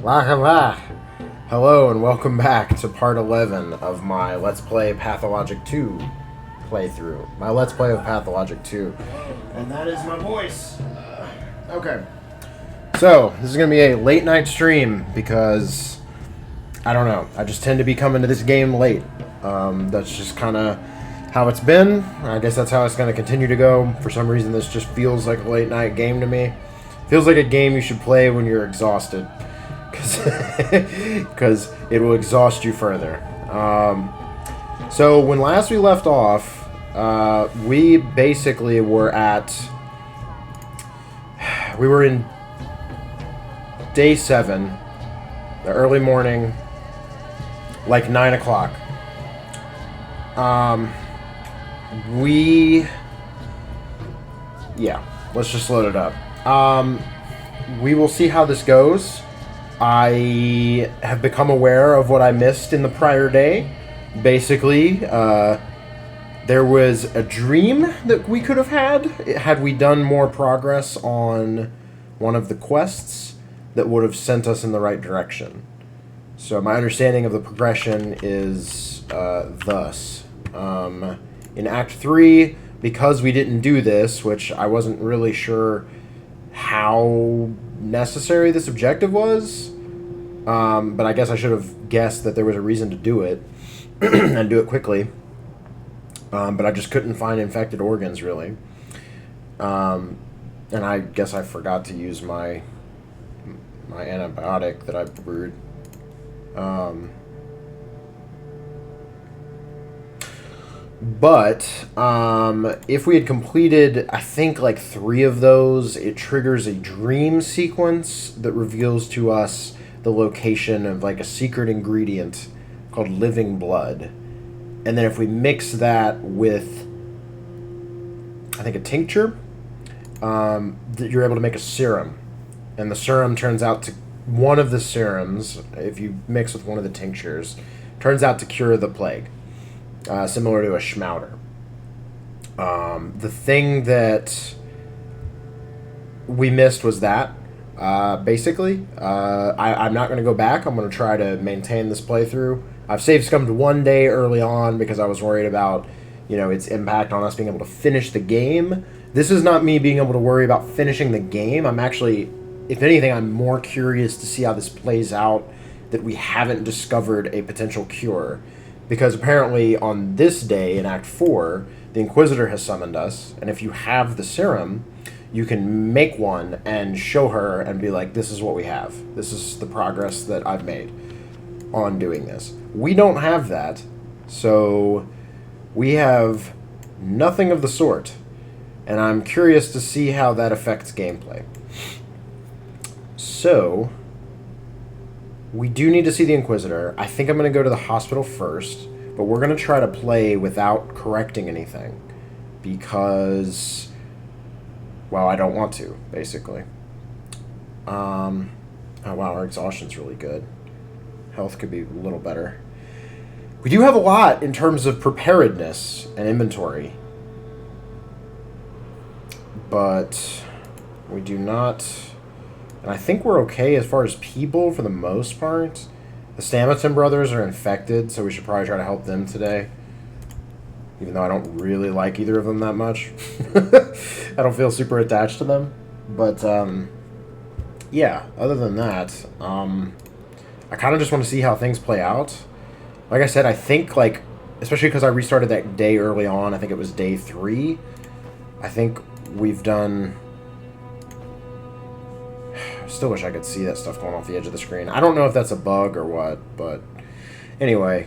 La. Hello and welcome back to part 11 of my Let's Play Pathologic 2 playthrough. My Let's Play of Pathologic 2. And that is my voice. Okay. So, this is going to be a late night stream because, I don't know, I just tend to be coming to this game late. That's just kind of how it's been. I guess that's how it's going to continue to go. For some reason, this just feels like a late night game to me. Feels like a game you should play when you're exhausted. Because it will exhaust you further. So when last we left off, we basically were in day 7, the early morning, like 9 o'clock. Let's just load it up. We will see how this goes. I have become aware of what I missed in the prior day. Basically, there was a dream that we could have had we done more progress on one of the quests that would have sent us in the right direction. So my understanding of the progression is thus. In Act 3, because we didn't do this, which I wasn't really sure how necessary this objective was, but I guess I should have guessed that there was a reason to do it and do it quickly, but I just couldn't find infected organs really, and I guess I forgot to use my antibiotic that I brewed. But if we had completed, I think, like 3 of those, it triggers a dream sequence that reveals to us the location of like a secret ingredient called living blood. And then if we mix that with, I think, a tincture, you're able to make a serum. And the serum turns out to, one of the serums, if you mix with one of the tinctures, turns out to cure the plague. Similar to a schmouter. The thing that we missed was that, basically. I'm not going to go back. I'm going to try to maintain this playthrough. I've save scummed one day early on because I was worried about, its impact on us being able to finish the game. This is not me being able to worry about finishing the game. I'm actually, if anything, I'm more curious to see how this plays out, that we haven't discovered a potential cure. Because apparently on this day in Act 4, the Inquisitor has summoned us, and if you have the serum, you can make one and show her and be like, this is what we have. This is the progress that I've made on doing this. We don't have that, so we have nothing of the sort, and I'm curious to see how that affects gameplay. So we do need to see the Inquisitor. I think I'm going to go to the hospital first, but we're going to try to play without correcting anything because, well, I don't want to, basically. Oh, wow, our exhaustion's really good. Health could be a little better. We do have a lot in terms of preparedness and inventory, but we do not. And I think we're okay as far as people for the most part. The Stamaton brothers are infected, so we should probably try to help them today. Even though I don't really like either of them that much. I don't feel super attached to them. But, yeah, other than that, I kind of just want to see how things play out. Like I said, I think, like, especially because I restarted that day early on, I think it was day 3. I think we've done... Still wish I could see that stuff going off the edge of the screen. I don't know if that's a bug or what, but anyway.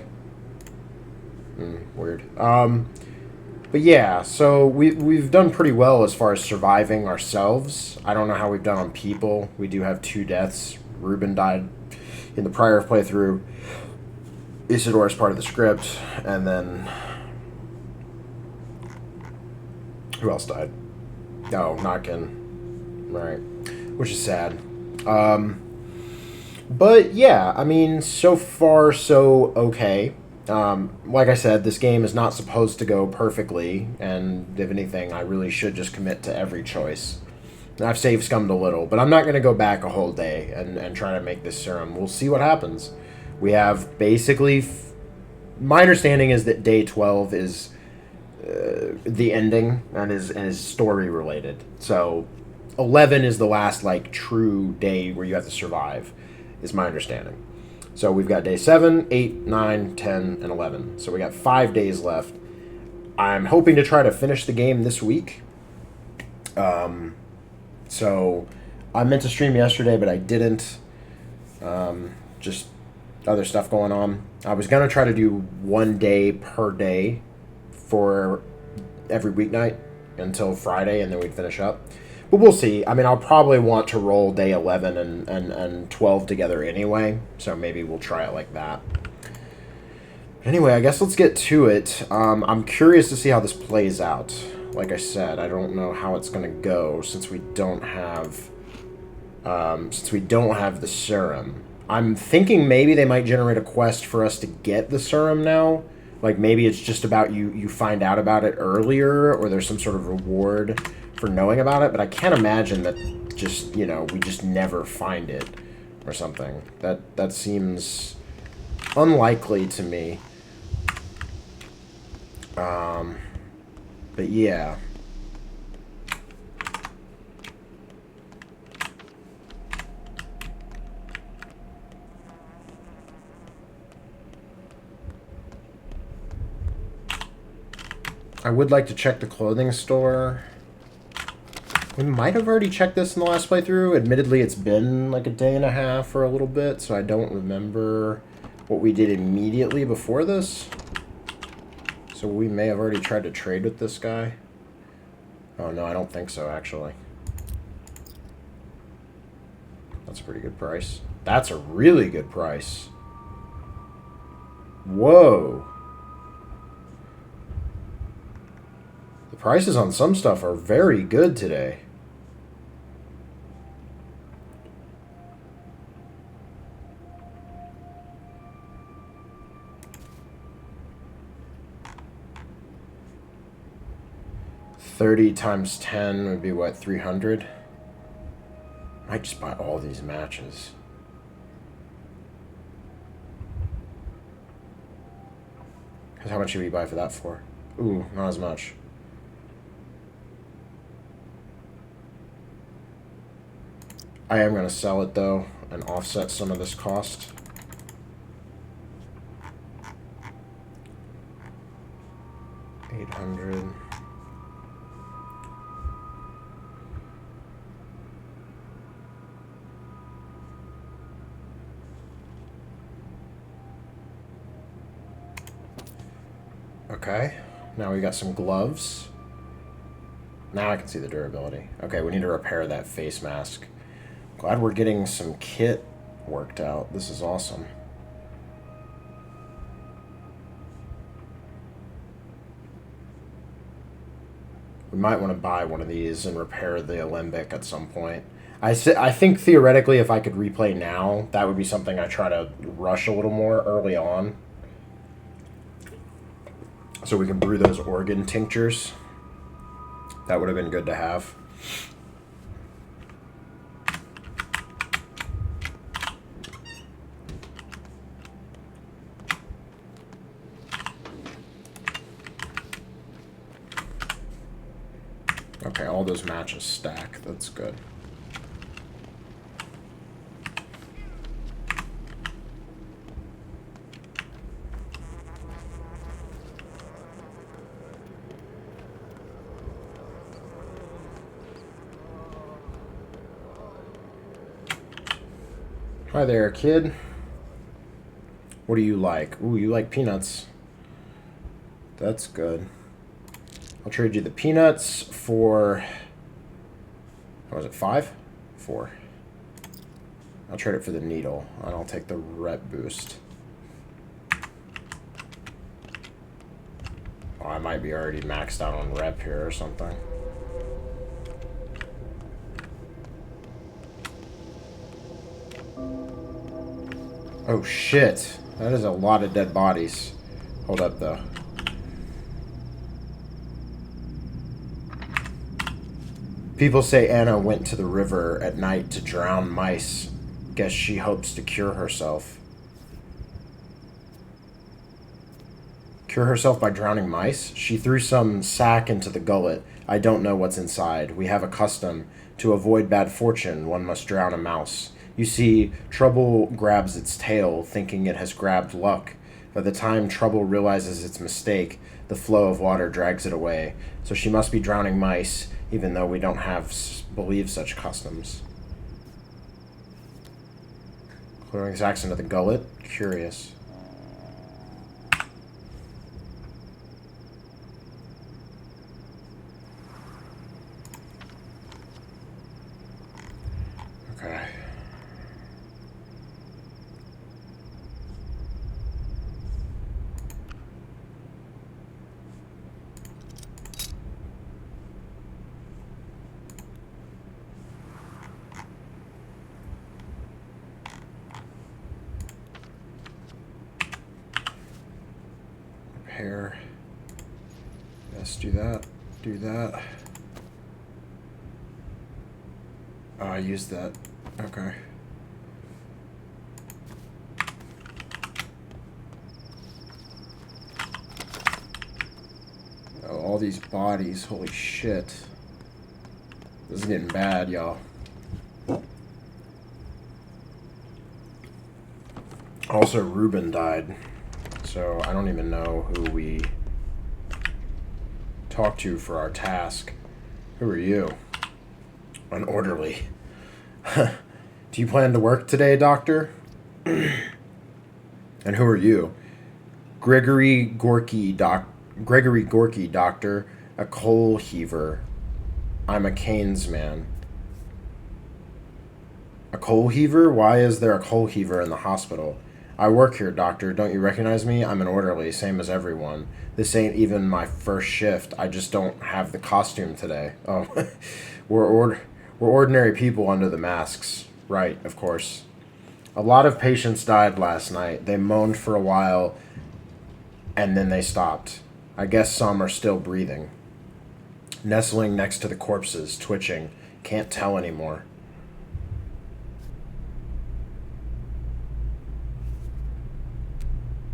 Weird. But yeah, so we've done pretty well as far as surviving ourselves. I don't know how we've done on people. We do have 2 deaths. Ruben died in the prior playthrough. Isidore is part of the script, and then who else died? Oh, Notkin. Right. Which is sad. But yeah, I mean, so far so okay. Like I said, this game is not supposed to go perfectly, and if anything, I really should just commit to every choice. I've save scummed a little, but I'm not going to go back a whole day and try to make this serum. We'll see what happens. We have basically... my understanding is that day 12 is the ending and is story related. So 11 is the last, like, true day where you have to survive, is my understanding. So we've got day 7, 8, 9, 10, and 11. So we got 5 days left. I'm hoping to try to finish the game this week. So I meant to stream yesterday, but I didn't. Just other stuff going on. I was going to try to do 1 day per day for every weeknight until Friday, and then we'd finish up. But we'll see. I mean, I'll probably want to roll day 11 and 12 together anyway, so maybe we'll try it like that. Anyway, I guess let's get to it. I'm curious to see how this plays out. Like I said, I don't know how it's going to go since we don't have the serum. I'm thinking maybe they might generate a quest for us to get the serum now. Like, maybe it's just about you find out about it earlier, or there's some sort of reward for knowing about it. But I can't imagine that just, you know, we just never find it or something. That seems unlikely to me. But yeah. I would like to check the clothing store. We might have already checked this in the last playthrough. Admittedly, it's been like a day and a half or a little bit, so I don't remember what we did immediately before this. So we may have already tried to trade with this guy. Oh, no, I don't think so, actually. That's a pretty good price. That's a really good price. Whoa. The prices on some stuff are very good today. $30 times 10 would be what, 300? Might just buy all these matches. Because how much should we buy for that for? Ooh, not as much. I am going to sell it, though, and offset some of this cost. $800. Okay, now we got some gloves. Now I can see the durability. Okay, we need to repair that face mask. Glad we're getting some kit worked out. This is awesome. We might want to buy one of these and repair the Alembic at some point. I think theoretically if I could replay now, that would be something I try to rush a little more early on. So we can brew those organ tinctures. That would have been good to have. Okay, all those matches stack. That's good. Hi there, kid. What do you like? Ooh, you like peanuts. That's good. I'll trade you the peanuts for... What was it, 5? 4. I'll trade it for the needle, and I'll take the rep boost. Oh, I might be already maxed out on rep here or something. Oh shit, that is a lot of dead bodies. Hold up though. People say Anna went to the river at night to drown mice. Guess she hopes to cure herself. Cure herself by drowning mice? She threw some sack into the gullet. I don't know what's inside. We have a custom. To avoid bad fortune, one must drown a mouse. You see, Trouble grabs its tail, thinking it has grabbed luck. By the time Trouble realizes its mistake, the flow of water drags it away. So she must be drowning mice, even though we don't believe such customs. Clearing sacks into the gullet? Curious. Okay. Repair. Yes, do that. Do that. Oh, I used that. Okay. Oh, all these bodies. Holy shit. This is getting bad, y'all. Also, Ruben died. So I don't even know who we talked to for our task. Who are you? An orderly. Do you plan to work today, Doctor? And who are you? Gregory Gorky, Doctor. A coal heaver. I'm a Canes man. A coal heaver? Why is there a coal heaver in the hospital? I work here, Doctor. Don't you recognize me? I'm an orderly, same as everyone. This ain't even my first shift. I just don't have the costume today. Oh, we're ordinary people under the masks. Right, of course. A lot of patients died last night. They moaned for a while, and then they stopped. I guess some are still breathing. Nestling next to the corpses, twitching. Can't tell anymore.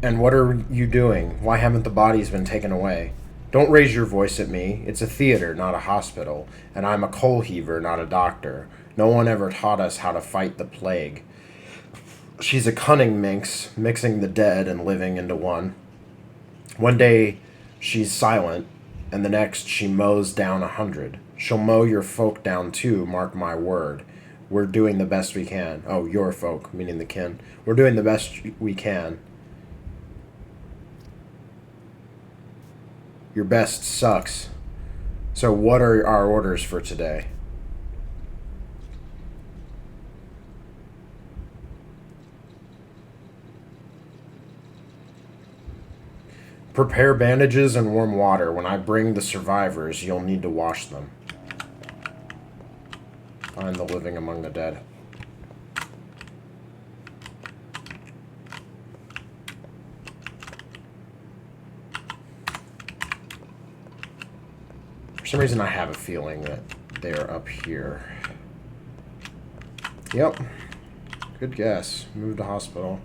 And what are you doing? Why haven't the bodies been taken away? Don't raise your voice at me. It's a theater, not a hospital. And I'm a coal heaver, not a doctor. No one ever taught us how to fight the plague. She's a cunning minx, mixing the dead and living into one. One day, she's silent, and the next, she mows down 100. She'll mow your folk down too, mark my word. We're doing the best we can. Oh, your folk, meaning the kin. We're doing the best we can. Your best sucks. So what are our orders for today? Prepare bandages and warm water. When I bring the survivors, you'll need to wash them. Find the living among the dead. For some reason, I have a feeling that they're up here. Yep. Good guess. Move to hospital.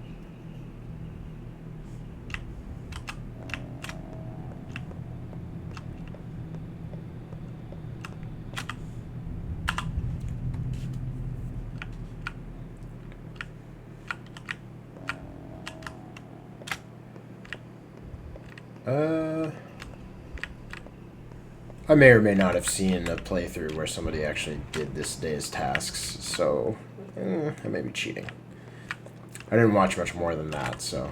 I may or may not have seen a playthrough where somebody actually did this day's tasks, so I may be cheating. I didn't watch much more than that, so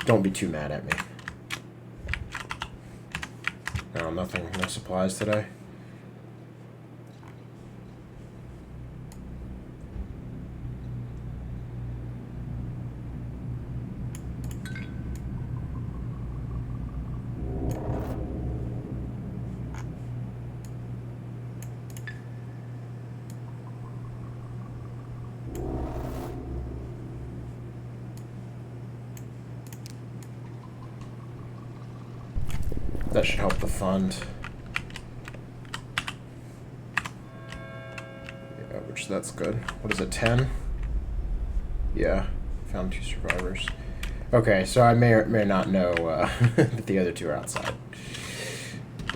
don't be too mad at me. No, nothing, no supplies today. That should help the fund. so that's good. What is it, 10? Yeah, found 2 survivors. Okay, so I may or may not know that the other 2 are outside.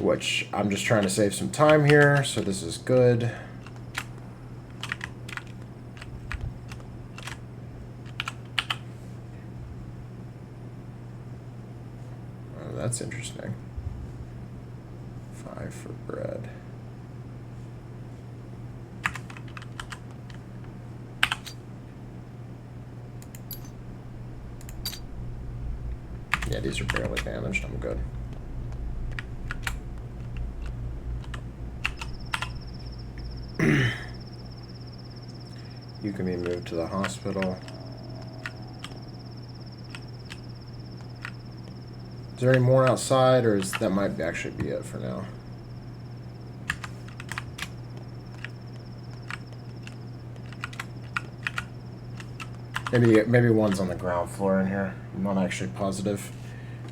Which, I'm just trying to save some time here, so this is good. Oh, that's interesting. 5 for bread. Yeah, these are barely damaged. I'm good. You can be moved to the hospital. Is there any more outside, or that might actually be it for now? Maybe one's on the ground floor in here. I'm not actually positive.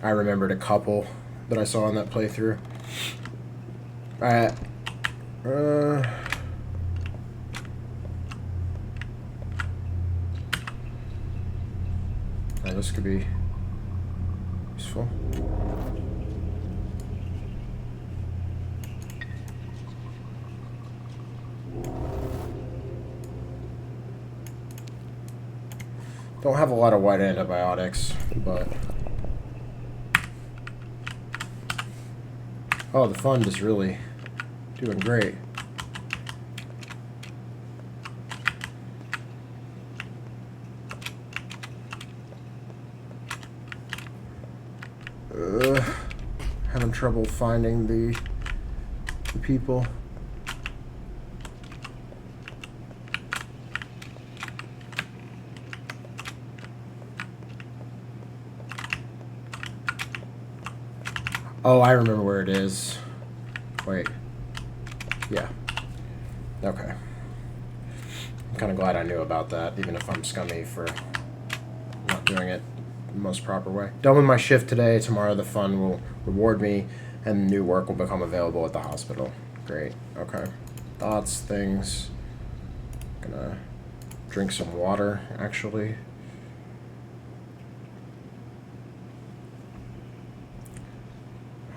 I remembered a couple that I saw in that playthrough. Alright. This could be useful. Don't have a lot of white antibiotics, but... Oh, the fund is really doing great. Having trouble finding the people. Oh, I remember where it is. Wait. Yeah. Okay. I'm kind of glad I knew about that, even if I'm scummy for not doing it the most proper way. Done with my shift today. Tomorrow the fund will reward me, and new work will become available at the hospital. Great. Okay. Thoughts, things. Gonna drink some water, actually.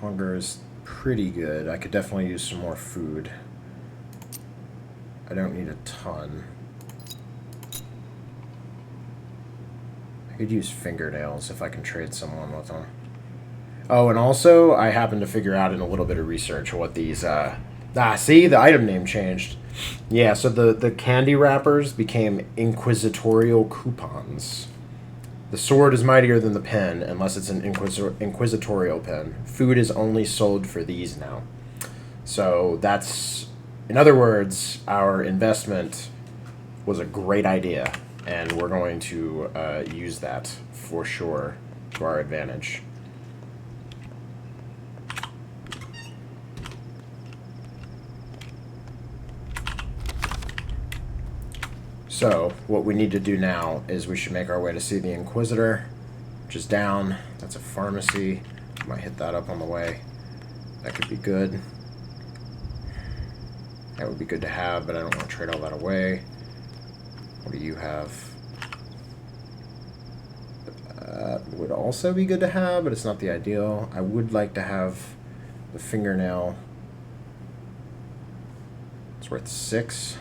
Hunger is pretty good. I could definitely use some more food. I don't need a ton. I could use fingernails if I can trade someone with them. Oh, and also, I happened to figure out in a little bit of research what these... see? The item name changed. Yeah, so the candy wrappers became inquisitorial coupons. The sword is mightier than the pen, unless it's an inquisitorial pen. Food is only sold for these now. So that's... In other words, our investment was a great idea, and we're going to use that for sure to our advantage. So, what we need to do now is we should make our way to see the Inquisitor, which is down. That's a pharmacy. Might hit that up on the way. That could be good. That would be good to have, but I don't want to trade all that away. What do you have? Would also be good to have, but it's not the ideal. I would like to have the fingernail. It's worth 6.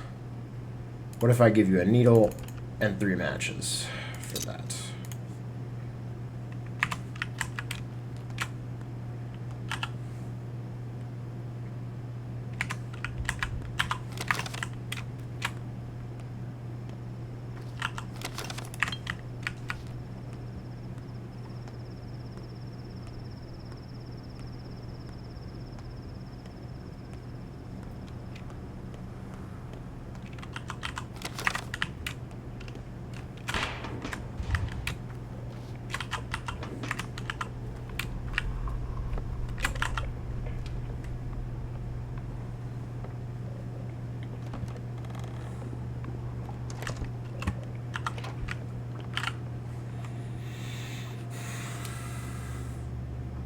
What if I give you a needle and 3 matches for that?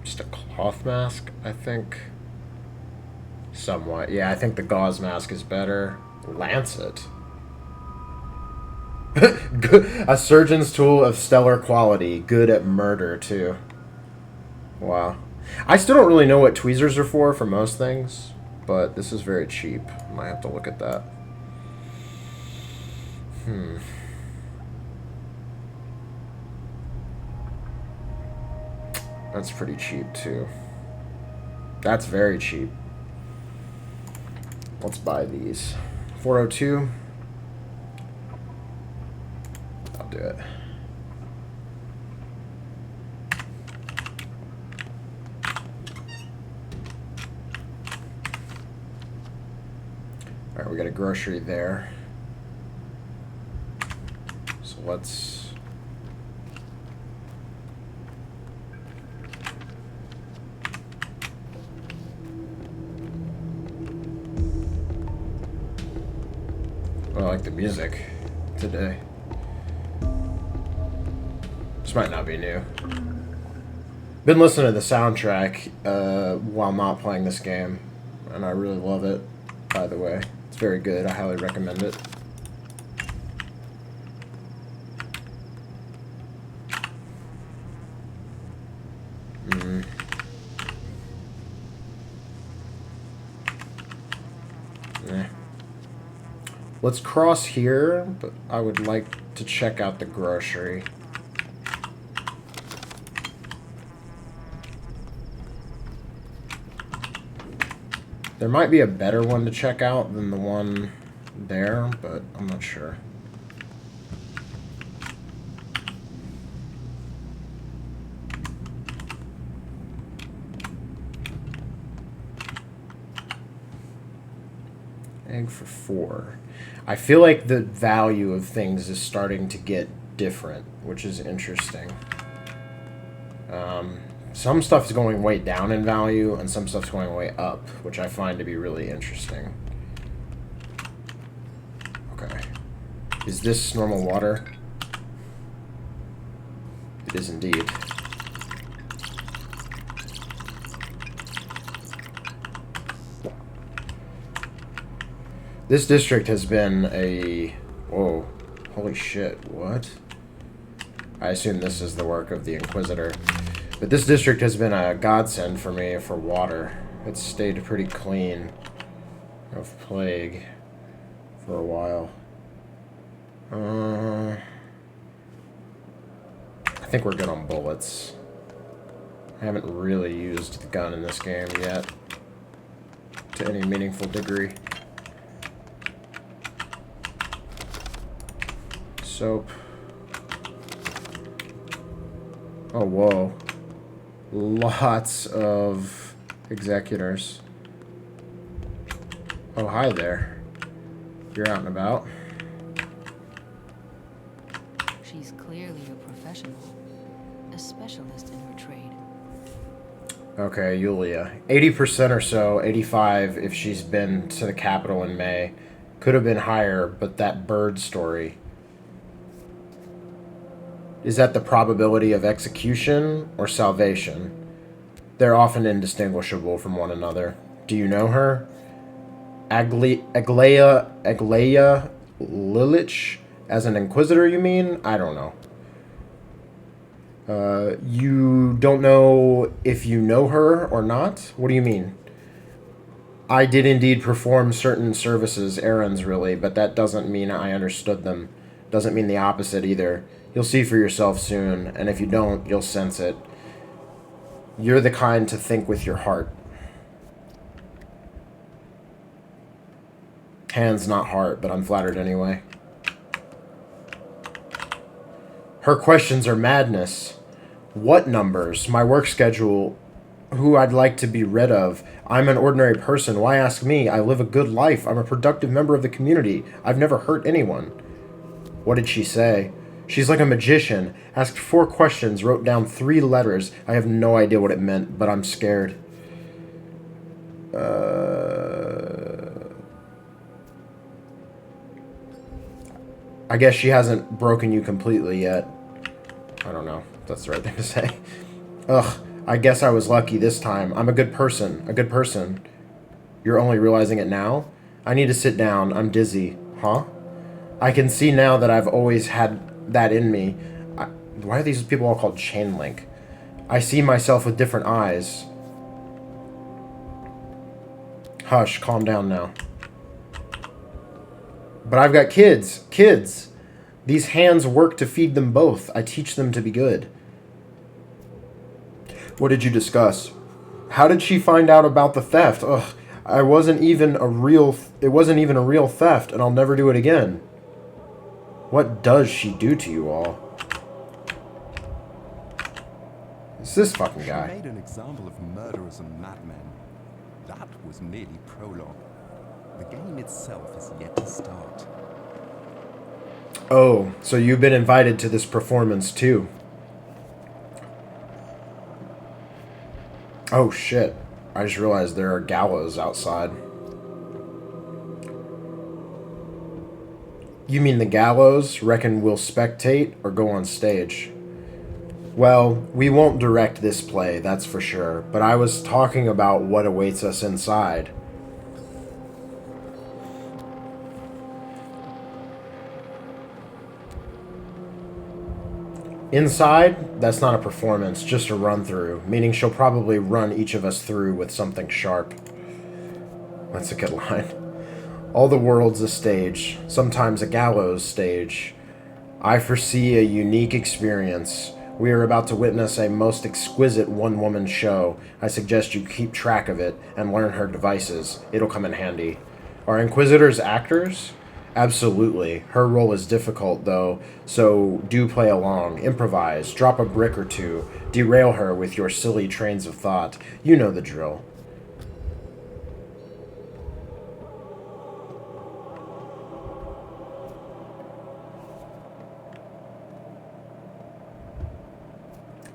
Just a cloth mask, I think. Somewhat. Yeah, I think the gauze mask is better. Lancet. A surgeon's tool of stellar quality. Good at murder, too. Wow. I still don't really know what tweezers are for most things, but this is very cheap. Might have to look at that. That's pretty cheap, too. That's very cheap. Let's buy these. 402. I'll do it. Alright, we got a grocery there. So let's... I like the music today. This might not be new. Been listening to the soundtrack while not playing this game, and I really love it, by the way. It's very good. I highly recommend it. Let's cross here, but I would like to check out the grocery. There might be a better one to check out than the one there, but I'm not sure. Egg for 4. I feel like the value of things is starting to get different, which is interesting. Some stuff's going way down in value, and some stuff's going way up, which I find to be really interesting. Okay. Is this normal water? It is indeed. This district has been a... Whoa. Holy shit, what? I assume this is the work of the Inquisitor. But this district has been a godsend for me for water. It's stayed pretty clean of plague for a while. I think we're good on bullets. I haven't really used the gun in this game yet to any meaningful degree. Soap. Oh, whoa. Lots of executors. Oh, hi there. You're out and about. She's clearly a professional. A specialist in her trade. Okay, Yulia. 80% or so, 85 if she's been to the capital in May. Could have been higher, but that bird story... Is that the probability of execution or salvation? They're often indistinguishable from one another. Do you know her? Aglaia Lilich? As an Inquisitor, you mean? I don't know. You don't know if you know her or not? What do you mean? I did indeed perform certain services, errands really, but that doesn't mean I understood them. Doesn't mean the opposite either. You'll see for yourself soon, and if you don't, you'll sense it. You're the kind to think with your heart. Hands, not heart, but I'm flattered anyway. Her questions are madness. What numbers? My work schedule? Who I'd like to be rid of? I'm an ordinary person. Why ask me? I live a good life. I'm a productive member of the community. I've never hurt anyone. What did she say? She's like a magician. Asked 4 questions, wrote down 3 letters. I have no idea what it meant, but I'm scared. I guess she hasn't broken you completely yet. I don't know if that's the right thing to say. Ugh, I guess I was lucky this time. I'm a good person. A good person. You're only realizing it now? I need to sit down. I'm dizzy. Huh? I can see now that I've always had that in me. Why are these people all called chain link? I see myself with different eyes. Hush, calm down now. But I've got kids. Kids! These hands work to feed them both. I teach them to be good. What did you discuss? How did she find out about the theft? Ugh, it wasn't even a real theft, and I'll never do it again. What does she do to you all? It's this fucking guy. She made an example of murderers and madmen. That was merely prologue. The game itself is yet to start. Oh, so you've been invited to this performance too. Oh shit. I just realized there are gallows outside. You mean the gallows? Reckon we'll spectate or go on stage? Well, we won't direct this play, that's for sure, but I was talking about what awaits us inside. Inside, that's not a performance, just a run-through, meaning she'll probably run each of us through with something sharp. That's a good line. All the world's a stage, sometimes a gallows stage. I foresee a unique experience. We are about to witness a most exquisite one-woman show. I suggest you keep track of it and learn her devices. It'll come in handy. Are Inquisitors actors? Absolutely. Her role is difficult, though, so do play along. Improvise. Drop a brick or two. Derail her with your silly trains of thought. You know the drill.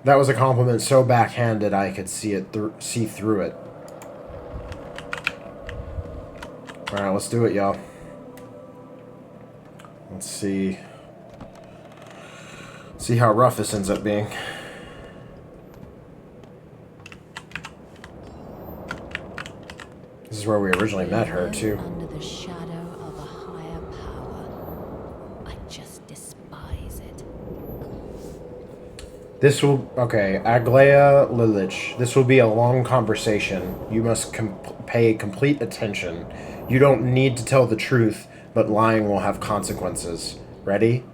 That was a compliment so backhanded I could see through it. Alright, let's do it, y'all. Let's see. See how rough this ends up being. This is where we originally met her, too. Under the shadow of a higher power. I just despise it. This will... Okay, Aglaya Lilich. This will be a long conversation. You must pay complete attention. You don't need to tell the truth, but lying will have consequences. Ready?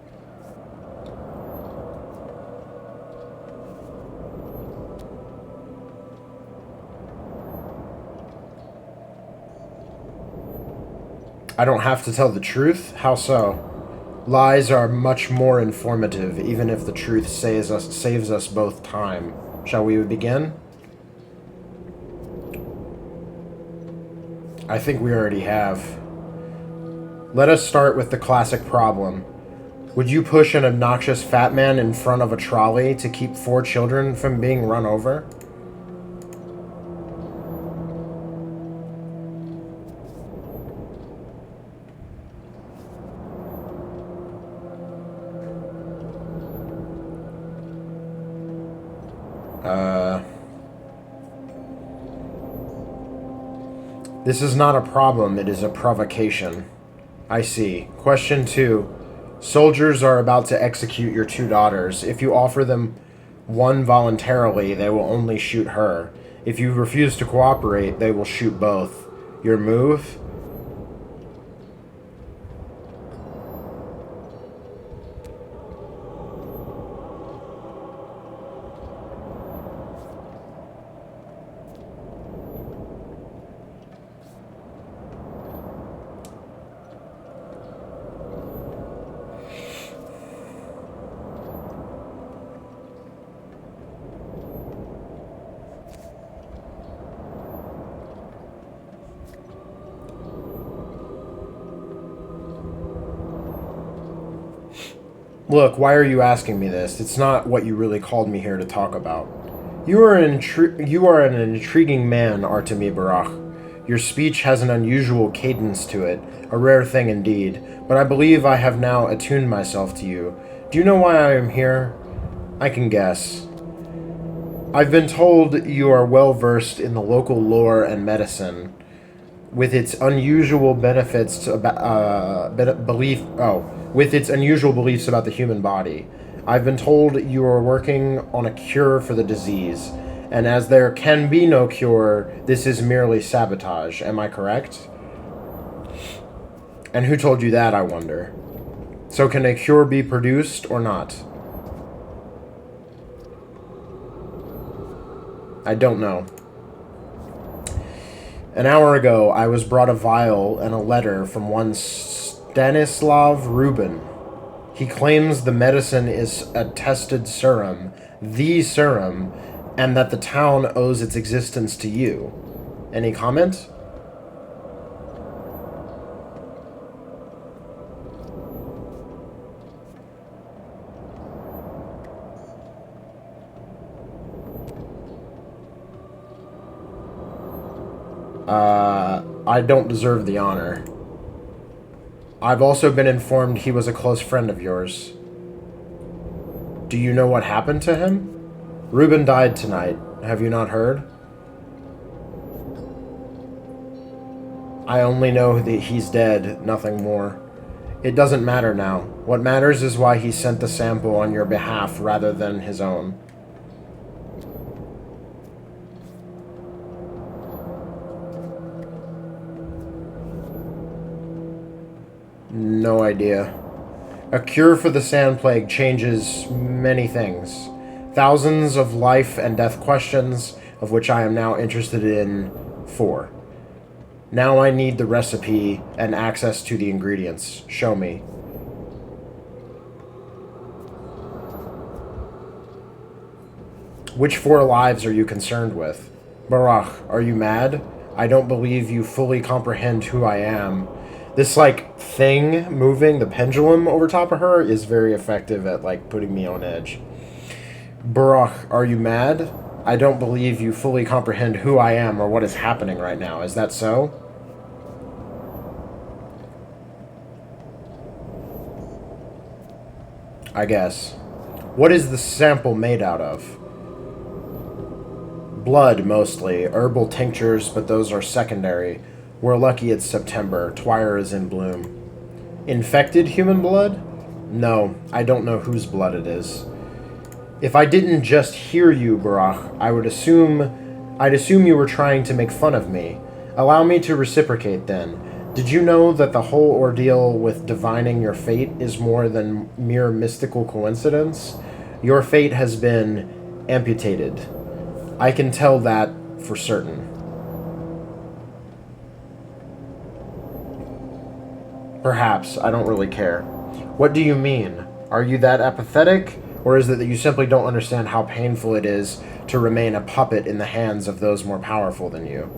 I don't have to tell the truth? How so? Lies are much more informative, even if the truth saves us both time. Shall we begin? I think we already have. Let us start with the classic problem. Would you push an obnoxious fat man in front of a trolley to keep 4 children from being run over? This is not a problem, it is a provocation. I see. Question 2. Soldiers are about to execute your 2 daughters. If you offer them one voluntarily, they will only shoot her. If you refuse to cooperate, they will shoot both. Your move? Look, why are you asking me this? It's not what you really called me here to talk about. You are an intriguing man, Artemi Barach. Your speech has an unusual cadence to it, a rare thing indeed, but I believe I have now attuned myself to you. Do you know why I am here? I can guess. I've been told you are well versed in the local lore and medicine, with its unusual benefits to with its unusual beliefs about the human body. I've been told you are working on a cure for the disease, and as there can be no cure, this is merely sabotage. Am I correct? And who told you that, I wonder? So can a cure be produced or not? I don't know. An hour ago, I was brought a vial and a letter from one Stanislav Rubin. He claims the medicine is a tested serum, the serum, and that the town owes its existence to you. Any comment? I don't deserve the honor. I've also been informed he was a close friend of yours. Do you know what happened to him? Reuben died tonight. Have you not heard? I only know that he's dead, nothing more. It doesn't matter now. What matters is why he sent the sample on your behalf rather than his own. No idea. A cure for the sand plague changes many things. Thousands of life and death questions, of which I am now interested in 4. Now I need the recipe and access to the ingredients. Show me. Which 4 lives are you concerned with? Barak, are you mad? I don't believe you fully comprehend who I am. This, thing moving, the pendulum over top of her, is very effective at, putting me on edge. Barak, are you mad? I don't believe you fully comprehend who I am or what is happening right now. Is that so? I guess. What is the sample made out of? Blood, mostly. Herbal tinctures, but those are secondary. We're lucky it's September. Twire is in bloom. Infected human blood? No, I don't know whose blood it is. If I didn't just hear you, Barak, I'd assume you were trying to make fun of me. Allow me to reciprocate then. Did you know that the whole ordeal with divining your fate is more than mere mystical coincidence? Your fate has been amputated. I can tell that for certain. Perhaps. I don't really care. What do you mean? Are you that apathetic? Or is it that you simply don't understand how painful it is to remain a puppet in the hands of those more powerful than you?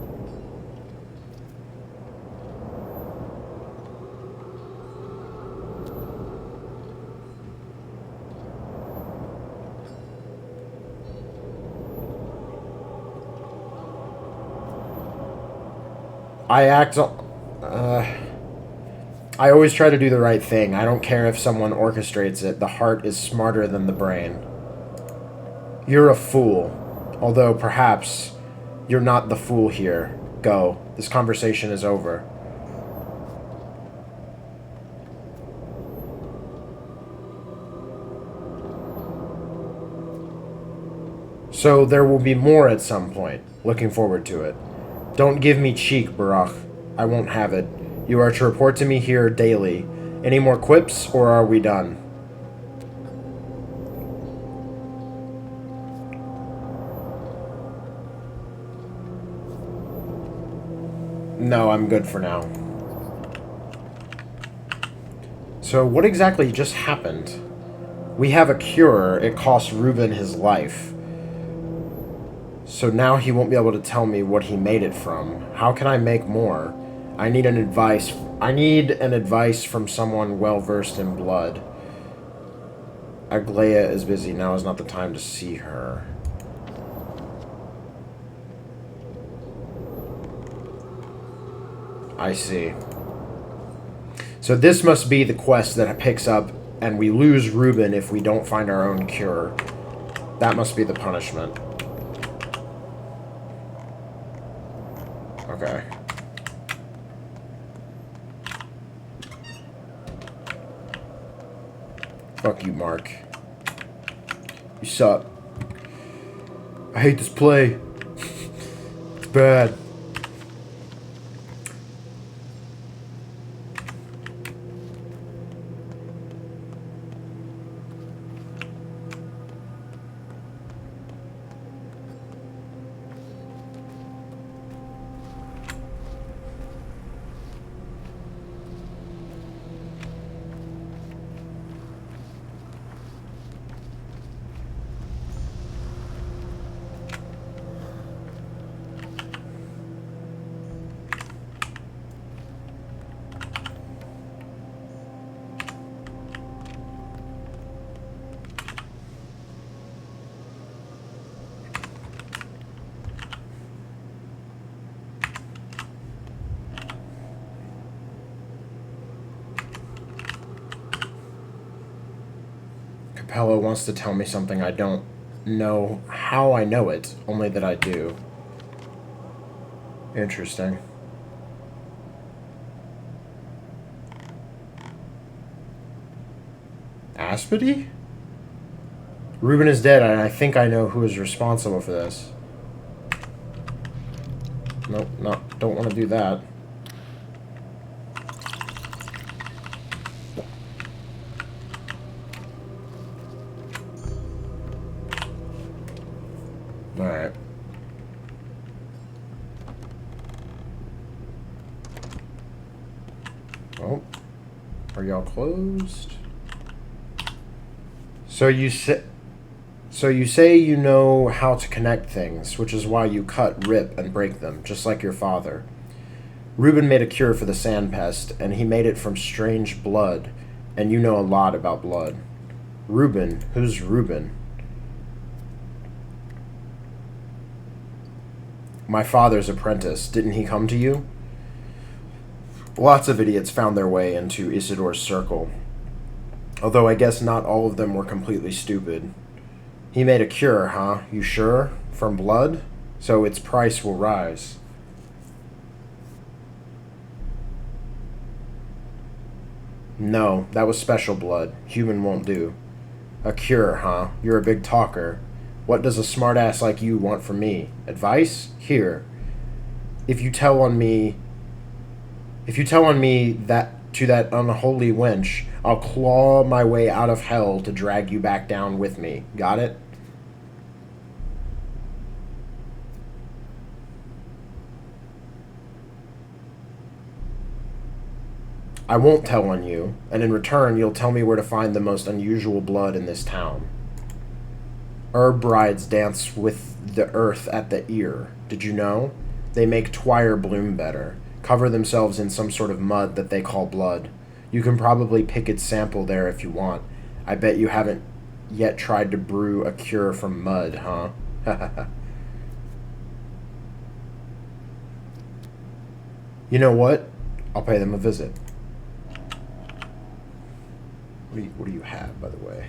I always try to do the right thing. I don't care if someone orchestrates it. The heart is smarter than the brain. You're a fool. Although, perhaps, you're not the fool here. Go. This conversation is over. So there will be more at some point. Looking forward to it. Don't give me cheek, Barak. I won't have it. You are to report to me here daily. Any more quips, or are we done? No, I'm good for now. So what exactly just happened? We have a cure. It cost Reuben his life. So now he won't be able to tell me what he made it from. How can I make more? I need an advice from someone well-versed in blood. Aglaia is busy. Now is not the time to see her. I see. So this must be the quest that picks up, and we lose Reuben if we don't find our own cure. That must be the punishment. Okay. Fuck you, Mark. You suck. I hate this play. It's bad. Capella wants to tell me something I don't know how I know it, only that I do. Interesting. Aspity? Reuben is dead, and I think I know who is responsible for this. Nope, no, don't want to do that. Alright. Oh. Are y'all closed? So you say you know how to connect things, which is why you cut, rip, and break them, just like your father. Reuben made a cure for the sand pest, and he made it from strange blood, and you know a lot about blood. Reuben? Who's Reuben? My father's apprentice. Didn't he come to you? Lots of idiots found their way into Isidore's circle. Although I guess not all of them were completely stupid. He made a cure, huh? You sure? From blood? So its price will rise. No, that was special blood. Human won't do. A cure, huh? You're a big talker. What does a smartass like you want from me? Advice? Here. If you tell on me that to that unholy wench, I'll claw my way out of hell to drag you back down with me. Got it? I won't tell on you, and in return you'll tell me where to find the most unusual blood in this town. Herb brides dance with the earth at the ear. Did you know? They make twire bloom better, cover themselves in some sort of mud that they call blood. You can probably pick its sample there if you want. I bet you haven't yet tried to brew a cure from mud, huh? You know what? I'll pay them a visit. What do you have, by the way?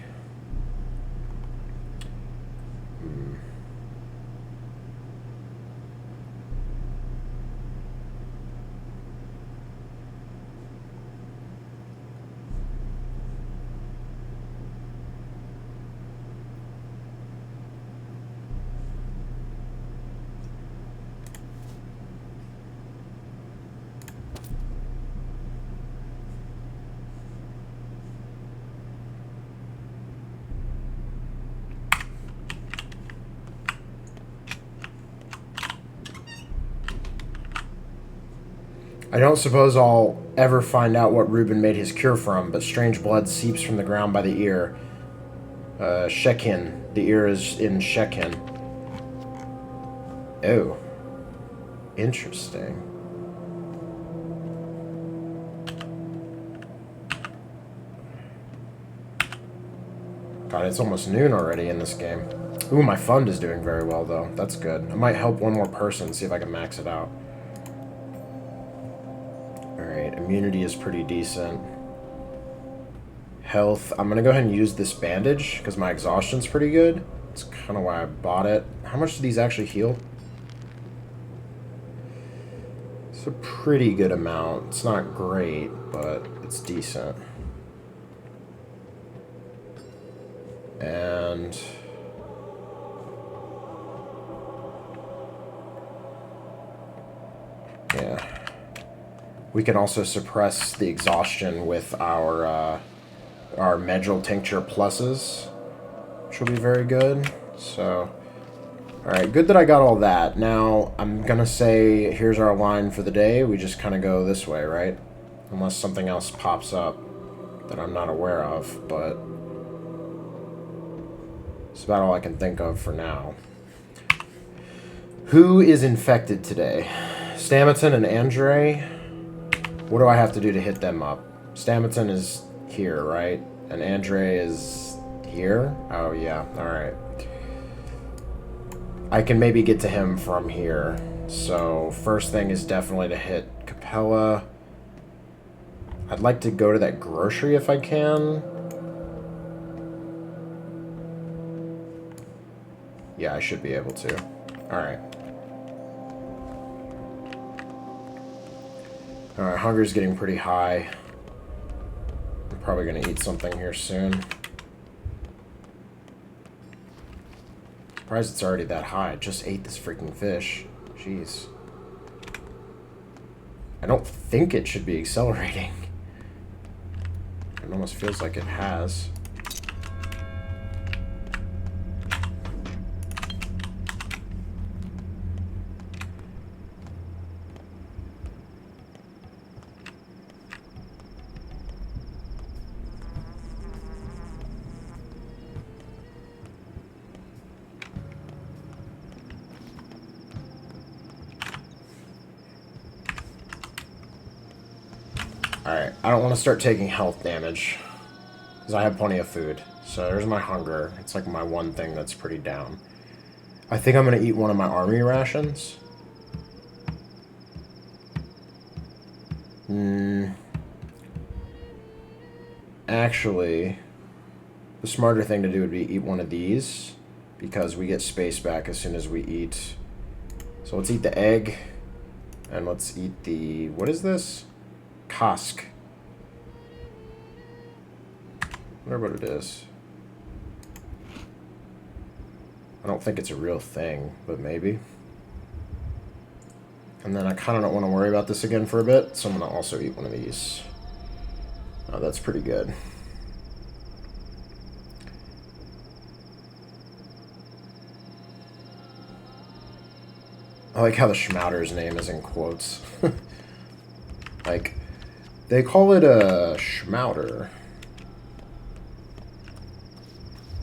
I don't suppose I'll ever find out what Reuben made his cure from, but strange blood seeps from the ground by the ear. Shekin. The ear is in Shekin. Oh. Interesting. God, it's almost noon already in this game. Ooh, my fund is doing very well, though. That's good. I might help one more person, see if I can max it out. Alright, immunity is pretty decent. Health. I'm going to go ahead and use this bandage, because my exhaustion's pretty good. That's kind of why I bought it. How much do these actually heal? It's a pretty good amount. It's not great, but it's decent. And yeah. We can also suppress the exhaustion with our Medril Tincture pluses, which will be very good. So, alright, good that I got all that. Now, I'm gonna say, here's our line for the day. We just kind of go this way, right? Unless something else pops up that I'm not aware of, but it's about all I can think of for now. Who is infected today? Stamaton and Andre. What do I have to do to hit them up? Stamaton is here, right? And Andre is here? Oh, yeah. Alright. I can maybe get to him from here. So, first thing is definitely to hit Capella. I'd like to go to that grocery if I can. Yeah, I should be able to. Alright. Alright, hunger's getting pretty high. I'm probably gonna eat something here soon. Surprised it's already that high. I just ate this freaking fish. Jeez. I don't think it should be accelerating. It almost feels like it has. Alright, I don't want to start taking health damage, because I have plenty of food. So there's my hunger. It's like my one thing that's pretty down. I think I'm going to eat one of my army rations. Actually, the smarter thing to do would be eat one of these, because we get space back as soon as we eat. So let's eat the egg, and let's eat the... what is this? Kask. I wonder what it is. I don't think it's a real thing, but maybe. And then I kind of don't want to worry about this again for a bit, so I'm going to also eat one of these. Oh, that's pretty good. I like how the Schmouter's name is in quotes. Like... they call it a Schmouter.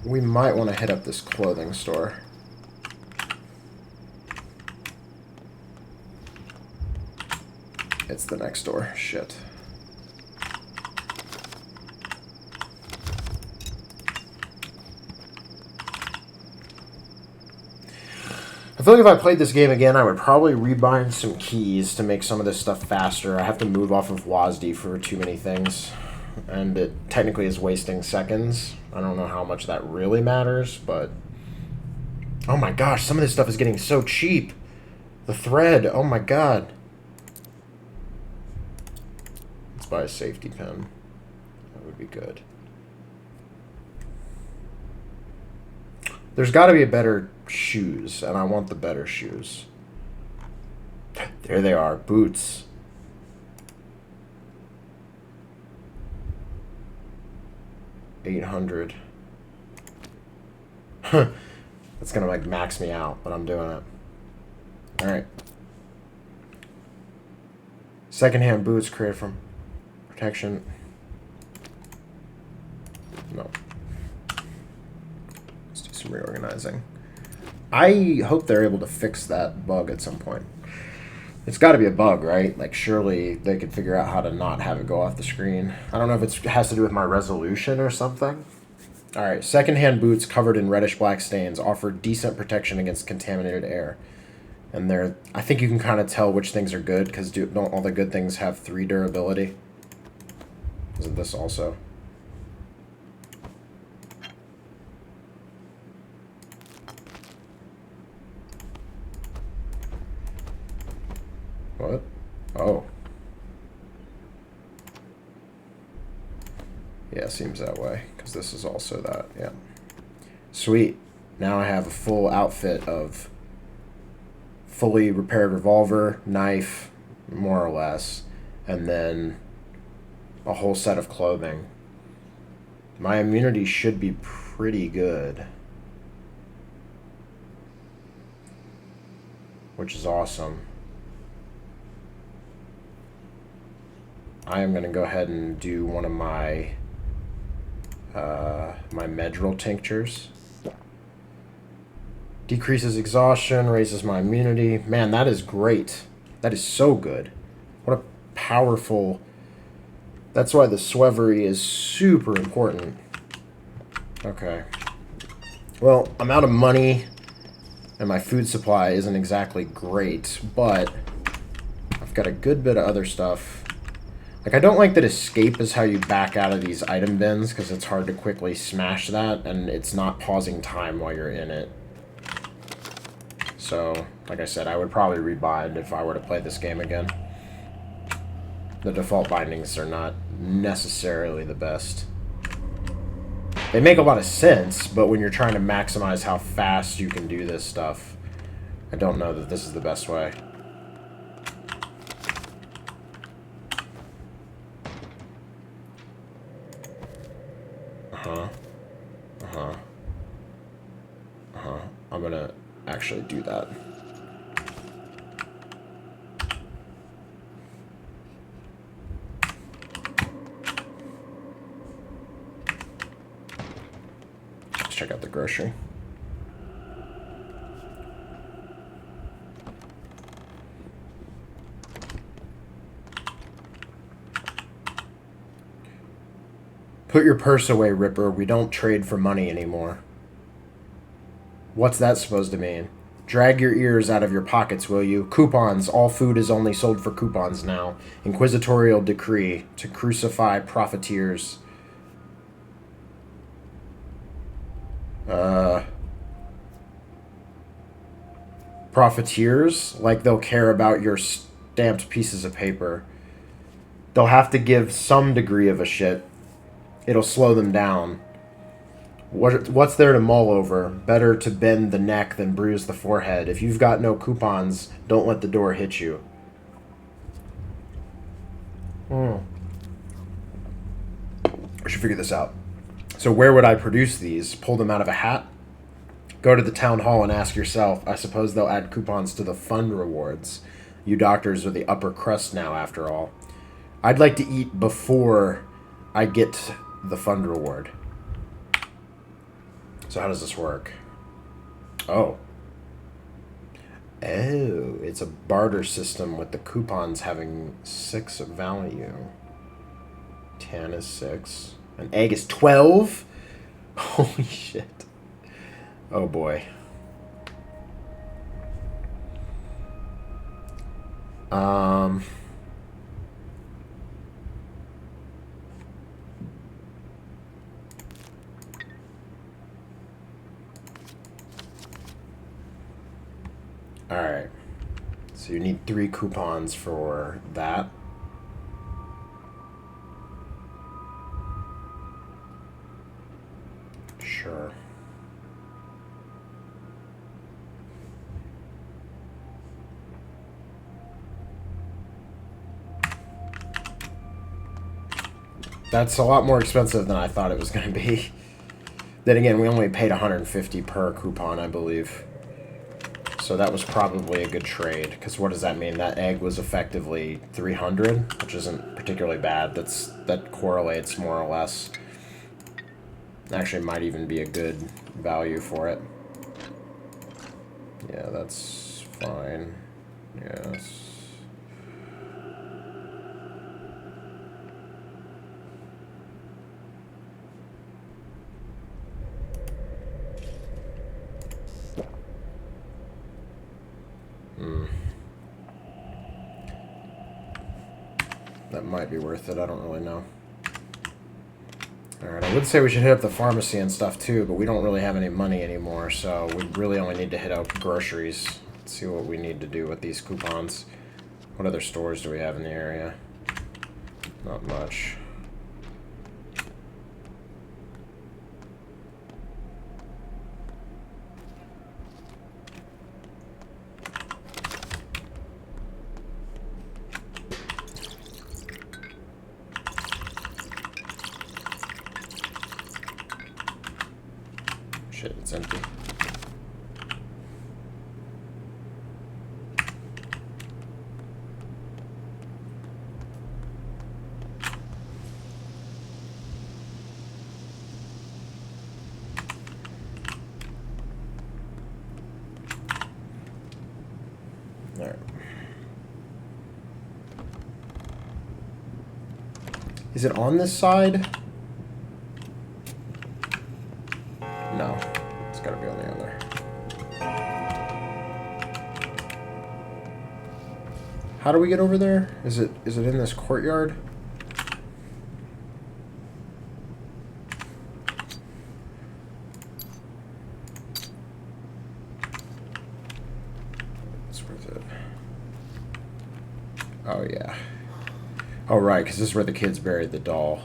We might want to hit up this clothing store. It's the next door. Shit. I feel like if I played this game again, I would probably rebind some keys to make some of this stuff faster. I have to move off of WASD for too many things. And it technically is wasting seconds. I don't know how much that really matters, but... oh my gosh, some of this stuff is getting so cheap. The thread, oh my god. Let's buy a safety pin. That would be good. There's got to be a better shoes, and I want the better shoes. There they are, boots. $800. That's gonna like max me out, but I'm doing it. Alright. Secondhand boots created from protection. No. Let's do some reorganizing. I hope they're able to fix that bug at some point. It's got to be a bug, right? Like, surely they could figure out how to not have it go off the screen. I don't know if it has to do with my resolution or something. All right, secondhand boots covered in reddish-black stains offer decent protection against contaminated air. And they're, I think you can kind of tell which things are good, because don't all the good things have 3 durability? Isn't this also? What? Oh. Yeah, seems that way, because this is also that, yeah. Sweet. Now I have a full outfit of fully repaired revolver, knife, more or less, and then a whole set of clothing. My immunity should be pretty good, which is awesome. I am going to go ahead and do one of my my Medril tinctures. Decreases exhaustion, raises my immunity. Man, that is great. That is so good. What a powerful... That's why the Swevery is super important. Okay. Well, I'm out of money, and my food supply isn't exactly great, but I've got a good bit of other stuff. Like, I don't like that escape is how you back out of these item bins, because it's hard to quickly smash that, and it's not pausing time while you're in it. So, like I said, I would probably rebind if I were to play this game again. The default bindings are not necessarily the best. They make a lot of sense, but when you're trying to maximize how fast you can do this stuff, I don't know that this is the best way. I'm gonna actually do that. Let's check out the grocery. Put your purse away, Ripper. We don't trade for money anymore. What's that supposed to mean? Drag your ears out of your pockets, will you? Coupons. All food is only sold for coupons now. Inquisitorial decree to crucify profiteers. Profiteers? Like they'll care about your stamped pieces of paper. They'll have to give some degree of a shit. It'll slow them down. What's there to mull over? Better to bend the neck than bruise the forehead. If you've got no coupons, don't let the door hit you. I should figure this out. So where would I produce these? Pull them out of a hat? Go to the town hall and ask yourself. I suppose they'll add coupons to the fund rewards. You doctors are the upper crust now, after all. I'd like to eat before I get the fund reward. So how does this work? Oh, it's a barter system with the coupons having 6 value. Tan is 6. An egg is 12? Holy shit. Oh boy. Alright. So you need 3 coupons for that. Sure. That's a lot more expensive than I thought it was going to be. Then again, we only paid 150 per coupon, I believe. So that was probably a good trade. Because what does that mean? That egg was effectively 300, which isn't particularly bad. That correlates more or less. Actually, might even be a good value for it. Yeah, that's fine. Yes. That might be worth it. I don't really know. Alright, I would say we should hit up the pharmacy and stuff too, but we don't really have any money anymore, so we really only need to hit up groceries. Let's see what we need to do with these coupons. What other stores do we have in the area? Not much. Shit, it's empty. There. Is it on this side? No. It's gotta be on the other. How do we get over there? Is it in this courtyard? It's worth it. Oh yeah. Oh right, because this is where the kids buried the doll.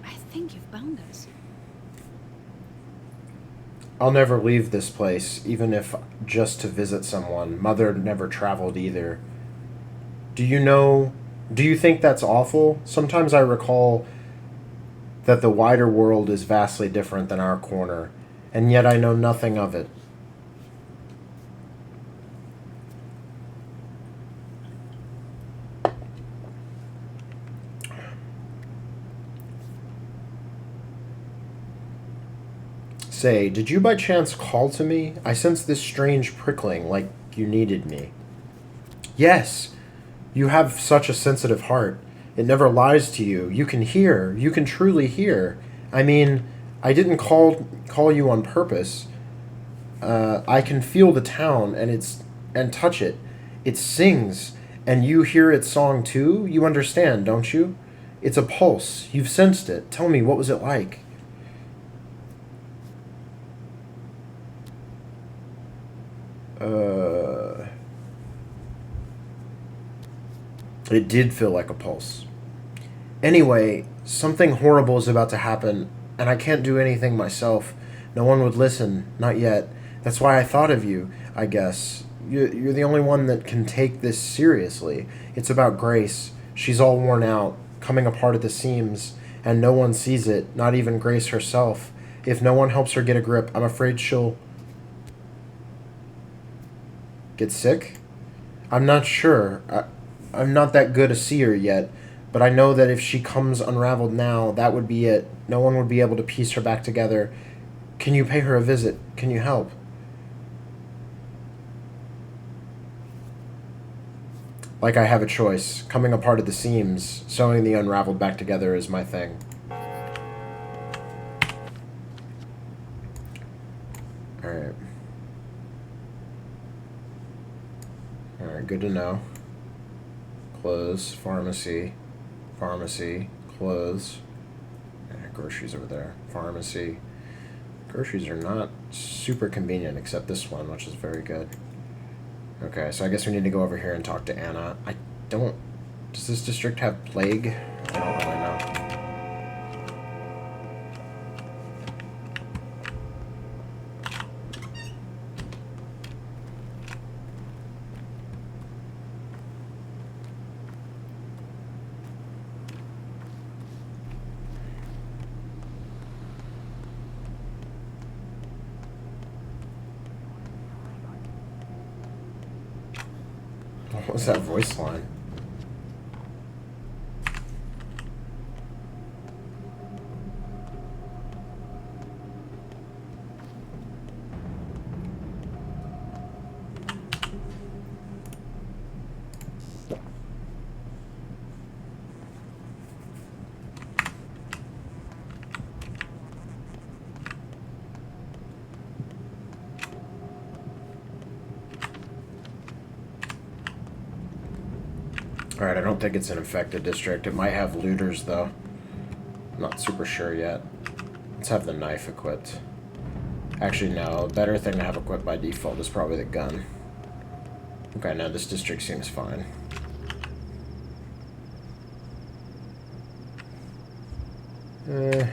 I think you've found us. I'll never leave this place, even if just to visit someone. Mother never traveled either. Do you think that's awful? Sometimes I recall that the wider world is vastly different than our corner, and yet I know nothing of it. Say, did you by chance call to me? I sensed this strange prickling, like you needed me. Yes, you have such a sensitive heart. It never lies to you. You can hear. You can truly hear. I mean, I didn't call you on purpose. I can feel the town and touch it. It sings, and you hear its song too? You understand, don't you? It's a pulse. You've sensed it. Tell me, what was it like? It did feel like a pulse. Anyway, something horrible is about to happen, and I can't do anything myself. No one would listen, not yet. That's why I thought of you, I guess. You're the only one that can take this seriously. It's about Grace. She's all worn out, coming apart at the seams, and no one sees it, not even Grace herself. If no one helps her get a grip, I'm afraid she'll get sick? I'm not sure. I'm not that good a seer yet, but I know that if she comes unraveled now, that would be it. No one would be able to piece her back together. Can you pay her a visit? Can you help? Like I have a choice. Coming apart at the seams, sewing the unraveled back together is my thing. Alright. Alright, good to know. Clothes, pharmacy, clothes. Groceries over there. Pharmacy. Groceries are not super convenient, except this one, which is very good. Okay, so I guess we need to go over here and talk to Anna. Does this district have plague? I don't really know. What was that voice line? Alright, I don't think it's an infected district. It might have looters, though. I'm not super sure yet. Let's have the knife equipped. Actually, no. A better thing to have equipped by default is probably the gun. Okay, now this district seems fine. A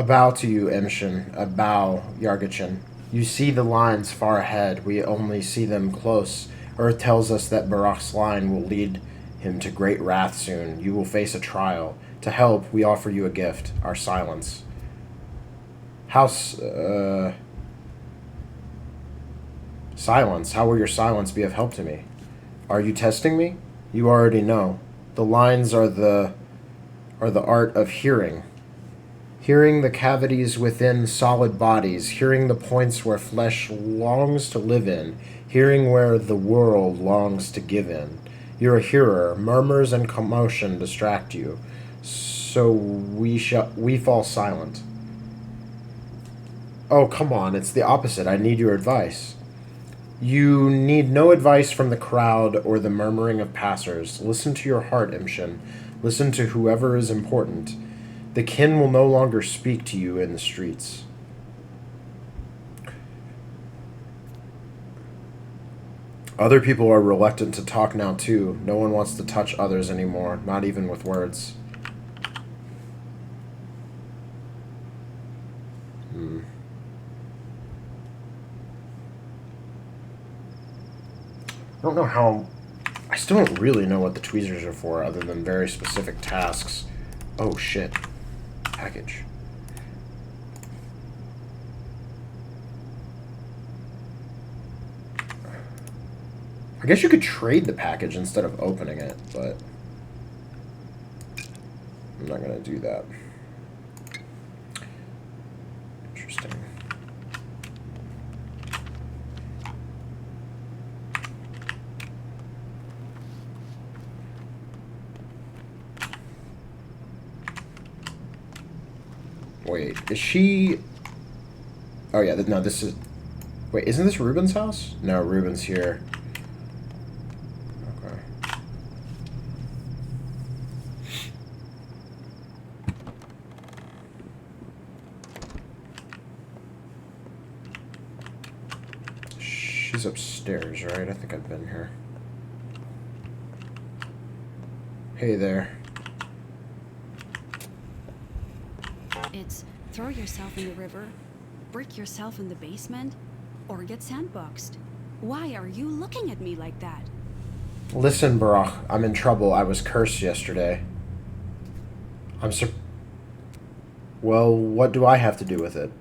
bow to you, Imshin. A bow, Yargachin. You see the lines far ahead. We only see them close. Earth tells us that Barak's line will lead him to great wrath soon. You will face a trial. To help, we offer you a gift, our silence. Silence? How will your silence be of help to me? Are you testing me? You already know. The lines are the art of hearing. Hearing the cavities within solid bodies, hearing the points where flesh longs to live in, hearing where the world longs to give in. You're a hearer. Murmurs and commotion distract you, so we fall silent. Oh, come on, it's the opposite. I need your advice. You need no advice from the crowd or the murmuring of passers. Listen to your heart, Imshin. Listen to whoever is important. The kin will no longer speak to you in the streets. Other people are reluctant to talk now, too. No one wants to touch others anymore, not even with words. I don't know how... I still don't really know what the tweezers are for, other than very specific tasks. Oh, shit. Package. I guess you could trade the package instead of opening it, but I'm not going to do that. Interesting. Wait, is she... Oh, yeah, no, this is... Wait, isn't this Ruben's house? No, Ruben's here. Okay. She's upstairs, right? I think I've been here. Hey there. It's throw yourself in the river, brick yourself in the basement, or get sandboxed. Why are you looking at me like that? Listen, Barak, I'm in trouble. I was cursed yesterday. Well, what do I have to do with it?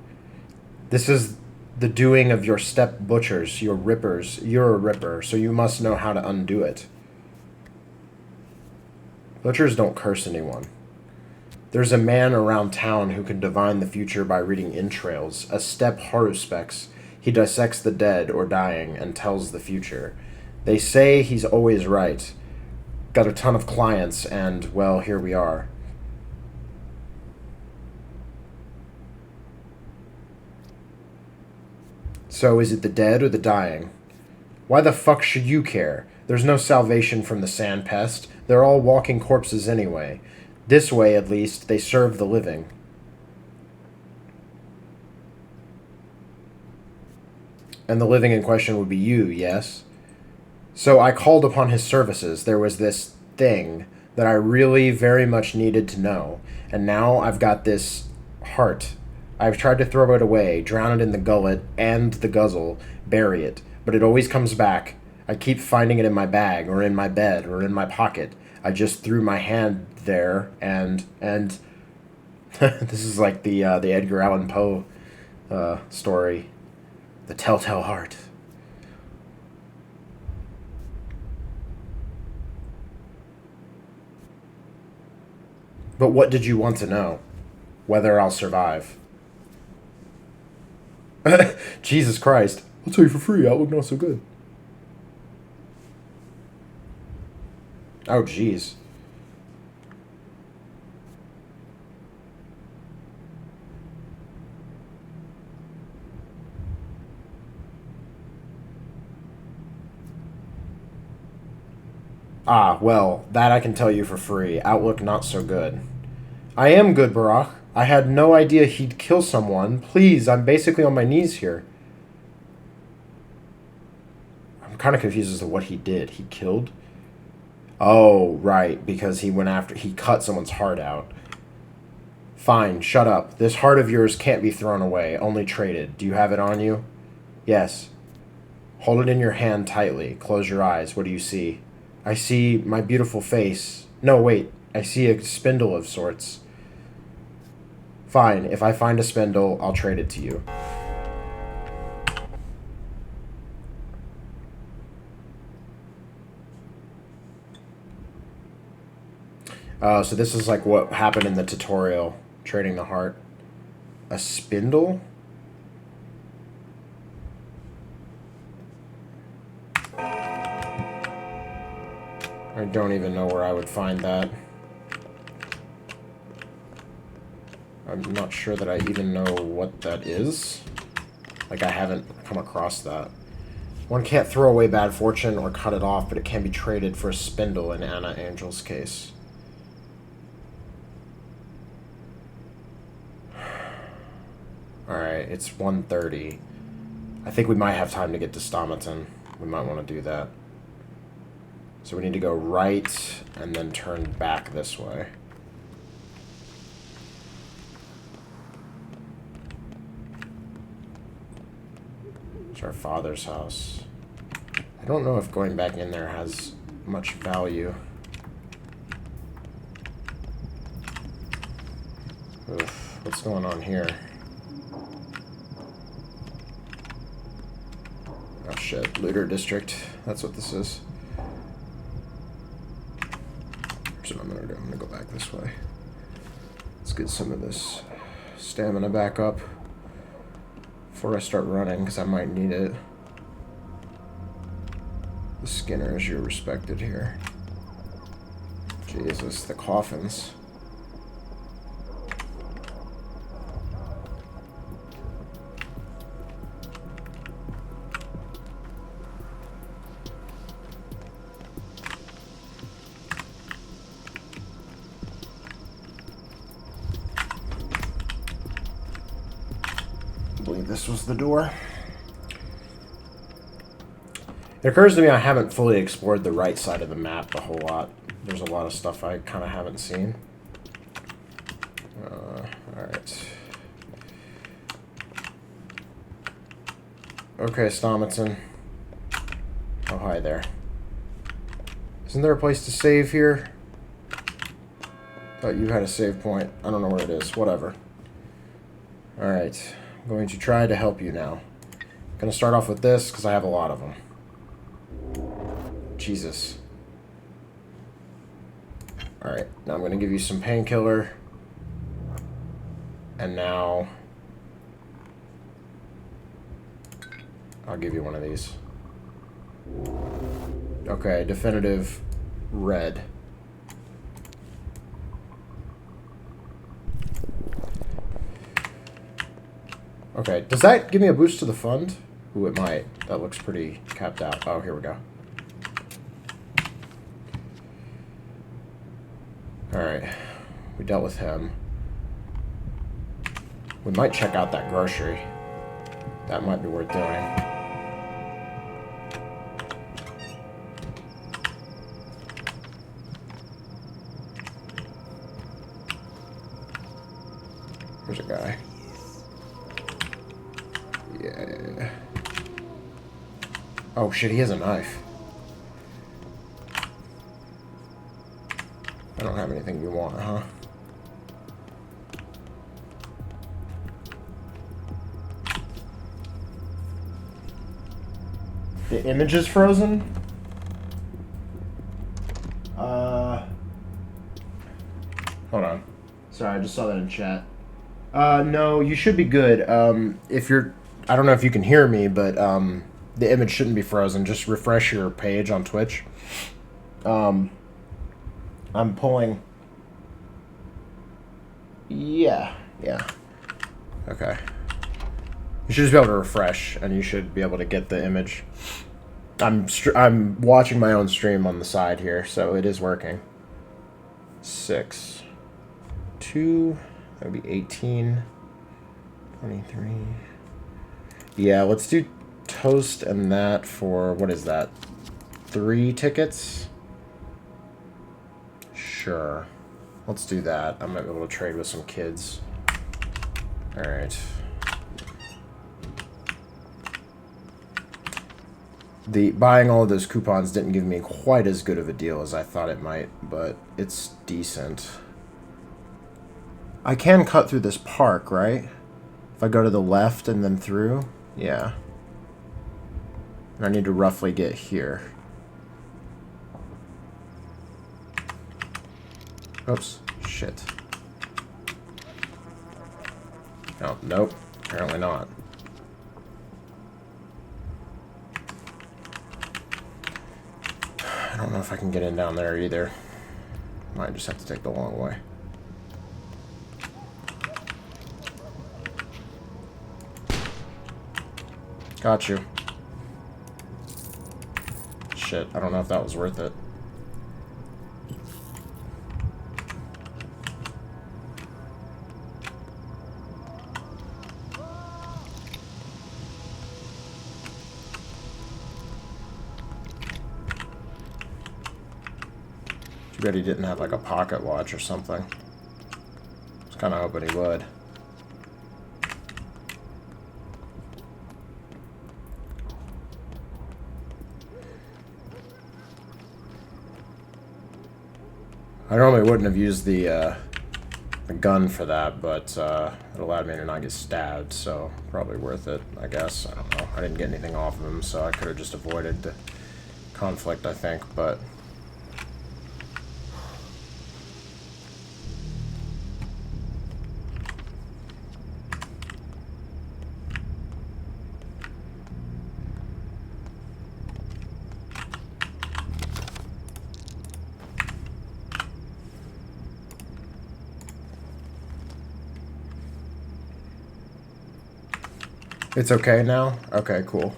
This is the doing of your step butchers, your rippers. You're a ripper, so you must know how to undo it. Butchers don't curse anyone. There's a man around town who can divine the future by reading entrails. A step haruspects. He dissects the dead or dying and tells the future. They say he's always right. Got a ton of clients and, well, here we are. So is it the dead or the dying? Why the fuck should you care? There's no salvation from the sand pest. They're all walking corpses anyway. This way, at least, they serve the living. And the living in question would be you, yes? So I called upon his services. There was this thing that I really very much needed to know. And now I've got this heart. I've tried to throw it away, drown it in the gullet and the guzzle, bury it. But it always comes back. I keep finding it in my bag, or in my bed, or in my pocket. I just threw my hand there, and this is like the Edgar Allan Poe story, The Telltale Heart. But what did you want to know? Whether I'll survive. Jesus Christ. I'll tell you for free, Outlook not so good. Oh, jeez. Ah, well, that I can tell you for free. Outlook not so good. I am good, Barak. I had no idea he'd kill someone. Please, I'm basically on my knees here. I'm kind of confused as to what he did. He killed? Oh, right, because he cut someone's heart out. Fine, shut up. This heart of yours can't be thrown away, only traded. Do you have it on you? Yes. Hold it in your hand tightly. Close your eyes. What do you see? I see my beautiful face. No, wait. I see a spindle of sorts. Fine, if I find a spindle, I'll trade it to you. So this is like what happened in the tutorial, trading the heart. A spindle? I don't even know where I would find that. I'm not sure that I even know what that is. Like, I haven't come across that. One can't throw away bad fortune or cut it off, but it can be traded for a spindle in Anna Angel's case. Alright, it's 1:30. I think we might have time to get to Stomaton. We might want to do that. So we need to go right and then turn back this way. It's our father's house. I don't know if going back in there has much value. Oof, what's going on here? Oh shit, looter district. That's what this is. Here's what I'm gonna do. I'm gonna go back this way. Let's get some of this stamina back up before I start running, because I might need it. The Skinners, you're respected here. Jesus, the coffins. I believe this was the door. It occurs to me I haven't fully explored the right side of the map a whole lot. There's a lot of stuff I kind of haven't seen. Alright. Okay, Stomaton. Oh, hi there. Isn't there a place to save here? Thought you had a save point. I don't know where it is. Whatever. Alright. I'm going to try to help you now. I'm going to start off with this, because I have a lot of them. Jesus. Alright, now I'm going to give you some painkiller. And now I'll give you one of these. Okay, definitive red. Okay, does that give me a boost to the fund? Ooh, it might. That looks pretty capped out. Oh, here we go. Alright, we dealt with him. We might check out that grocery. That might be worth doing. Here's a guy. Yeah. Oh shit, he has a knife. I don't have anything you want, huh? The image is frozen? Hold on. Sorry, I just saw that in chat. No, you should be good. If you're... I don't know if you can hear me, but, the image shouldn't be frozen. Just refresh your page on Twitch. I'm pulling... Yeah. Okay. You should just be able to refresh, and you should be able to get the image. I'm watching my own stream on the side here, so it is working. 6, 2, that would be 18, 23. Yeah, let's do toast and that for, what is that, 3 tickets? Sure. Let's do that. I might be able to trade with some kids. Alright. Buying all of those coupons didn't give me quite as good of a deal as I thought it might, but it's decent. I can cut through this park, right? If I go to the left and then through? Yeah. And I need to roughly get here. Oops. Shit. Oh, nope. Apparently not. I don't know if I can get in down there either. Might just have to take the long way. Got you. Shit, I don't know if that was worth it. Too bad he didn't have like a pocket watch or something. I was kind of hoping he would. I normally wouldn't have used the gun for that, but it allowed me to not get stabbed, so probably worth it, I guess. I don't know. I didn't get anything off of him, so I could have just avoided the conflict, I think, but... It's okay now? Okay, cool.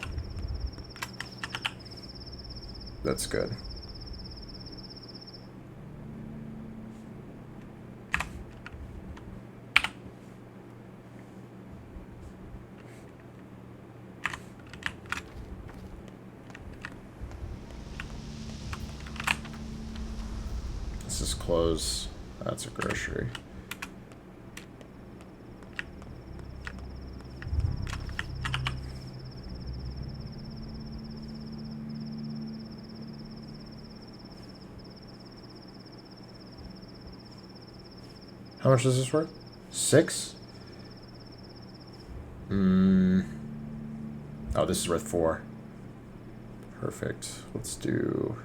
That's good. This is close. That's a grocery. How much is this worth? 6? Oh, this is worth 4. Perfect. Let's do...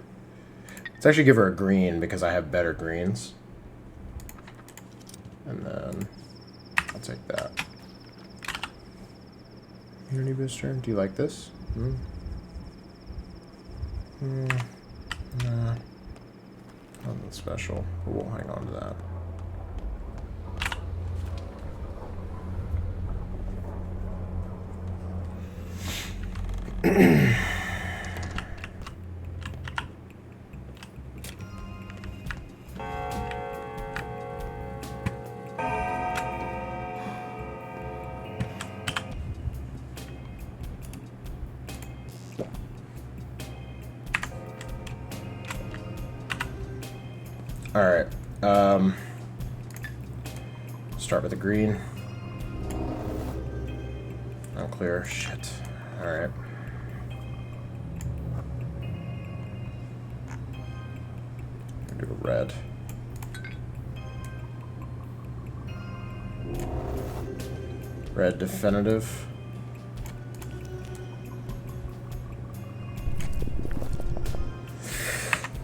Let's actually give her a green because I have better greens. And then I'll take that. Unity booster. Do you like this? Nah. Nothing special. We'll hang on to that. Alright, start with the green. Unclear. Shit. Alright. Do a red. Red definitive.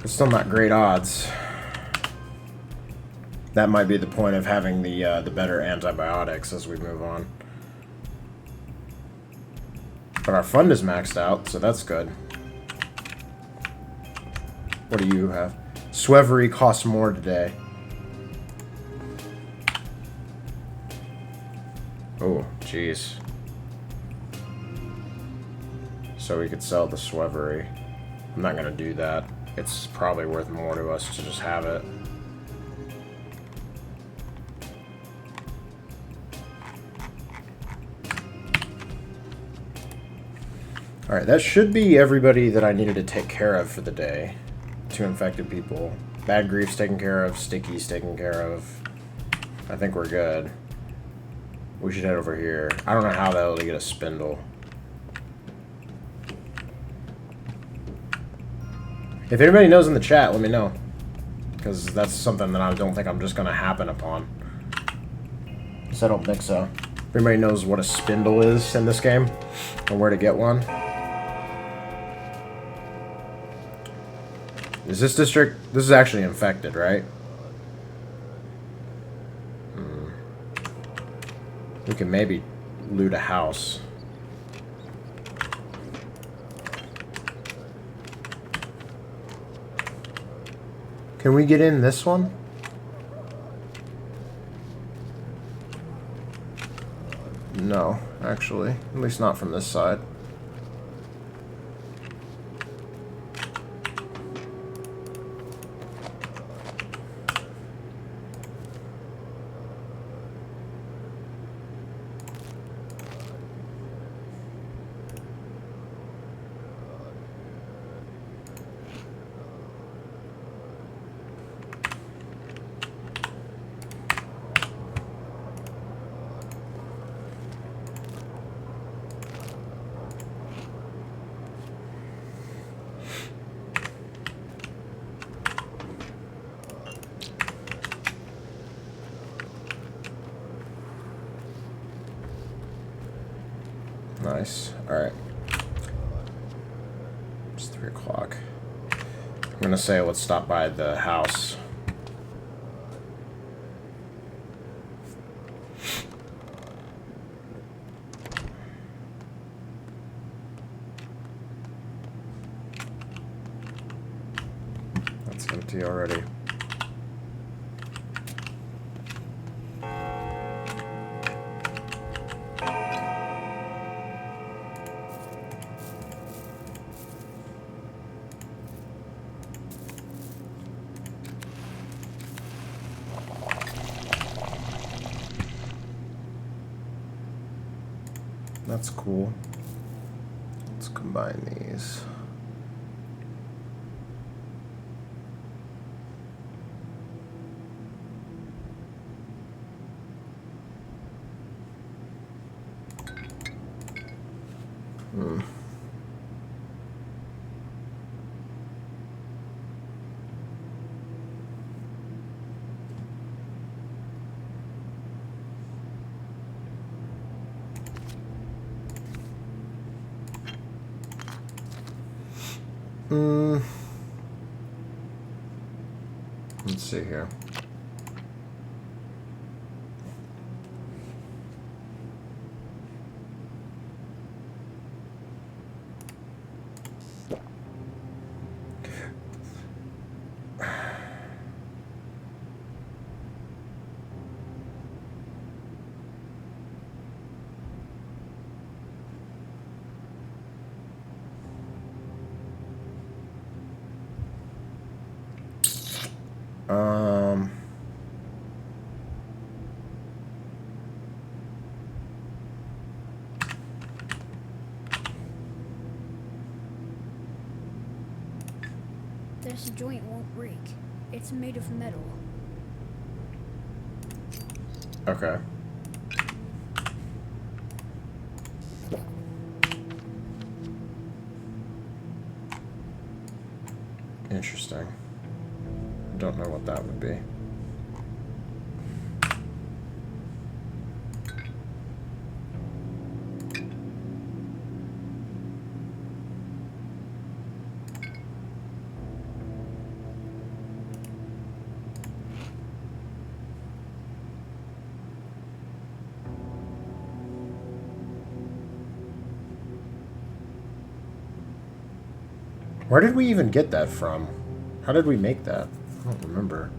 It's still not great odds. That might be the point of having the better antibiotics as we move on. But our fund is maxed out, so that's good. What do you have? Swevery costs more today. Oh, jeez. So we could sell the Swevery. I'm not gonna do that. It's probably worth more to us to just have it. Alright, that should be everybody that I needed to take care of for the day. 2 infected people. Bad Grief's taken care of. Sticky's taken care of. I think we're good. We should head over here. I don't know how the hell to get a spindle. If anybody knows in the chat, let me know. Because that's something that I don't think I'm just going to happen upon. So I don't think so. If anybody knows what a spindle is in this game, or where to get one. Is this district... This is actually infected, right? We can maybe loot a house. Can we get in this one? No, actually. At least not from this side. Nice. Alright. It's 3 o'clock. I'm gonna say let's stop by the house. That's empty already. That's cool. Let's combine these. Let's see here. This joint won't break. It's made of metal. Okay. Interesting. Don't know what that would be. Where did we even get that from? How did we make that? I don't remember.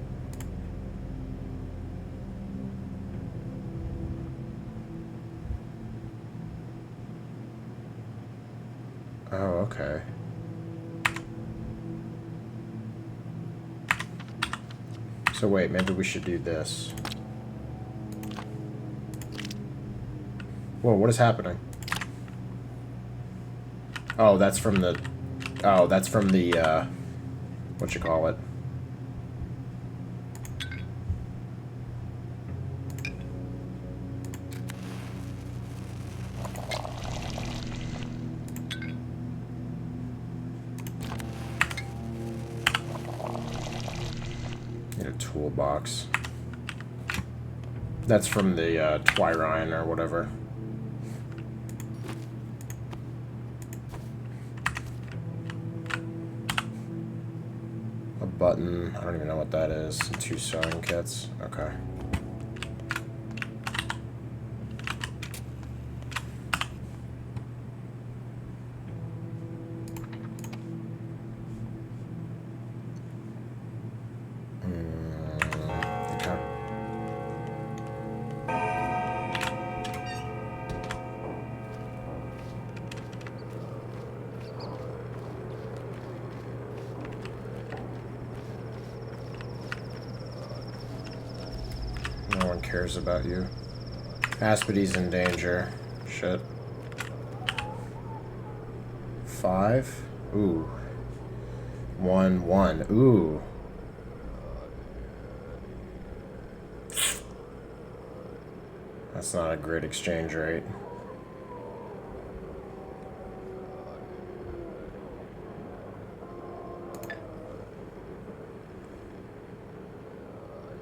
Oh, okay. So wait, maybe we should do this. Whoa, what is happening? Oh, that's from the... Oh, that's from the, what you call it? box. That's from the Twirine or whatever. A button. I don't even know what that is. 2 sewing kits. Okay. No one cares about you. Aspidy's in danger. Shit. 5? Ooh. 1, 1. Ooh. That's not a great exchange rate.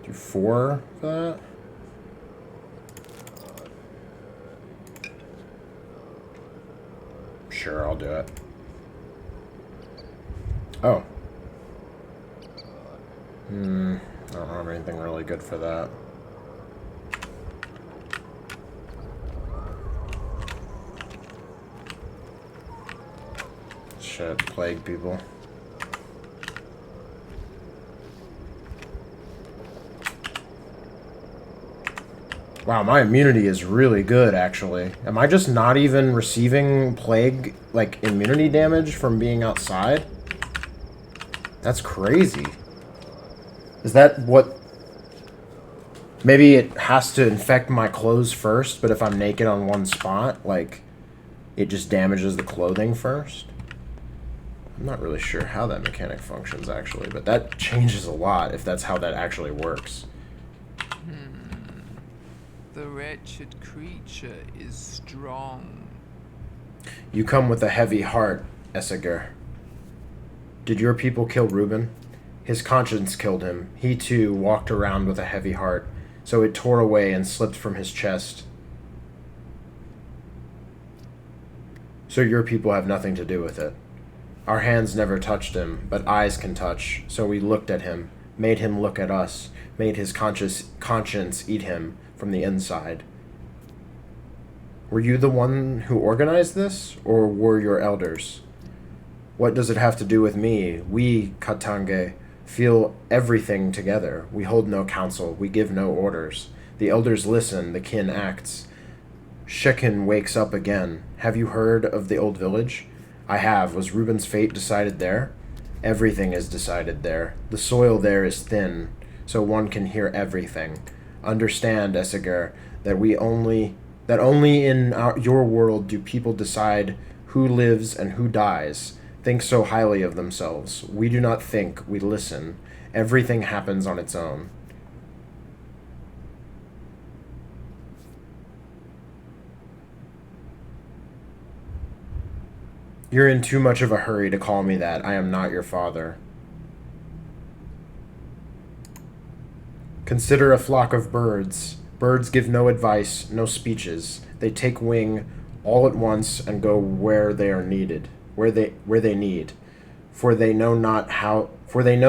Do 4 for that? Sure, I'll do it. Oh. I don't have anything really good for that. Shit, plague people. Wow, my immunity is really good, actually. Am I just not even receiving plague, like, immunity damage from being outside? That's crazy. Is that what... Maybe it has to infect my clothes first, but if I'm naked on one spot, like, it just damages the clothing first? I'm not really sure how that mechanic functions, actually, but that changes a lot if that's how that actually works. The wretched creature is strong. You come with a heavy heart, Essiger. Did your people kill Reuben? His conscience killed him. He, too, walked around with a heavy heart, so it tore away and slipped from his chest. So your people have nothing to do with it. Our hands never touched him, but eyes can touch, so we looked at him, made him look at us, made his conscience eat him from the inside. Were you the one who organized this, or were your elders? What does it have to do with me? We, Katange, feel everything together. We hold no counsel. We give no orders. The elders listen. The kin acts. Shekin wakes up again. Have you heard of the old village? I have. Was Reuben's fate decided there? Everything is decided there. The soil there is thin, so one can hear everything. Understand, Essiger, that only in your world do people decide who lives and who dies. Think so highly of themselves. We do not think, we listen. Everything happens on its own. You're in too much of a hurry to call me that. I am not your father. Consider a flock of birds. Birds give no advice, no speeches. They take wing all at once and go where they are needed, where they need. For they know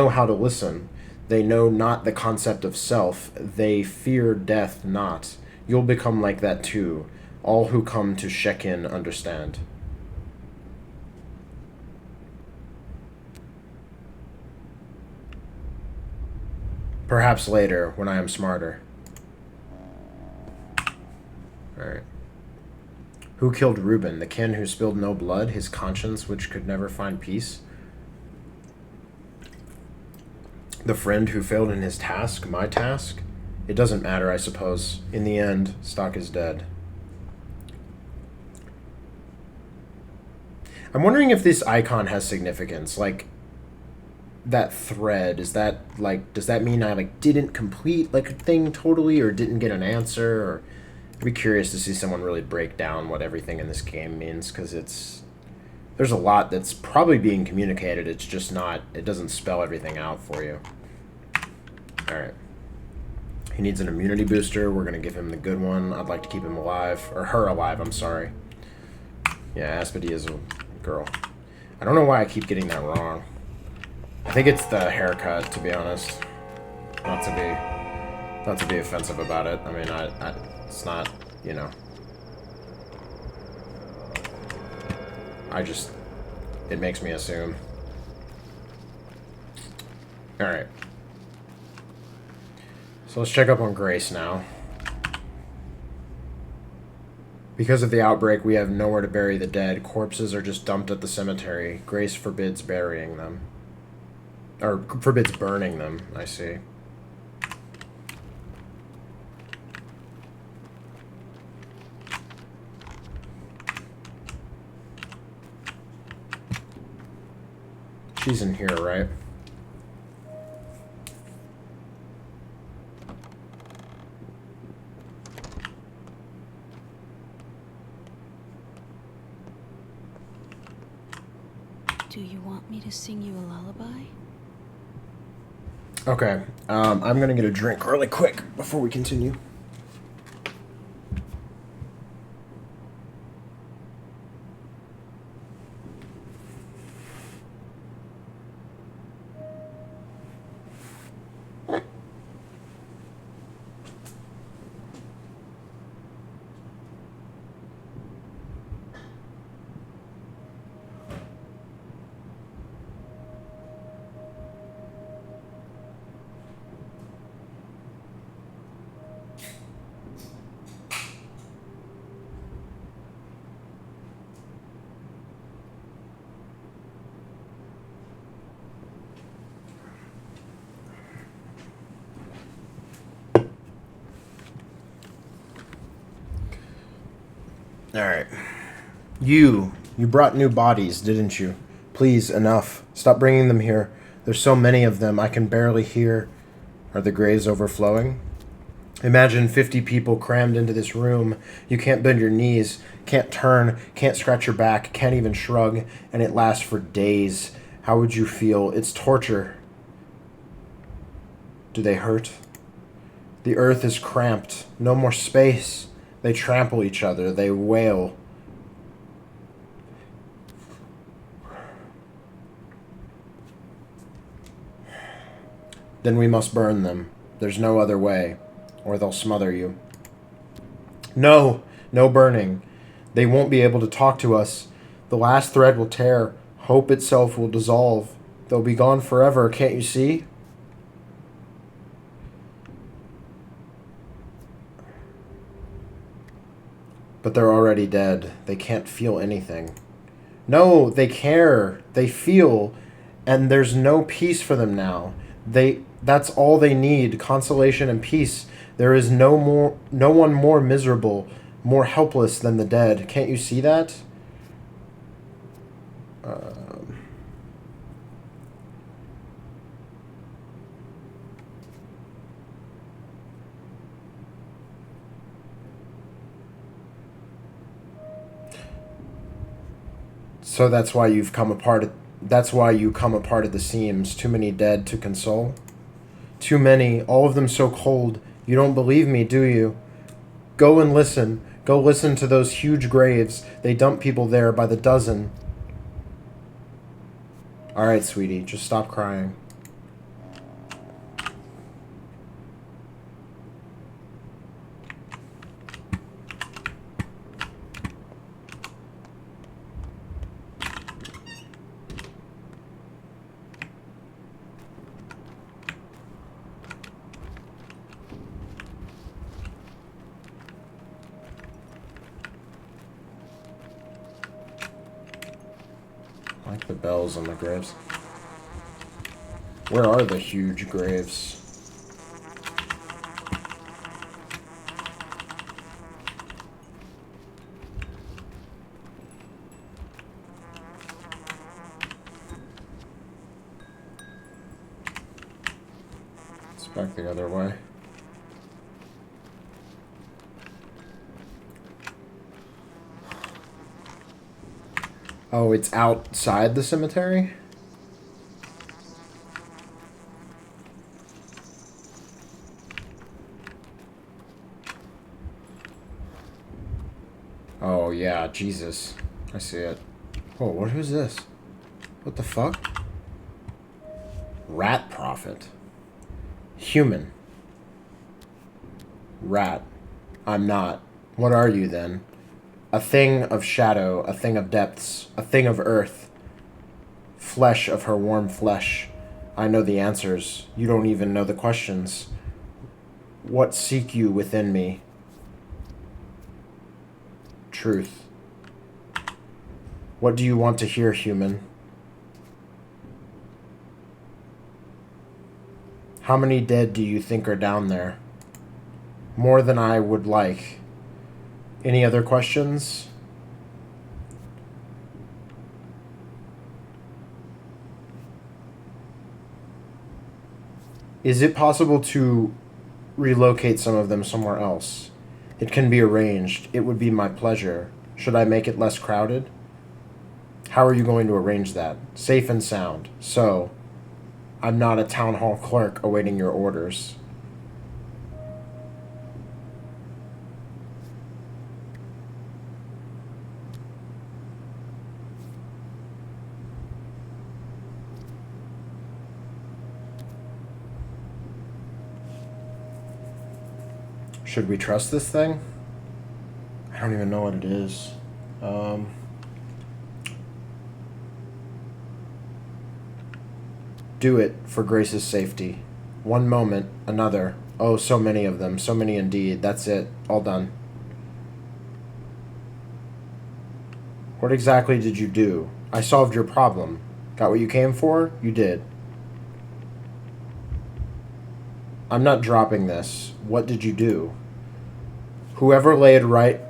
how to listen. They know not the concept of self. They fear death not. You'll become like that too. All who come to Shekin understand. Perhaps later, when I am smarter. Alright. Who killed Reuben? The kin who spilled no blood? His conscience which could never find peace? The friend who failed in his task? My task? It doesn't matter, I suppose. In the end, Stock is dead. I'm wondering if this icon has significance. Like, that thread, is that, like, does that mean I, like, didn't complete, like, a thing totally, or didn't get an answer, or... I'd be curious to see someone really break down what everything in this game means, because there's a lot that's probably being communicated, it's just not, it doesn't spell everything out for you. Alright. He needs an immunity booster. We're going to give him the good one. I'd like to keep him alive. Or her alive, I'm sorry. Yeah, Aspedy is a girl. I don't know why I keep getting that wrong. I think it's the haircut, to be honest. Not to be offensive about it. I mean, it's not, you know. It makes me assume. Alright. So let's check up on Grace now. Because of the outbreak, we have nowhere to bury the dead. Corpses are just dumped at the cemetery. Grace forbids burying them. Or forbids burning them, I see. She's in here, right? Do you want me to sing you a lullaby? Okay, I'm gonna get a drink really quick before we continue. Alright. You brought new bodies, didn't you? Please, enough. Stop bringing them here. There's so many of them, I can barely hear. Are the graves overflowing? Imagine 50 people crammed into this room. You can't bend your knees, can't turn, can't scratch your back, can't even shrug, and it lasts for days. How would you feel? It's torture. Do they hurt? The earth is cramped. No more space. They trample each other. They wail. Then we must burn them. There's no other way. Or they'll smother you. No! No burning. They won't be able to talk to us. The last thread will tear. Hope itself will dissolve. They'll be gone forever, can't you see? But they're already dead. They can't feel anything. No, they care. They feel. And there's no peace for them now. That's all they need, consolation and peace. There is no one more miserable, more helpless than the dead. Can't you see that? So that's why you come apart at the seams. Too many dead to console. Too many, all of them so cold. You don't believe me, do you? Go and listen. Go listen to those huge graves. They dump people there by the dozen. Alright, sweetie, just stop crying. I like the bells on the graves. Where are the huge graves? It's back the other way. Oh, it's outside the cemetery? Oh, yeah, Jesus. I see it. Oh, who's this? What the fuck? Rat prophet. Human. Rat. I'm not. What are you, then? A thing of shadow, a thing of depths, a thing of earth. Flesh of her warm flesh. I know the answers. You don't even know the questions. What seek you within me? Truth. What do you want to hear, human? How many dead do you think are down there? More than I would like. Any other questions? Is it possible to relocate some of them somewhere else? It can be arranged. It would be my pleasure. Should I make it less crowded? How are you going to arrange that? Safe and sound. So, I'm not a town hall clerk awaiting your orders. Should we trust this thing? I don't even know what it is. Do it for Grace's safety. One moment, another. Oh, so many of them. So many indeed. That's it. All done. What exactly did you do? I solved your problem. Got what you came for? You did. I'm not dropping this. What did you do? Whoever laid right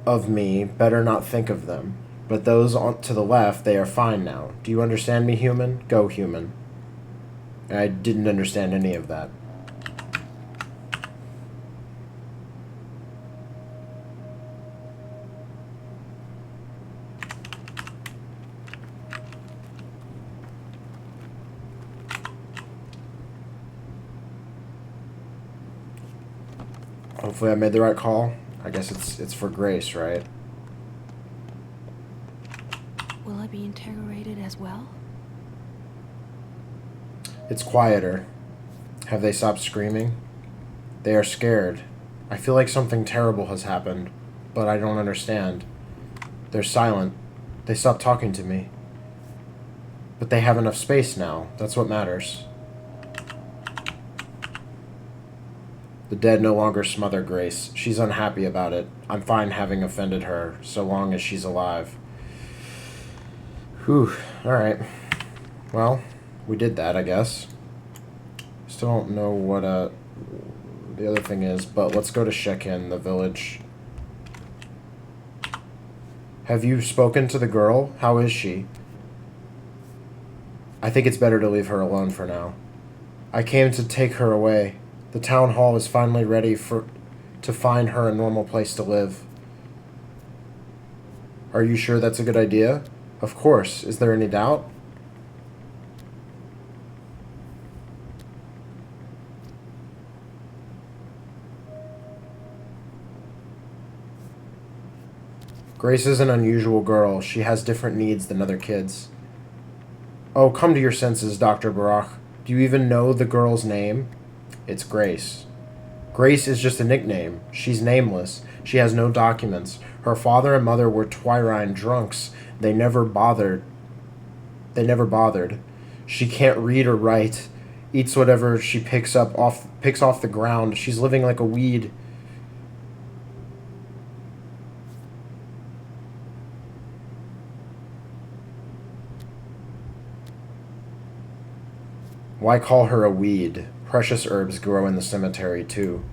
of me better not think of them. But those on to the left, they are fine now. Do you understand me, human? Go, human. I didn't understand any of that. Hopefully I made the right call. I guess it's for Grace, right? Will I be interrogated as well? It's quieter. Have they stopped screaming? They are scared. I feel like something terrible has happened, but I don't understand. They're silent. They stopped talking to me. But they have enough space now. That's what matters. The dead no longer smother Grace. She's unhappy about it. I'm fine having offended her, so long as she's alive. Whew. Alright. Well, we did that, I guess. Still don't know what the other thing is, but let's go to Shekin, the village. Have you spoken to the girl? How is she? I think it's better to leave her alone for now. I came to take her away. The town hall is finally ready to find her a normal place to live. Are you sure that's a good idea? Of course. Is there any doubt? Grace is an unusual girl. She has different needs than other kids. Oh, come to your senses, Dr. Barak. Do you even know the girl's name? It's Grace. Grace is just a nickname. She's nameless. She has no documents. Her father and mother were Twyrine drunks. They never bothered. She can't read or write. Eats whatever she picks off the ground. She's living like a weed. Why call her a weed? Precious herbs grow in the cemetery, too.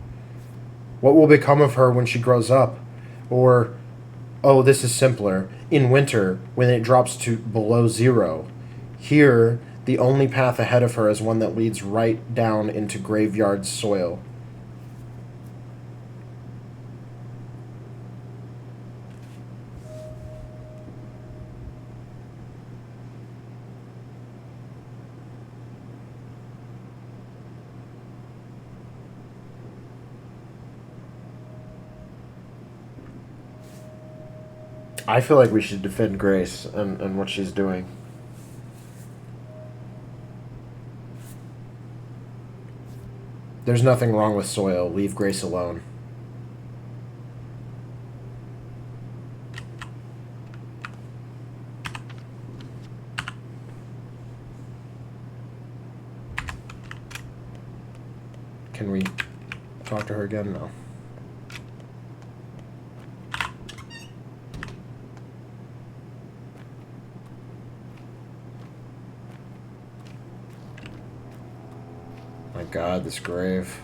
What will become of her when she grows up? Or, oh, this is simpler. In winter, when it drops to below zero. Here, the only path ahead of her is one that leads right down into graveyard soil. I feel like we should defend Grace and what she's doing. There's nothing wrong with soil. Leave Grace alone. Can we talk to her again? No. My God, this grave.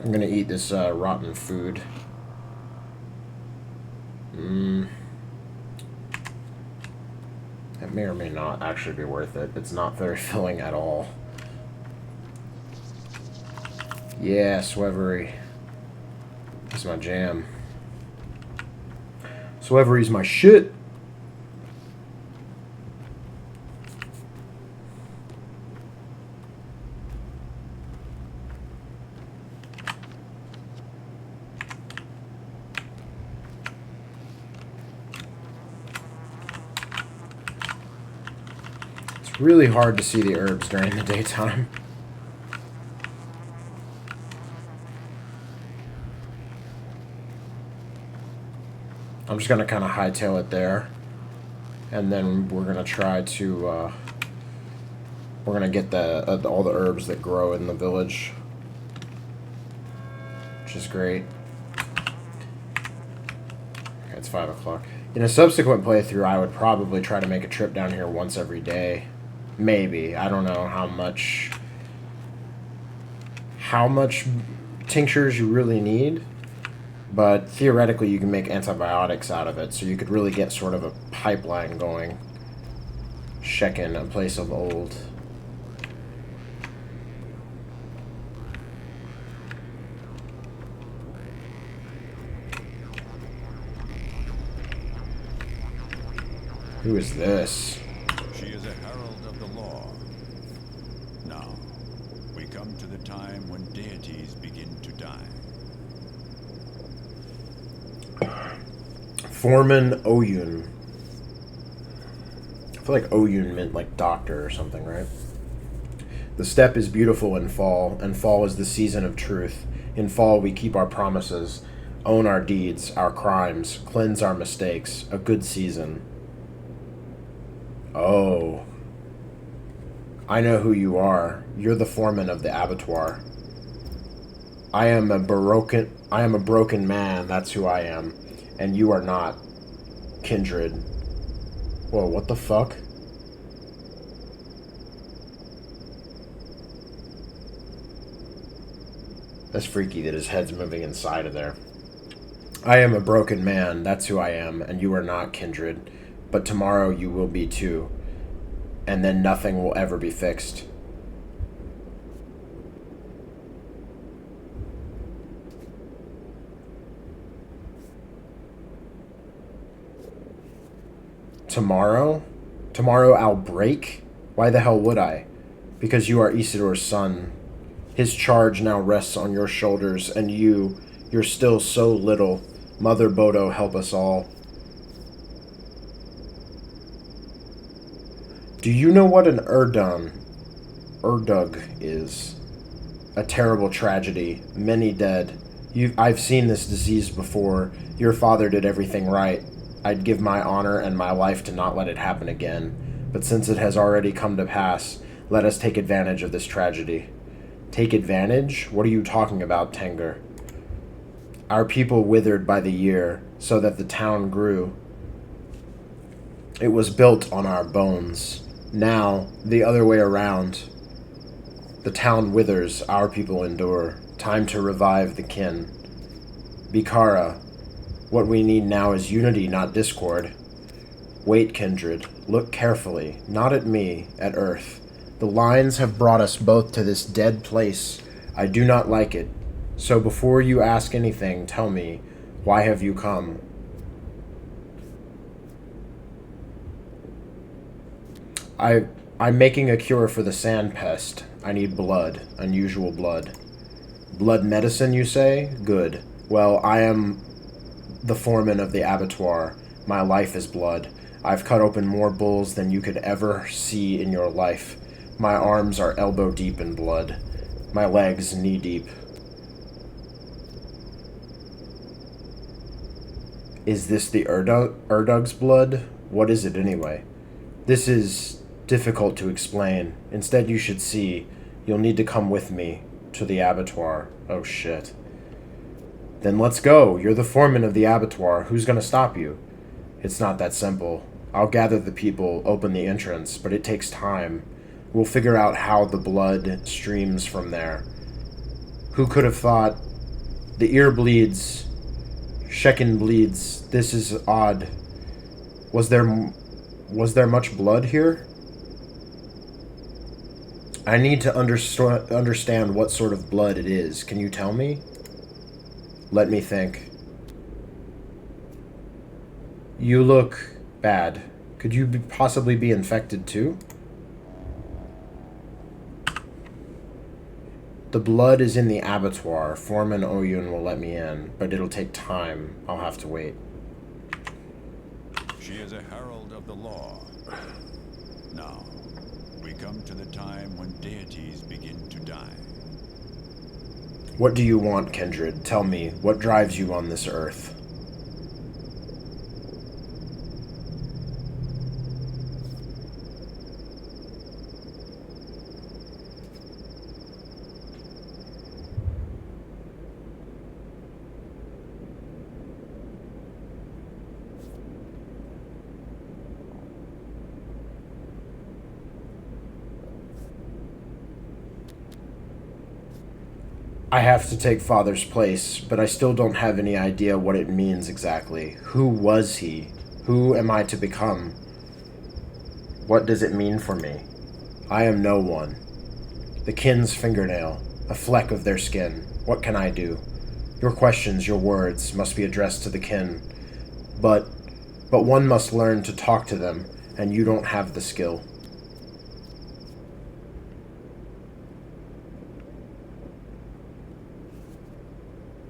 I'm gonna eat this rotten food. It may or may not actually be worth it. It's not very filling at all. Yeah, Swevery. That's my jam. Swevery's my shit. Really hard to see the herbs during the daytime. I'm just going to kind of hightail it there. And then we're going to try to... we're going to get all the herbs that grow in the village. Which is great. Okay, it's 5 o'clock. In a subsequent playthrough, I would probably try to make a trip down here once every day. Maybe. I don't know how much tinctures you really need, but theoretically you can make antibiotics out of it, so you could really get sort of a pipeline going. Shekin, a place of old. Who is this? She is a herald of the law. Now, we come to the time when deities begin to die. Foreman Oyun. I feel like Oyun meant like doctor or something, right? The steppe is beautiful in fall, and fall is the season of truth. In fall we keep our promises, own our deeds, our crimes, cleanse our mistakes. A good season. Oh. I know who you are. You're the foreman of the abattoir. I am a broken man, that's who I am. And you are not. Kindred. Whoa, what the fuck? That's freaky that his head's moving inside of there. I am a broken man, that's who I am, and you are not, Kindred. But tomorrow you will be too. And then nothing will ever be fixed. Tomorrow? Tomorrow I'll break? Why the hell would I? Because you are Isidor's son. His charge now rests on your shoulders, and you're still so little. Mother Bodo, help us all. Do you know what an Erdug is? A terrible tragedy. Many dead. I've seen this disease before. Your father did everything right. I'd give my honor and my life to not let it happen again. But since it has already come to pass, let us take advantage of this tragedy. Take advantage? What are you talking about, Tenger? Our people withered by the year, so that the town grew. It was built on our bones. Now, the other way around. The town withers, our people endure. Time to revive the kin. Bikara, what we need now is unity, not discord. Wait, kindred. Look carefully, not at me, at Earth. The lines have brought us both to this dead place. I do not like it. So before you ask anything, tell me, why have you come? I'm making a cure for the sand pest. I need blood, unusual blood. Blood medicine, you say? Good. Well, I am the foreman of the abattoir. My life is blood. I've cut open more bulls than you could ever see in your life. My arms are elbow deep in blood. My legs knee deep. Is this the Urdug's blood? What is it anyway? This is difficult to explain. Instead, you should see. You'll need to come with me to the abattoir. Oh shit. Then let's go. You're the foreman of the abattoir. Who's gonna stop you? It's not that simple. I'll gather the people, open the entrance, but it takes time. We'll figure out how the blood streams from there. Who could have thought? The ear bleeds. Shekin bleeds. This is odd. Was there much blood here? I need to understand what sort of blood it is. Can you tell me? Let me think. You look bad. Could you possibly be infected too? The blood is in the abattoir. Foreman Oyun will let me in, but it'll take time. I'll have to wait. She is a herald of the law. Now, we come to the time when deities begin to die. What do you want, kindred? Tell me, what drives you on this earth? I have to take Father's place, but I still don't have any idea what it means exactly. Who was he? Who am I to become? What does it mean for me? I am no one. The kin's fingernail, a fleck of their skin. What can I do? Your questions, your words, must be addressed to the kin. But one must learn to talk to them, and you don't have the skill.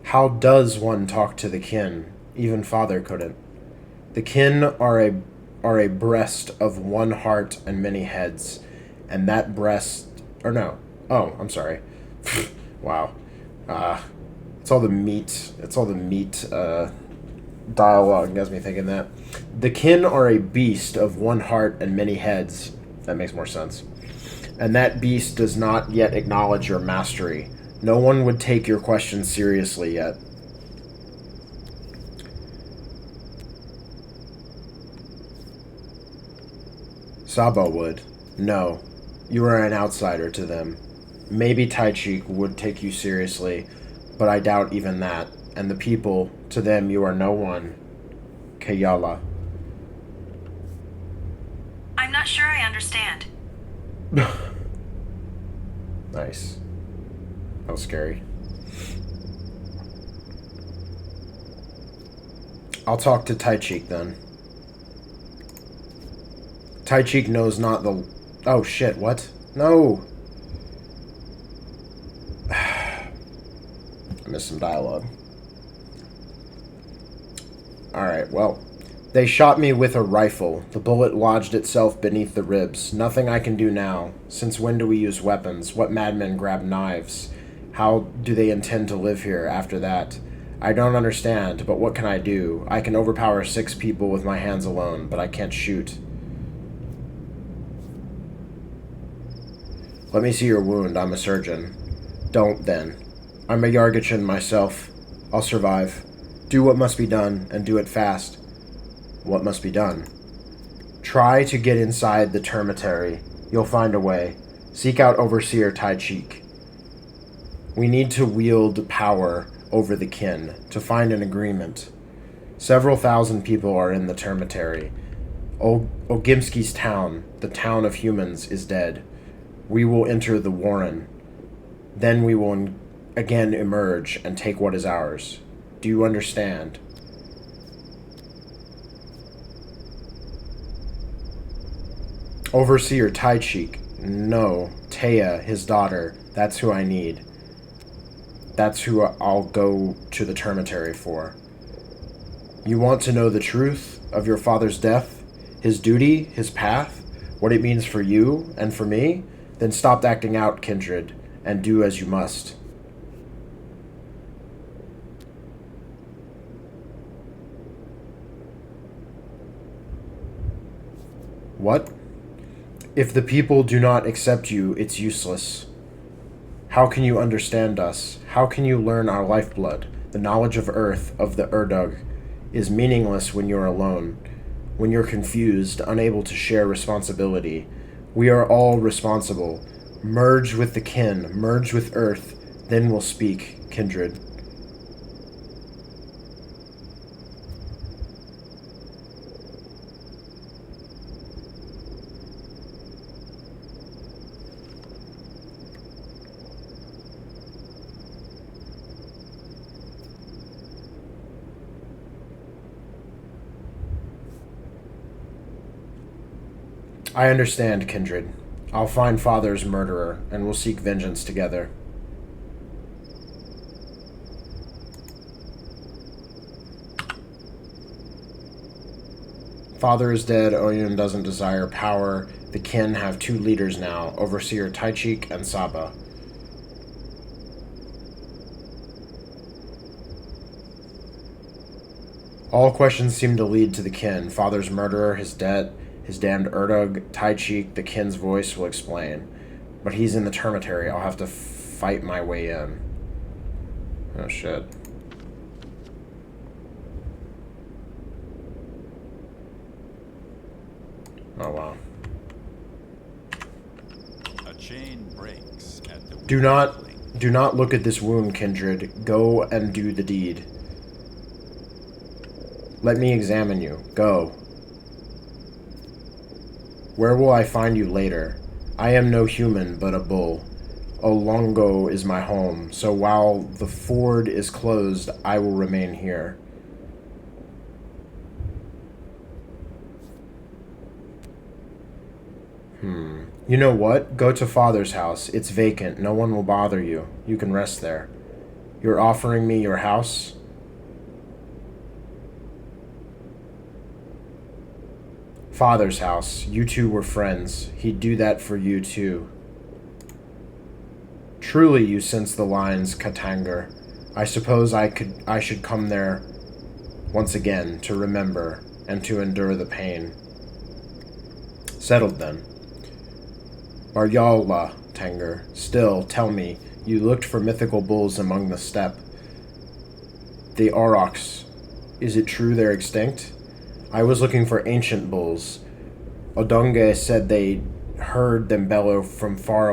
How does one talk to the kin? Even Father couldn't. The kin are a breast of one heart and many heads, and that breast, or no, oh, I'm sorry. Wow. It's all the meat dialogue has me thinking that. The kin are a beast of one heart and many heads. That makes more sense. And that beast does not yet acknowledge your mastery. No one would take your question seriously yet. Sabo would. No. You are an outsider to them. Maybe Taichi would take you seriously, but I doubt even that. And the people, to them you are no one. Kayala. I'm not sure I understand. Nice. That was scary. I'll talk to Taichi then. Taichi knows not the... Oh shit, what? No! I missed some dialogue. Alright, well. They shot me with a rifle. The bullet lodged itself beneath the ribs. Nothing I can do now. Since when do we use weapons? What madmen grab knives? How do they intend to live here after that? I don't understand, but what can I do? I can overpower 6 people with my hands alone, but I can't shoot. Let me see your wound. I'm a surgeon. Don't, then. I'm a Yargachin myself. I'll survive. Do what must be done, and do it fast. What must be done? Try to get inside the termitary. You'll find a way. Seek out Overseer Taichi. We need to wield power over the kin, to find an agreement. Several thousand people are in the termitary. Ogimski's town, the town of humans, is dead. We will enter the Warren. Then we will again emerge and take what is ours. Do you understand? Overseer Taichik. No. Taya, his daughter. That's who I need. That's who I'll go to the termitary for. You want to know the truth of your father's death? His duty? His path? What it means for you and for me? Then stop acting out, kindred, and do as you must. What? If the people do not accept you, it's useless. How can you understand us? How can you learn our lifeblood? The knowledge of Earth, of the Urdug, is meaningless when you're alone, when you're confused, unable to share responsibility. We are all responsible. Merge with the kin, merge with Earth, then we'll speak, kindred. I understand, kindred. I'll find Father's murderer, and we'll seek vengeance together. Father is dead, Oyun doesn't desire power. The kin have two leaders now, Overseer Taichik and Saba. All questions seem to lead to the kin. Father's murderer, his debt, his damned Urdug, Taichik, the kin's voice will explain. But he's in the termitary. I'll have to fight my way in. Oh, shit. Oh, wow. A chain breaks at the Do not look at this wound, kindred. Go and do the deed. Let me examine you. Go. Where will I find you later? I am no human, but a bull. Olongo is my home, so while the ford is closed, I will remain here. You know what? Go to Father's house. It's vacant. No one will bother you. You can rest there. You're offering me your house? Father's house. You two were friends. He'd do that for you too. Truly you sense the lines, Katanger. I suppose I should come there once again to remember and to endure the pain. Settled then. Baryala, Tanger. Still, tell me, you looked for mythical bulls among the steppe. The aurochs. Is it true they're extinct? I was looking for ancient bulls. Odonge said they heard them bellow far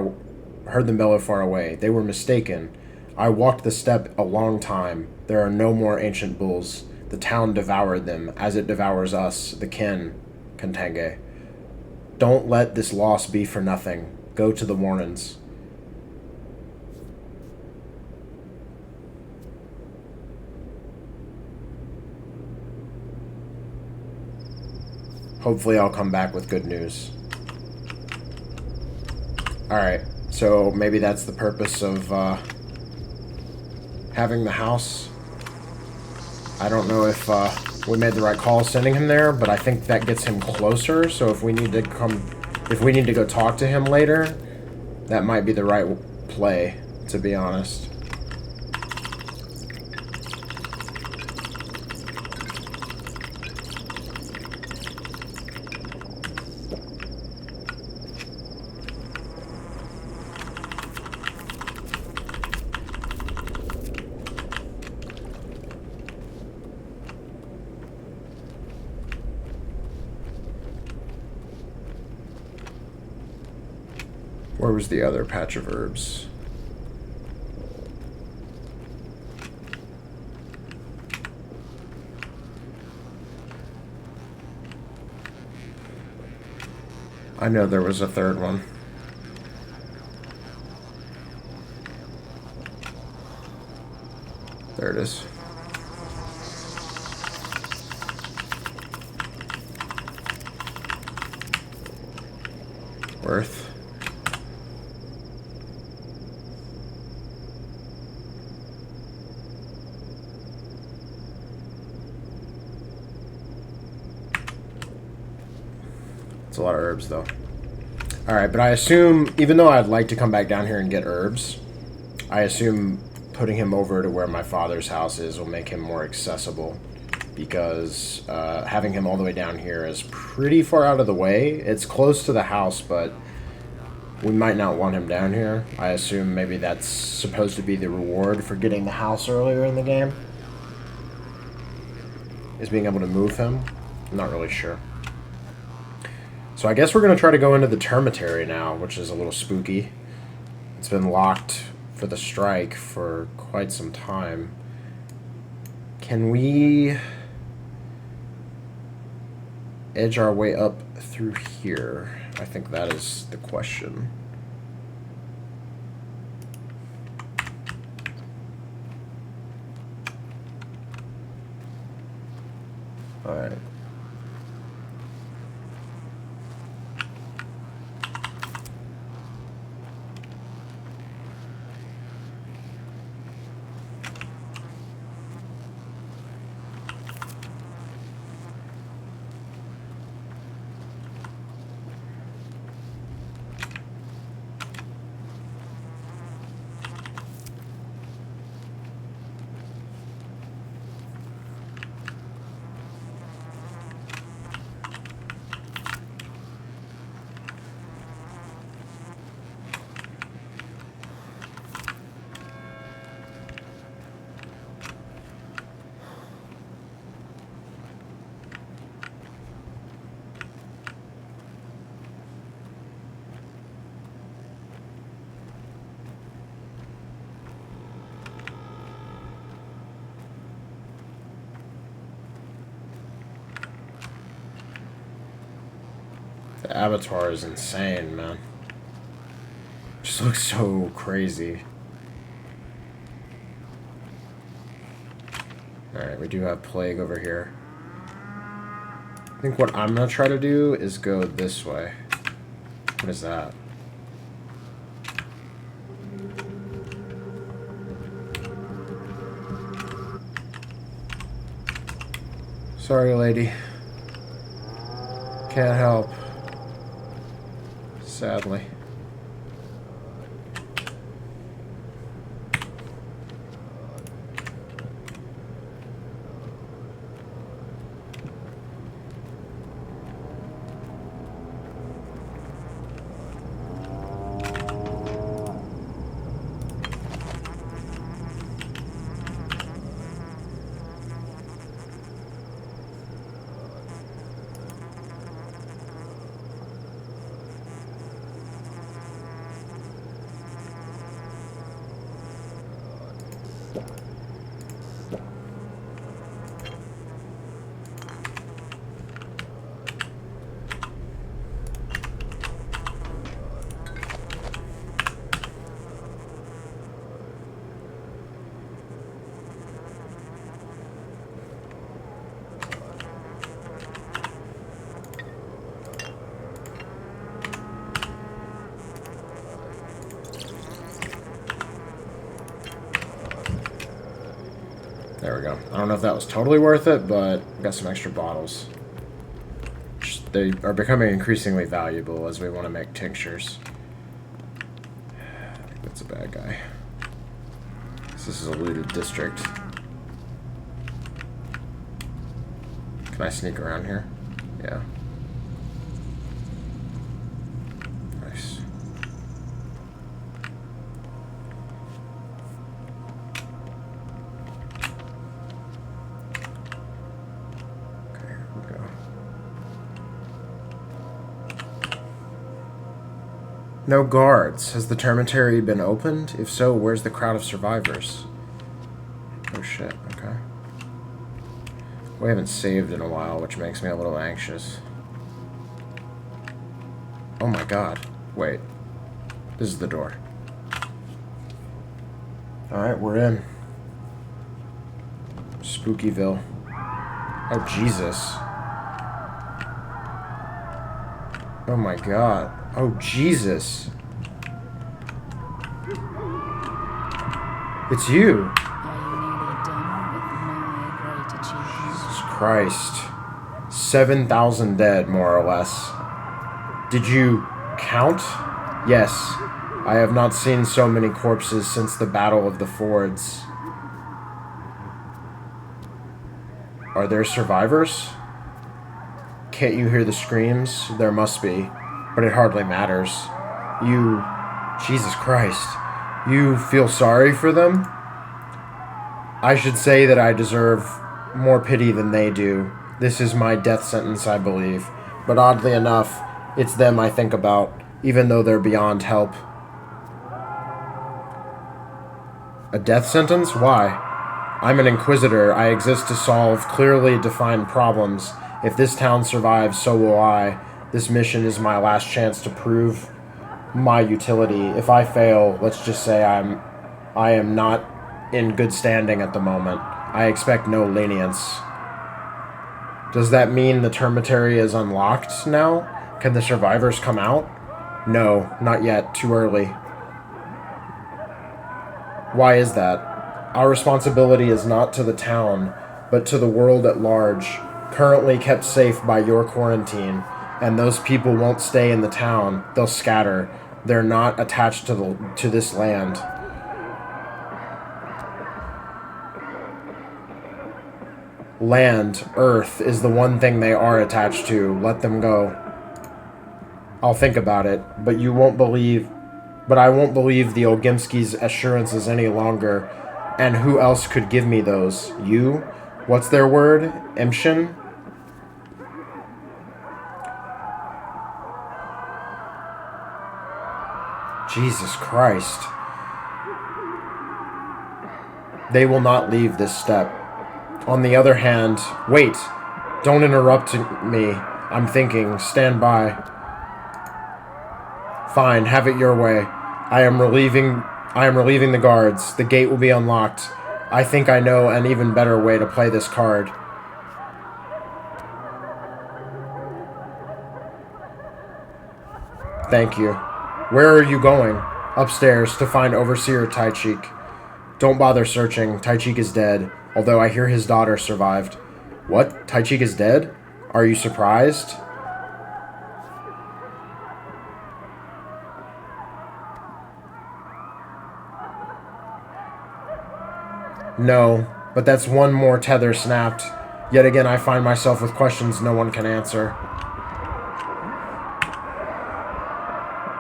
away. They were mistaken. I walked the steppe a long time. There are no more ancient bulls. The town devoured them, as it devours us, the kin, Kantange. Don't let this loss be for nothing. Go to the Warrens. Hopefully I'll come back with good news. Alright, so maybe that's the purpose of having the house. I don't know if we made the right call sending him there, but I think that gets him closer, so if we need to go talk to him later, that might be the right play, to be honest. Where was the other patch of herbs? I know there was a third one. There it is. Worth. It's a lot of herbs, though. Alright, but I assume, even though I'd like to come back down here and get herbs, I assume putting him over to where my father's house is will make him more accessible. Because having him all the way down here is pretty far out of the way. It's close to the house, but we might not want him down here. I assume maybe that's supposed to be the reward for getting the house earlier in the game. Is being able to move him. I'm not really sure. So I guess we're going to try to go into the termitary now, which is a little spooky. It's been locked for the strike for quite some time. Can we edge our way up through here? I think that is the question. Alright. The avatar is insane, man. Just looks so crazy. Alright, we do have plague over here. I think what I'm gonna try to do is go this way. What is that? Sorry, lady. Can't help. Sadly. There we go. I don't know if that was totally worth it, but got some extra bottles. They are becoming increasingly valuable as we want to make tinctures. I think that's a bad guy. This is a looted district. Can I sneak around here? Yeah. Nice. Okay, here we go. No guards. Has the termitary been opened? If so, where's the crowd of survivors? Oh shit, okay. We haven't saved in a while, which makes me a little anxious. Oh my god. Wait. This is the door. Alright, we're in. Spookyville. Oh, Jesus. Oh my god. Oh, Jesus. It's you. Are you nearly done with my great achievement? Jesus Christ. 7,000 dead, more or less. Did you count? Yes. I have not seen so many corpses since the Battle of the Fords. Are there survivors? Can't you hear the screams? There must be, but it hardly matters. You... Jesus Christ. You feel sorry for them? I should say that I deserve more pity than they do. This is my death sentence, I believe. But oddly enough, it's them I think about, even though they're beyond help. A death sentence? Why? I'm an inquisitor. I exist to solve clearly defined problems. If this town survives, so will I. This mission is my last chance to prove my utility. If I fail, let's just say I am not in good standing at the moment. I expect no lenience. Does that mean the termitary is unlocked now? Can the survivors come out? No, not yet. Too early. Why is that? Our responsibility is not to the town, but to the world at large, currently kept safe by your quarantine, and those people won't stay in the town. They'll scatter. They're not attached to this land. Land, Earth, is the one thing they are attached to. Let them go. I'll think about it, but I won't believe the Olgimski's assurances any longer. And who else could give me those? You? What's their word? Imshin? Jesus Christ. They will not leave this step. On the other hand, wait. Don't interrupt me. I'm thinking. Stand by. Fine, have it your way. I am relieving the guards. The gate will be unlocked. I think I know an even better way to play this card. Thank you. Where are you going? Upstairs, to find Overseer Taichik. Don't bother searching. Taichik is dead, although I hear his daughter survived. What? Taichik is dead? Are you surprised? No, but that's one more tether snapped. Yet again, I find myself with questions no one can answer.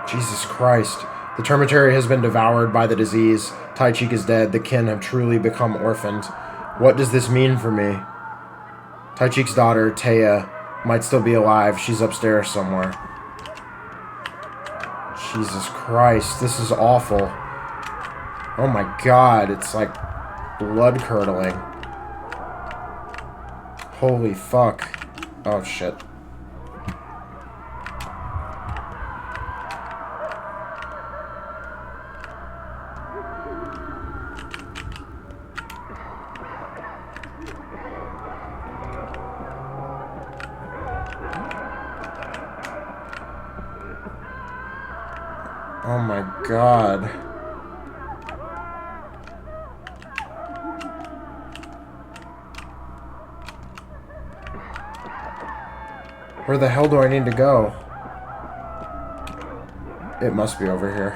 Jesus Christ. The termitary has been devoured by the disease. Taichik is dead. The kin have truly become orphaned. What does this mean for me? Taichik's daughter, Taya, might still be alive. She's upstairs somewhere. Jesus Christ, this is awful. Oh my god, it's like blood curdling. Holy fuck. Oh shit. Oh my god. Where the hell do I need to go? It must be over here.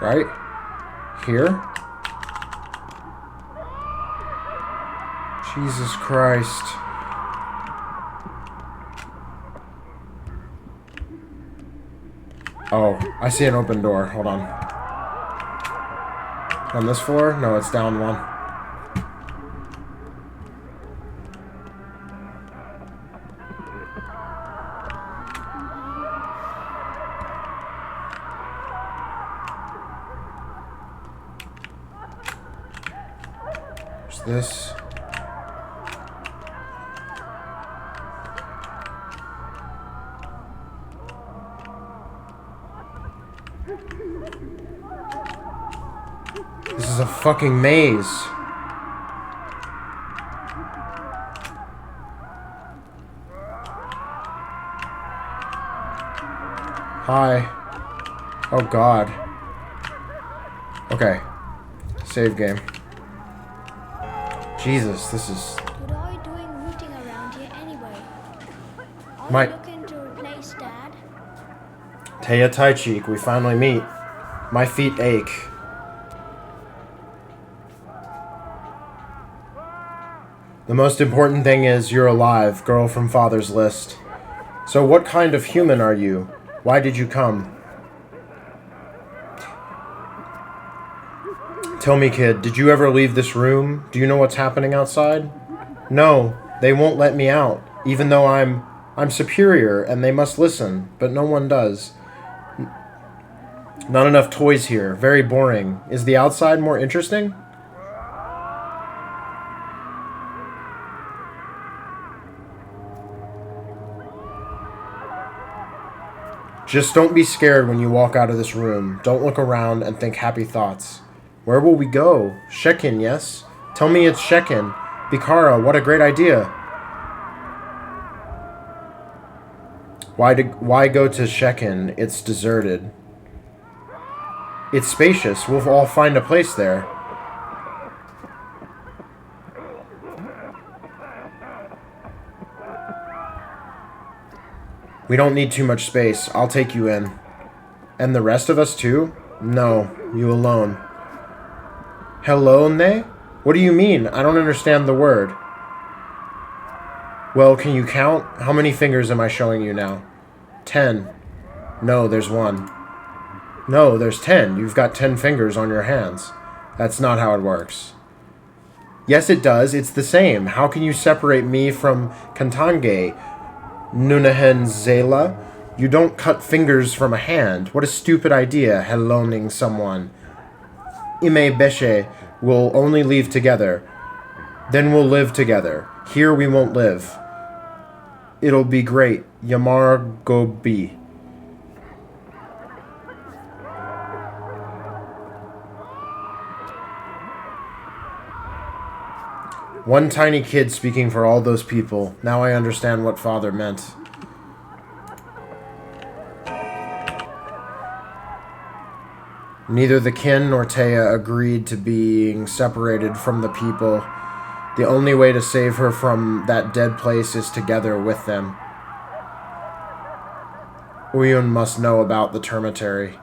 Right? Here? Jesus Christ. Oh, I see an open door. Hold on. On this floor? No, it's down one. There's this. is a fucking maze. Hi. Oh god. Okay. Save game. Jesus, this is... What are you doing rooting around here anyway? Are My- you looking to replace Dad? Taya Taichik, we finally meet. My feet ache. The most important thing is you're alive, girl from father's list. So what kind of human are you? Why did you come? Tell me, kid, did you ever leave this room? Do you know what's happening outside? No, they won't let me out, even though I'm superior and they must listen, but no one does. Not enough toys here. Very boring. Is the outside more interesting? Just don't be scared when you walk out of this room. Don't look around and think happy thoughts. Where will we go? Shekin, yes? Tell me it's Shekin. Bikara, what a great idea. Why go to Shekin? It's deserted. It's spacious. We'll all find a place there. We don't need too much space. I'll take you in. And the rest of us too? No, you alone. Hello, ne? What do you mean? I don't understand the word. Well, can you count? How many fingers am I showing you now? 10. No, there's 1. No, there's 10. You've got 10 fingers on your hands. That's not how it works. Yes, it does. It's the same. How can you separate me from Kantange, Nunahen Zela? You don't cut fingers from a hand. What a stupid idea, helloning someone. Ime Beshe will only leave together. Then we'll live together. Here we won't live. It'll be great. Yamar Gobi. One tiny kid speaking for all those people. Now I understand what father meant. Neither the kin nor Taya agreed to being separated from the people. The only way to save her from that dead place is together with them. Uyun must know about the termitary.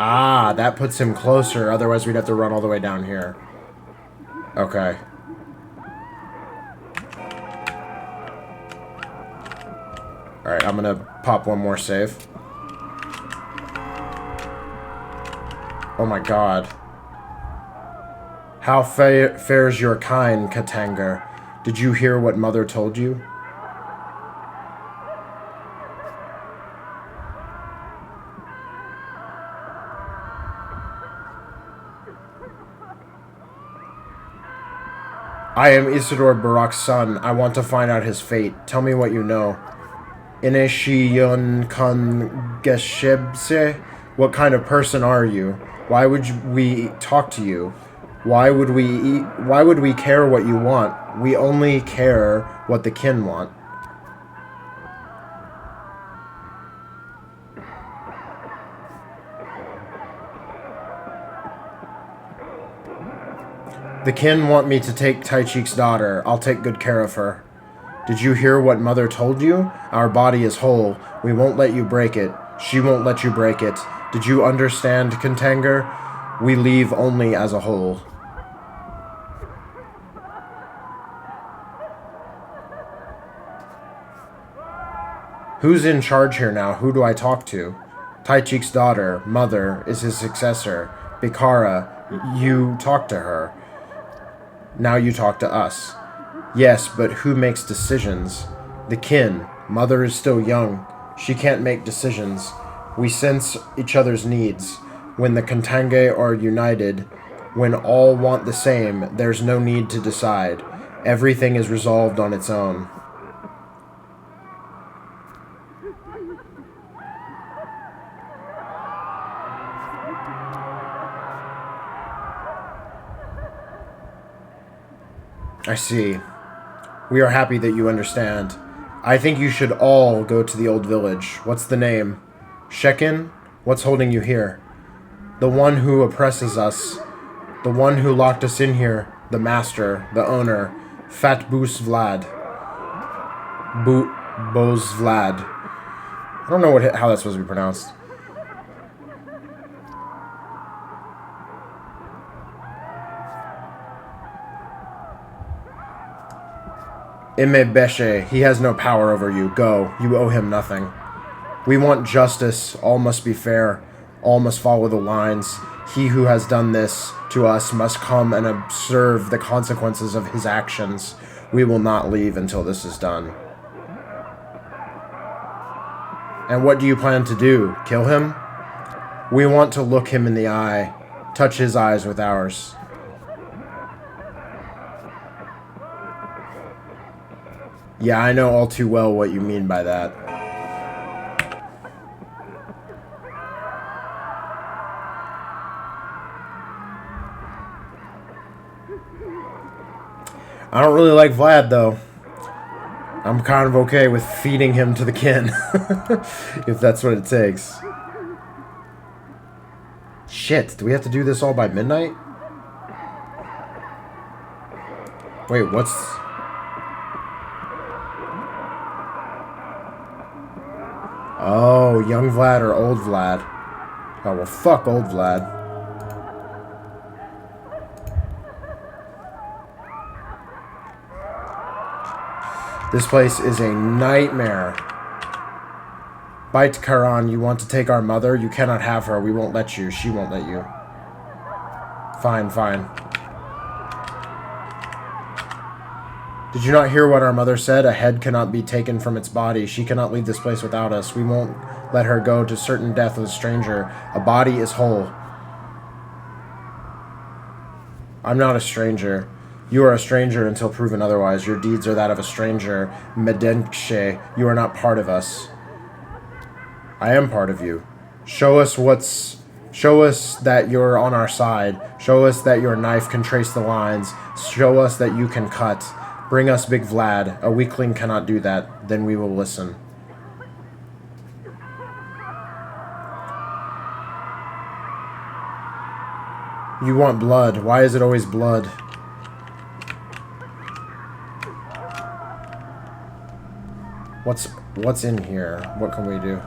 Ah, that puts him closer. Otherwise, we'd have to run all the way down here. Okay. Alright, I'm gonna pop one more save. Oh my god. How fares your kind, Katanga? Did you hear what Mother told you? I am Isidore Barak's son. I want to find out his fate. Tell me what you know. Ineshiyon kan geshebse? What kind of person are you? Why would we talk to you? Why would we care what you want? We only care what the kin want. The kin want me to take Taichik's daughter. I'll take good care of her. Did you hear what Mother told you? Our body is whole. We won't let you break it. She won't let you break it. Did you understand, Contanger? We leave only as a whole. Who's in charge here now? Who do I talk to? Taichik's daughter, Mother, is his successor. Bikara, you talk to her. Now you talk to us. Yes, but who makes decisions? The kin. Mother is still young. She can't make decisions. We sense each other's needs. When the Kantange are united, when all want the same, there's no need to decide. Everything is resolved on its own. I see. We are happy that you understand. I think you should all go to the old village. What's the name? Shekin? What's holding you here? The one who oppresses us. The one who locked us in here. The master. The owner. Fat Boos Vlad. Boz Vlad. I don't know how that's supposed to be pronounced. Ime Beshe, he has no power over you. Go. You owe him nothing. We want justice. All must be fair. All must follow the lines. He who has done this to us must come and observe the consequences of his actions. We will not leave until this is done. And what do you plan to do? Kill him? We want to look him in the eye. Touch his eyes with ours. Yeah, I know all too well what you mean by that. I don't really like Vlad, though. I'm kind of okay with feeding him to the kin. If that's what it takes. Shit, do we have to do this all by midnight? Wait, what's... Oh, young Vlad or old Vlad? Oh, well, fuck old Vlad. This place is a nightmare. Bite Karan, you want to take our mother? You cannot have her. We won't let you. She won't let you. Fine, fine. Did you not hear what our mother said? A head cannot be taken from its body. She cannot leave this place without us. We won't let her go to certain death with a stranger. A body is whole. I'm not a stranger. You are a stranger until proven otherwise. Your deeds are that of a stranger. Medenkshe, you are not part of us. I am part of you. Show us that you're on our side. Show us that your knife can trace the lines. Show us that you can cut. Bring us Big Vlad. A weakling cannot do that. Then we will listen. You want blood. Why is it always blood? What's in here? What can we do?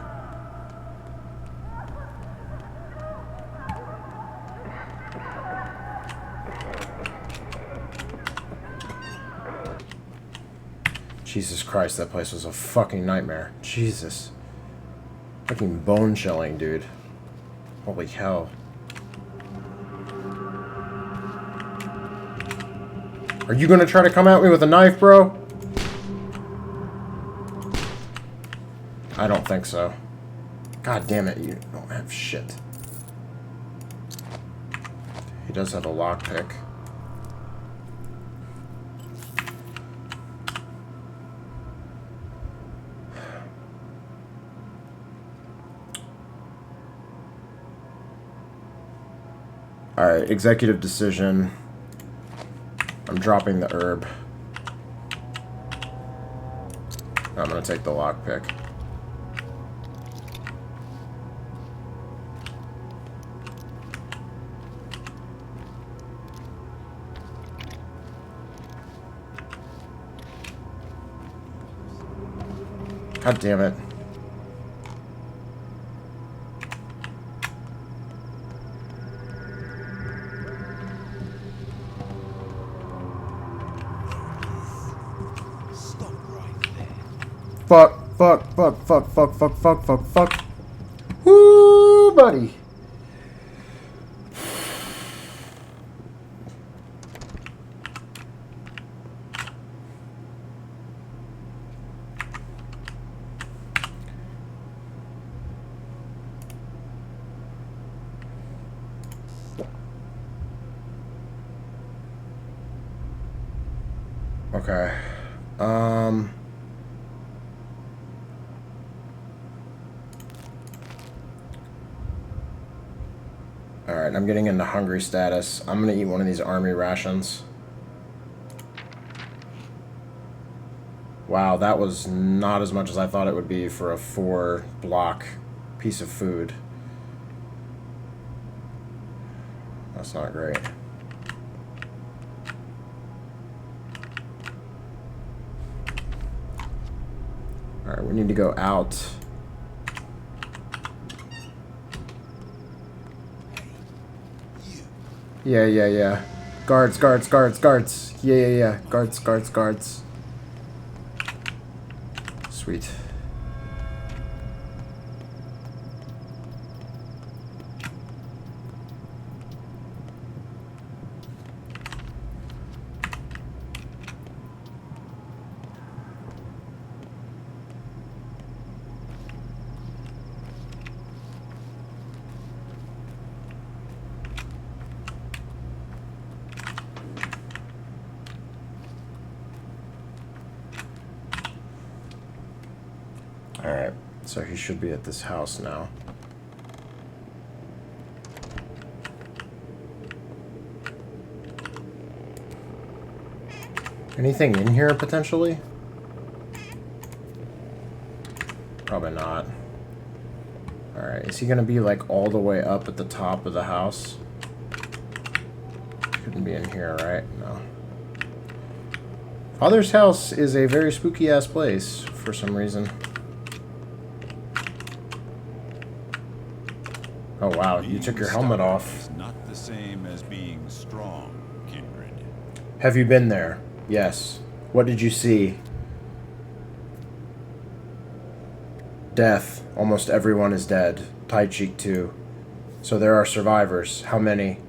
Jesus Christ, that place was a fucking nightmare. Jesus. Fucking bone chilling, dude. Holy hell. Are you gonna try to come at me with a knife, bro? I don't think so. God damn it, you don't have shit. He does have a lockpick. Alright, executive decision. I'm dropping the herb. I'm gonna take the lockpick. God damn it. Fuck. Woo, buddy. Okay. Alright, I'm getting into hungry status. I'm gonna eat one of these army rations. Wow, that was not as much as I thought it would be for a 4-block piece of food. That's not great. Alright, we need to go out. Yeah. Guards. Yeah. Guards. Sweet. Alright, so he should be at this house now. Anything in here, potentially? Probably not. Alright, is he gonna be, like, all the way up at the top of the house? Couldn't be in here, right? No. Father's house is a very spooky-ass place, for some reason. Oh wow, you took your helmet off. It's not the same as being strong, Kindred. Have you been there? Yes. What did you see? Death. Almost everyone is dead. Tai Cheek too. So there are survivors. How many?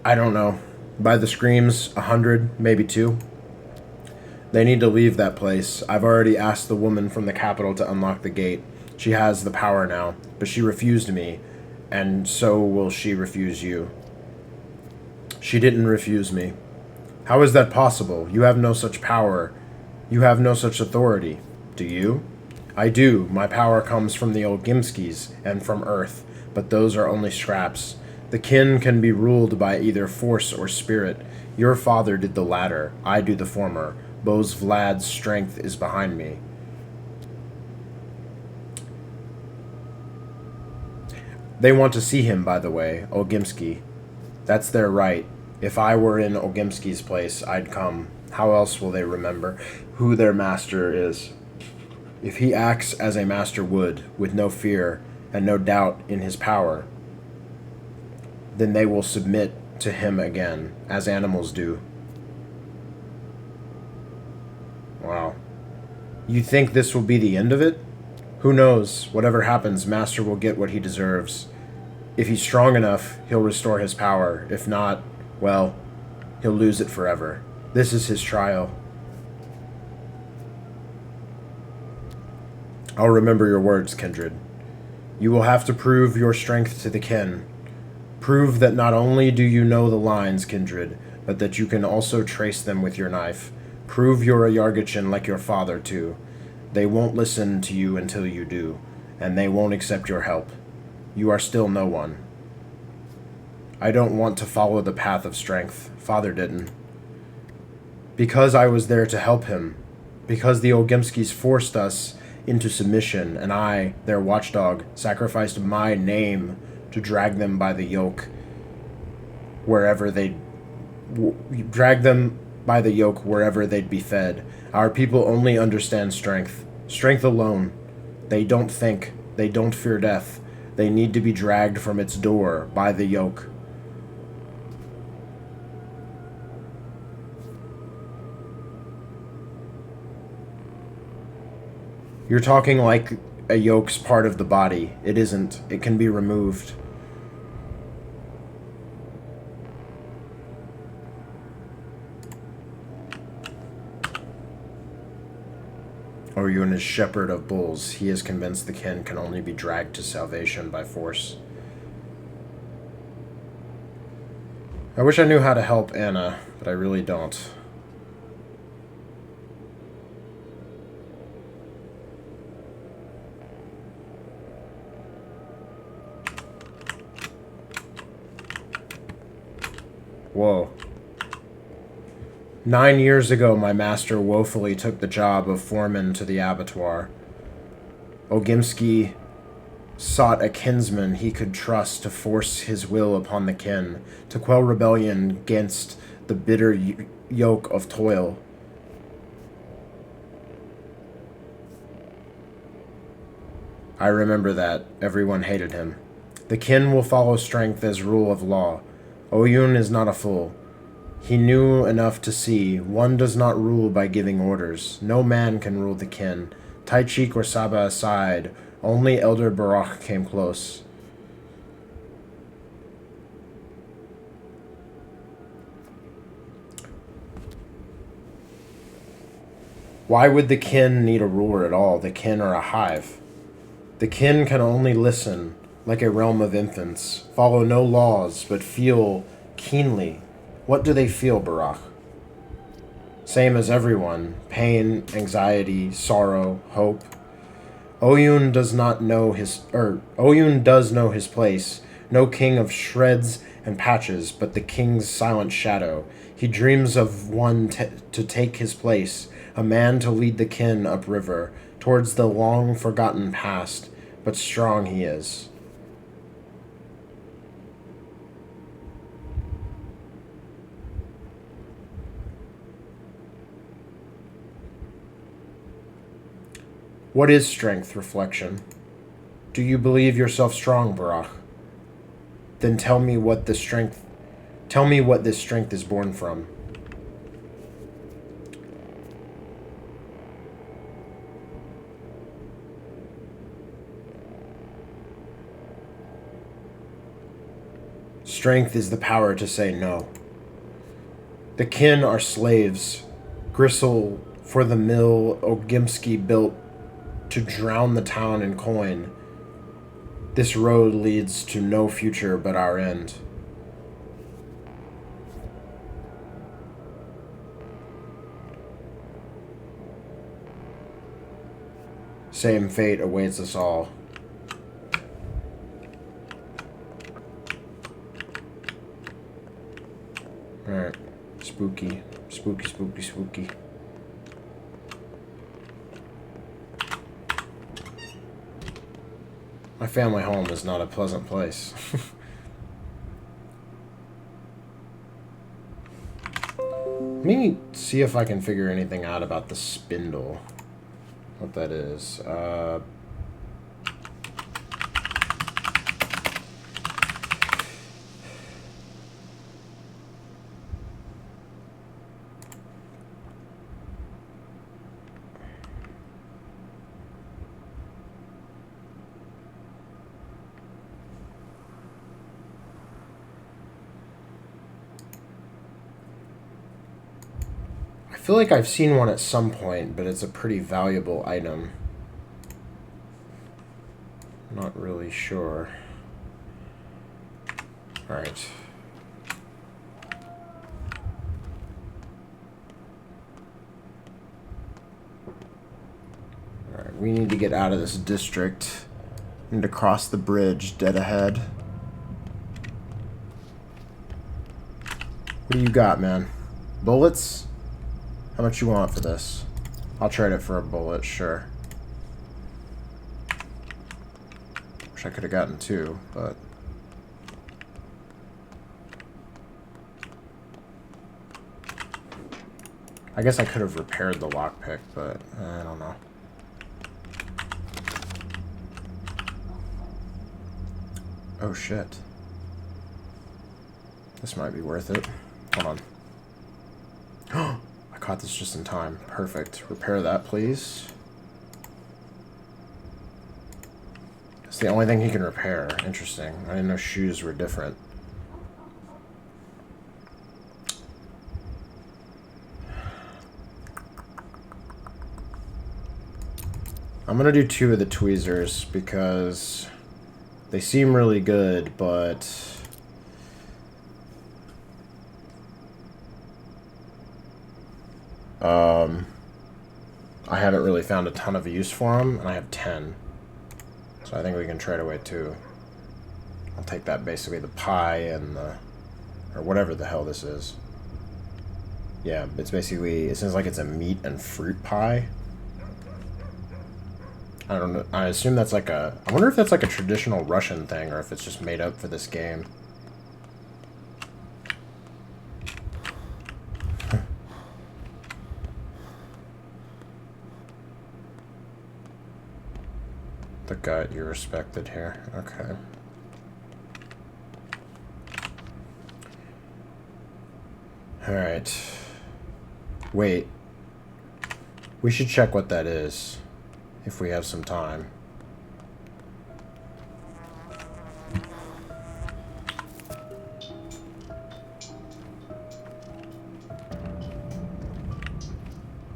I don't know. By the screams, 100, maybe 2. They need to leave that place. I've already asked the woman from the capital to unlock the gate. She has the power now, but she refused me, and so will she refuse you. She didn't refuse me. How is that possible? You have no such power. You have no such authority. Do you? I do. My power comes from the Olgimskis and from Earth, but those are only scraps. The kin can be ruled by either force or spirit. Your father did the latter. I do the former. Boz Vlad's strength is behind me. They want to see him, by the way, Olgimski. That's their right. If I were in Olgimski's place, I'd come. How else will they remember who their master is? If he acts as a master would, with no fear and no doubt in his power, then they will submit to him again, as animals do. Wow. You think this will be the end of it? Who knows? Whatever happens, Master will get what he deserves. If he's strong enough, he'll restore his power. If not, well, he'll lose it forever. This is his trial. I'll remember your words, Kindred. You will have to prove your strength to the kin. Prove that not only do you know the lines, Kindred, but that you can also trace them with your knife. Prove you're a Yargachin like your father, too. They won't listen to you until you do, and they won't accept your help. You are still no one. I don't want to follow the path of strength. Father didn't. Because I was there to help him. Because the Olgimskis forced us into submission, and I, their watchdog, sacrificed my name to drag them by the yoke wherever they'd be fed. Our people only understand strength. Strength alone. They don't think. They don't fear death. They need to be dragged from its door by the yoke. You're talking like a yoke's part of the body. It isn't. It can be removed. Oyun is shepherd of bulls. He is convinced the kin can only be dragged to salvation by force. I wish I knew how to help Anna, but I really don't. Whoa. 9 years ago, my master woefully took the job of foreman to the abattoir. Ogimsky sought a kinsman he could trust to force his will upon the kin, to quell rebellion against the bitter yoke of toil. I remember that. Everyone hated him. The kin will follow strength as rule of law. Oyun is not a fool. He knew enough to see, one does not rule by giving orders. No man can rule the kin. Taichik or Saba aside, only Elder Barak came close. Why would the kin need a ruler at all? The kin are a hive. The kin can only listen, like a realm of infants, follow no laws, but feel keenly. What do they feel, Barak? Same as everyone. Pain, anxiety, sorrow, hope. Oyun does know his place. No king of shreds and patches, but the king's silent shadow. He dreams of one to take his place, a man to lead the kin upriver, towards the long-forgotten past, but strong he is. What is strength? Reflection. Do you believe yourself strong, Barak? Then tell me what this strength is born from. Strength is the power to say no. The kin are slaves, gristle for the mill Ogimsky built to drown the town in coin. This road leads to no future but our end. Same fate awaits us all. Alright. Spooky. Spooky, spooky, spooky. My family home is not a pleasant place. Let me see if I can figure anything out about the spindle. What that is. I feel like I've seen one at some point, but it's a pretty valuable item. Not really sure. Alright. Alright, we need to get out of this district. We need to cross the bridge dead ahead. What do you got, man? Bullets? How much you want for this? I'll trade it for a bullet, sure. Wish I could have gotten two, but... I guess I could have repaired the lockpick, but I don't know. Oh shit. This might be worth it. Hold on. I caught this just in time. Perfect. Repair that, please. It's the only thing he can repair. Interesting. I didn't know shoes were different. I'm gonna do 2 of the tweezers because they seem really good, but... I haven't really found a ton of use for them, and I have 10. So I think we can trade away 2. I'll take that, basically the pie and the... Or whatever the hell this is. Yeah, it's basically, it seems like it's a meat and fruit pie. I don't know. I assume that's like a... I wonder if that's like a traditional Russian thing or if it's just made up for this game. The gut you respected here. Okay. Alright. Wait. We should check what that is. If we have some time.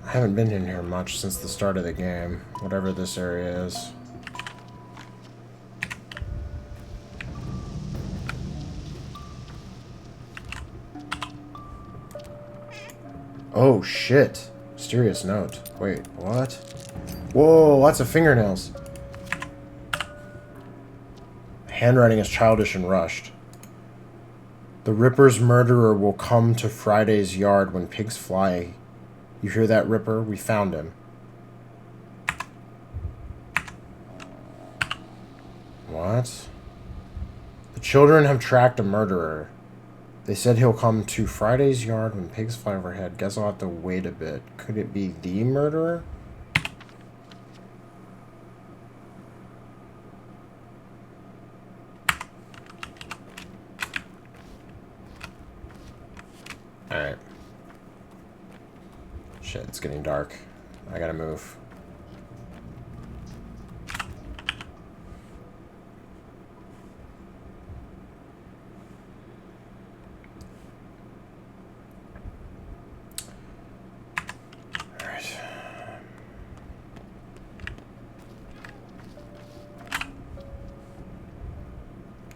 I haven't been in here much since the start of the game. Whatever this area is. Oh, shit. Mysterious note. Wait, what? Whoa, lots of fingernails. Handwriting is childish and rushed. The Ripper's murderer will come to Friday's yard when pigs fly. You hear that, Ripper? We found him. What? The children have tracked a murderer. They said he'll come to Friday's yard when pigs fly overhead. Guess I'll have to wait a bit. Could it be the murderer? Alright. Shit, it's getting dark. I gotta move. Alright.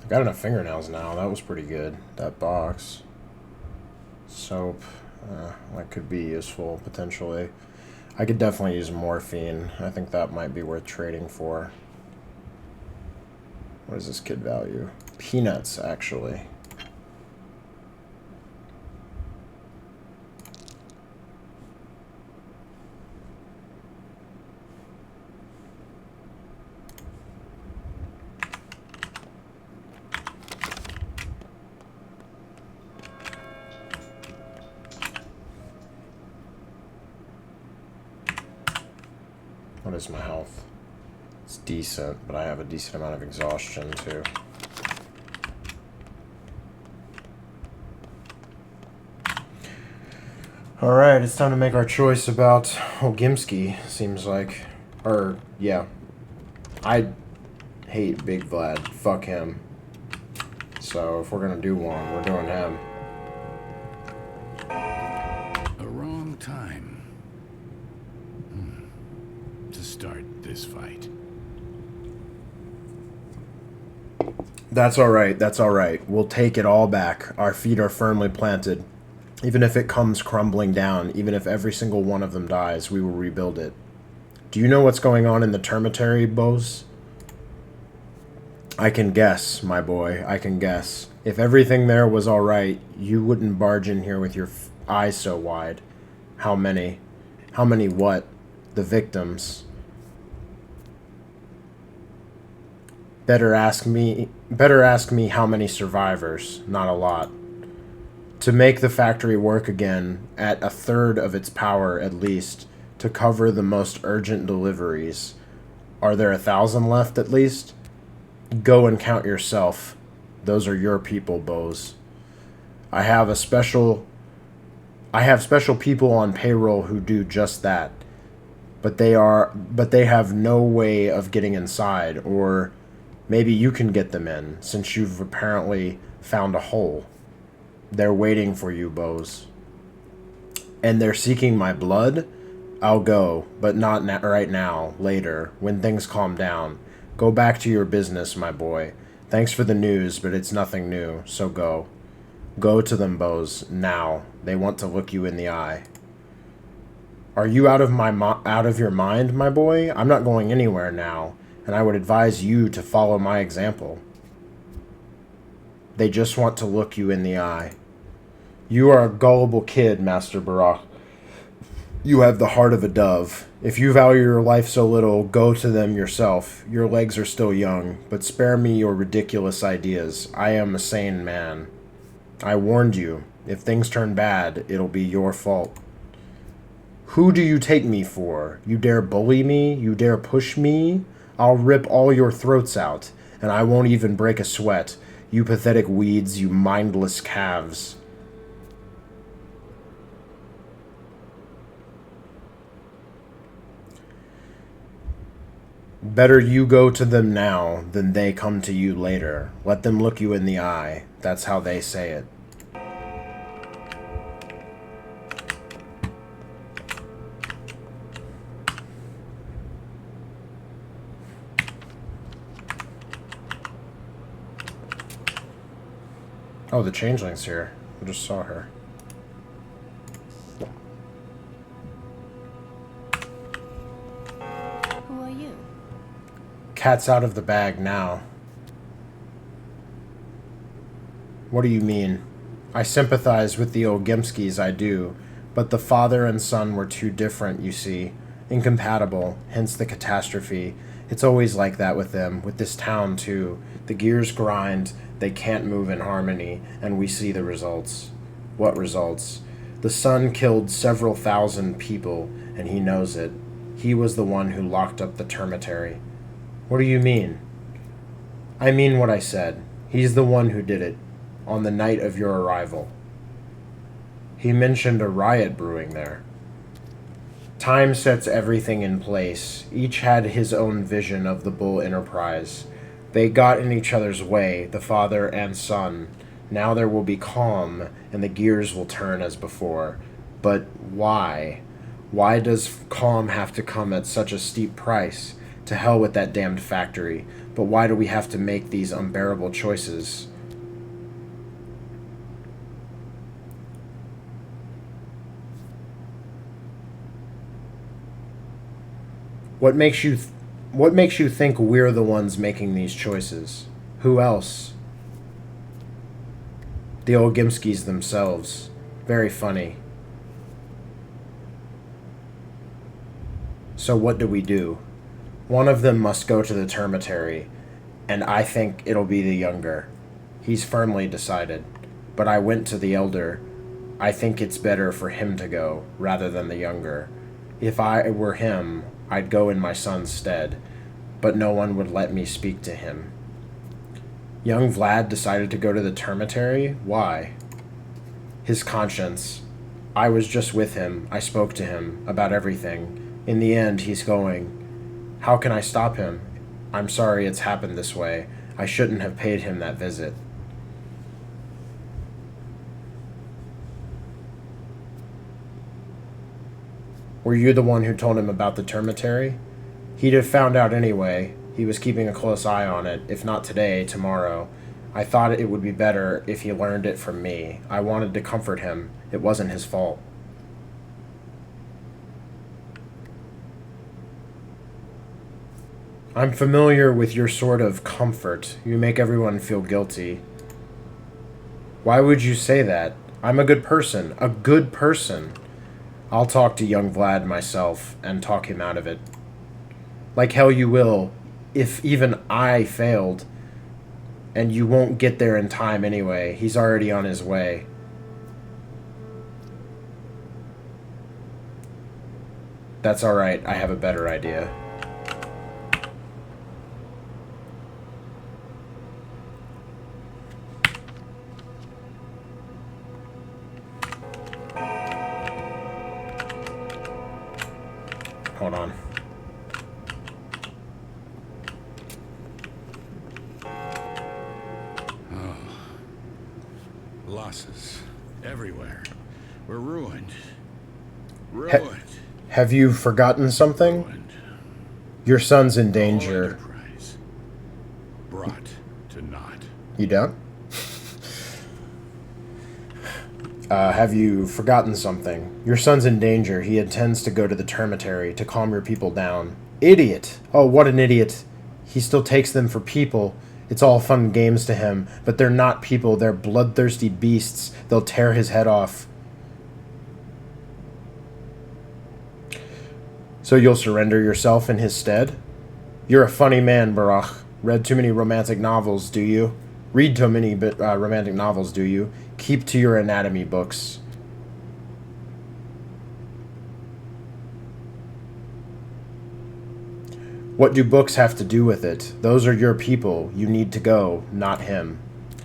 I've got enough fingernails now. That was pretty good. That box. Soap. That could be useful, potentially. I could definitely use morphine. I think that might be worth trading for. What is this kid value? Peanuts, actually. What is my health? It's decent, but I have a decent amount of exhaustion, too. Alright, it's time to make our choice about Ogimski, seems like. Or, yeah. I hate Big Vlad. Fuck him. So, if we're gonna do one, we're doing him. A wrong time to start this fight. That's alright, that's alright. We'll take it all back. Our feet are firmly planted. Even if it comes crumbling down, even if every single one of them dies, we will rebuild it. Do you know what's going on in the termitary, Bose? I can guess, my boy, I can guess. If everything there was alright, you wouldn't barge in here with your eyes so wide. How many? How many what? The victims. Better ask me how many survivors, not a lot. To make the factory work again, at a third of its power at least, to cover the most urgent deliveries. Are there 1,000 left at least? Go and count yourself. Those are your people, Bose. I have special people on payroll who do just that. But they have no way of getting inside, or maybe you can get them in, since you've apparently found a hole. They're waiting for you, Bose. And they're seeking my blood? I'll go, but not right now, later, when things calm down. Go back to your business, my boy. Thanks for the news, but it's nothing new, so go. Go to them, Bose, now. They want to look you in the eye. Are you out of your mind, my boy? I'm not going anywhere now, and I would advise you to follow my example. They just want to look you in the eye. You are a gullible kid, Master Barak. You have the heart of a dove. If you value your life so little, go to them yourself. Your legs are still young, but spare me your ridiculous ideas. I am a sane man. I warned you. If things turn bad, it'll be your fault. Who do you take me for? You dare bully me? You dare push me? I'll rip all your throats out, and I won't even break a sweat. You pathetic weeds, you mindless calves. Better you go to them now than they come to you later. Let them look you in the eye. That's how they say it. Oh, the changeling's here. I just saw her. Who are you? Cat's out of the bag now. What do you mean? I sympathize with the Olgimskis, I do, but the father and son were too different, you see. Incompatible, hence the catastrophe. It's always like that with them, with this town too. The gears grind, they can't move in harmony, and we see the results. What results? The son killed several thousand people, and he knows it. He was the one who locked up the termitary. What do you mean? I mean what I said. He's the one who did it, on the night of your arrival. He mentioned a riot brewing there. Time sets everything in place. Each had his own vision of the Bull Enterprise. They got in each other's way, the father and son. Now there will be calm, and the gears will turn as before. But why? Why does calm have to come at such a steep price? To hell with that damned factory. But why do we have to make these unbearable choices? What makes you think we're the ones making these choices? Who else? The Olgimskis themselves. Very funny. So what do we do? One of them must go to the termitary, and I think it'll be the younger. He's firmly decided. But I went to the elder. I think it's better for him to go, rather than the younger. If I were him, I'd go in my son's stead, but no one would let me speak to him. Young Vlad decided to go to the termitary? Why? His conscience. I was just with him. I spoke to him about everything. In the end, he's going. How can I stop him? I'm sorry it's happened this way. I shouldn't have paid him that visit. Were you the one who told him about the termitary? He'd have found out anyway. He was keeping a close eye on it, if not today, tomorrow. I thought it would be better if he learned it from me. I wanted to comfort him. It wasn't his fault. I'm familiar with your sort of comfort. You make everyone feel guilty. Why would you say that? I'm a good person. A good person. I'll talk to young Vlad myself and talk him out of it. Like hell you will, if even I failed. And you won't get there in time anyway. He's already on his way. That's alright, I have a better idea. Hold on. Oh. Losses. Everywhere. We're ruined. Ruined. Have you forgotten something? Ruined. Your son's in All danger. enterprise brought to naught. You done? Have you forgotten something? Your son's in danger. He intends to go to the termitary to calm your people down. Idiot! Oh, what an idiot. He still takes them for people. It's all fun and games to him, but they're not people. They're bloodthirsty beasts. They'll tear his head off. So you'll surrender yourself in his stead? You're a funny man, Barach. Read too many romantic novels, do you? Read too many romantic novels, do you? Keep to your anatomy books. What do books have to do with it? Those are your people. You need to go, not him.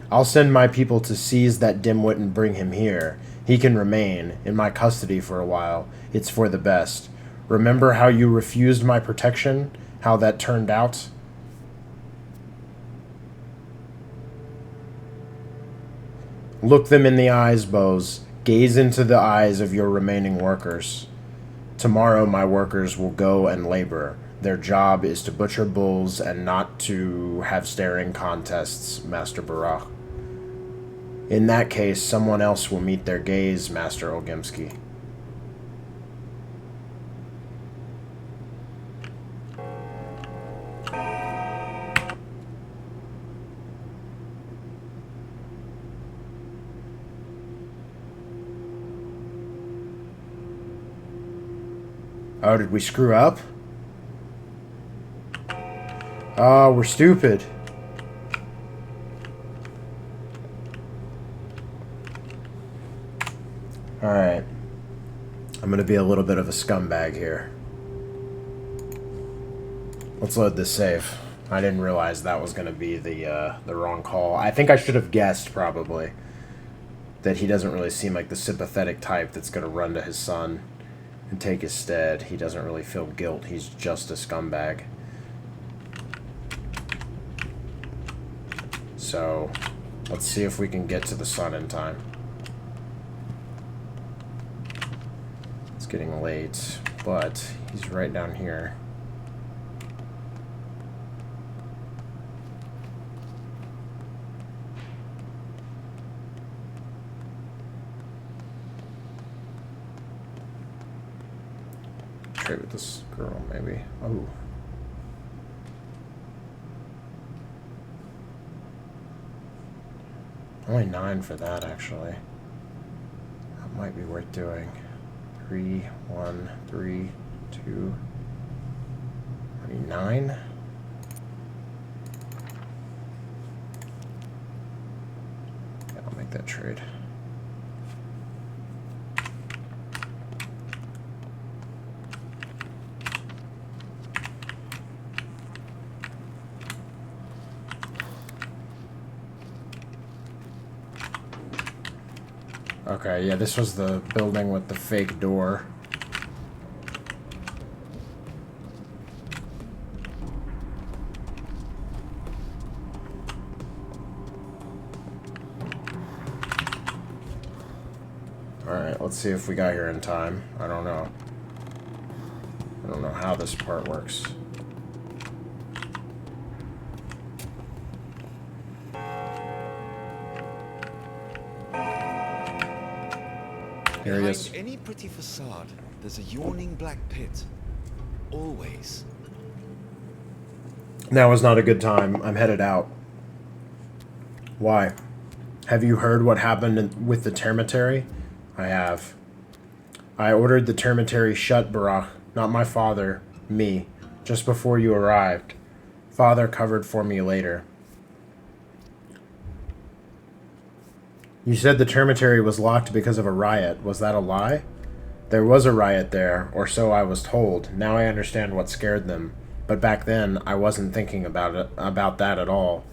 I'll send my people to seize that dimwit and bring him here. He can remain in my custody for a while. It's for the best. Remember how you refused my protection? How that turned out? Look them in the eyes, Bose. Gaze into the eyes of your remaining workers. Tomorrow my workers will go and labor. Their job is to butcher bulls and not to have staring contests, Master Barach. In that case, someone else will meet their gaze, Master Olgimsky. Oh, did we screw up? Oh, we're stupid. Alright. I'm gonna be a little bit of a scumbag here. Let's load this save. I didn't realize that was gonna be the wrong call. I think I should have guessed, probably, that he doesn't really seem like the sympathetic type that's gonna run to his son and take his stead. He doesn't really feel guilt. He's just a scumbag. So, let's see if we can get to the sun in time. It's getting late, but he's right down here. Trade with this girl, maybe. Oh. Only 9 for that, actually. That might be worth doing. 3, 1, 3, 2, 9. Yeah, I'll make that trade. Okay, yeah, this was the building with the fake door. Alright, let's see if we got here in time. I don't know. I don't know how this part works. Here he is. Behind any pretty facade, there's a yawning black pit. Always. Now is not a good time. I'm headed out. Why? Have you heard what happened with the termitary? I have. I ordered the termitary shut, Barach. Not my father. Me. Just before you arrived. Father covered for me later. You said the termitary was locked because of a riot. Was that a lie? There was a riot there, or so I was told. Now I understand what scared them. But back then, I wasn't thinking about that at all.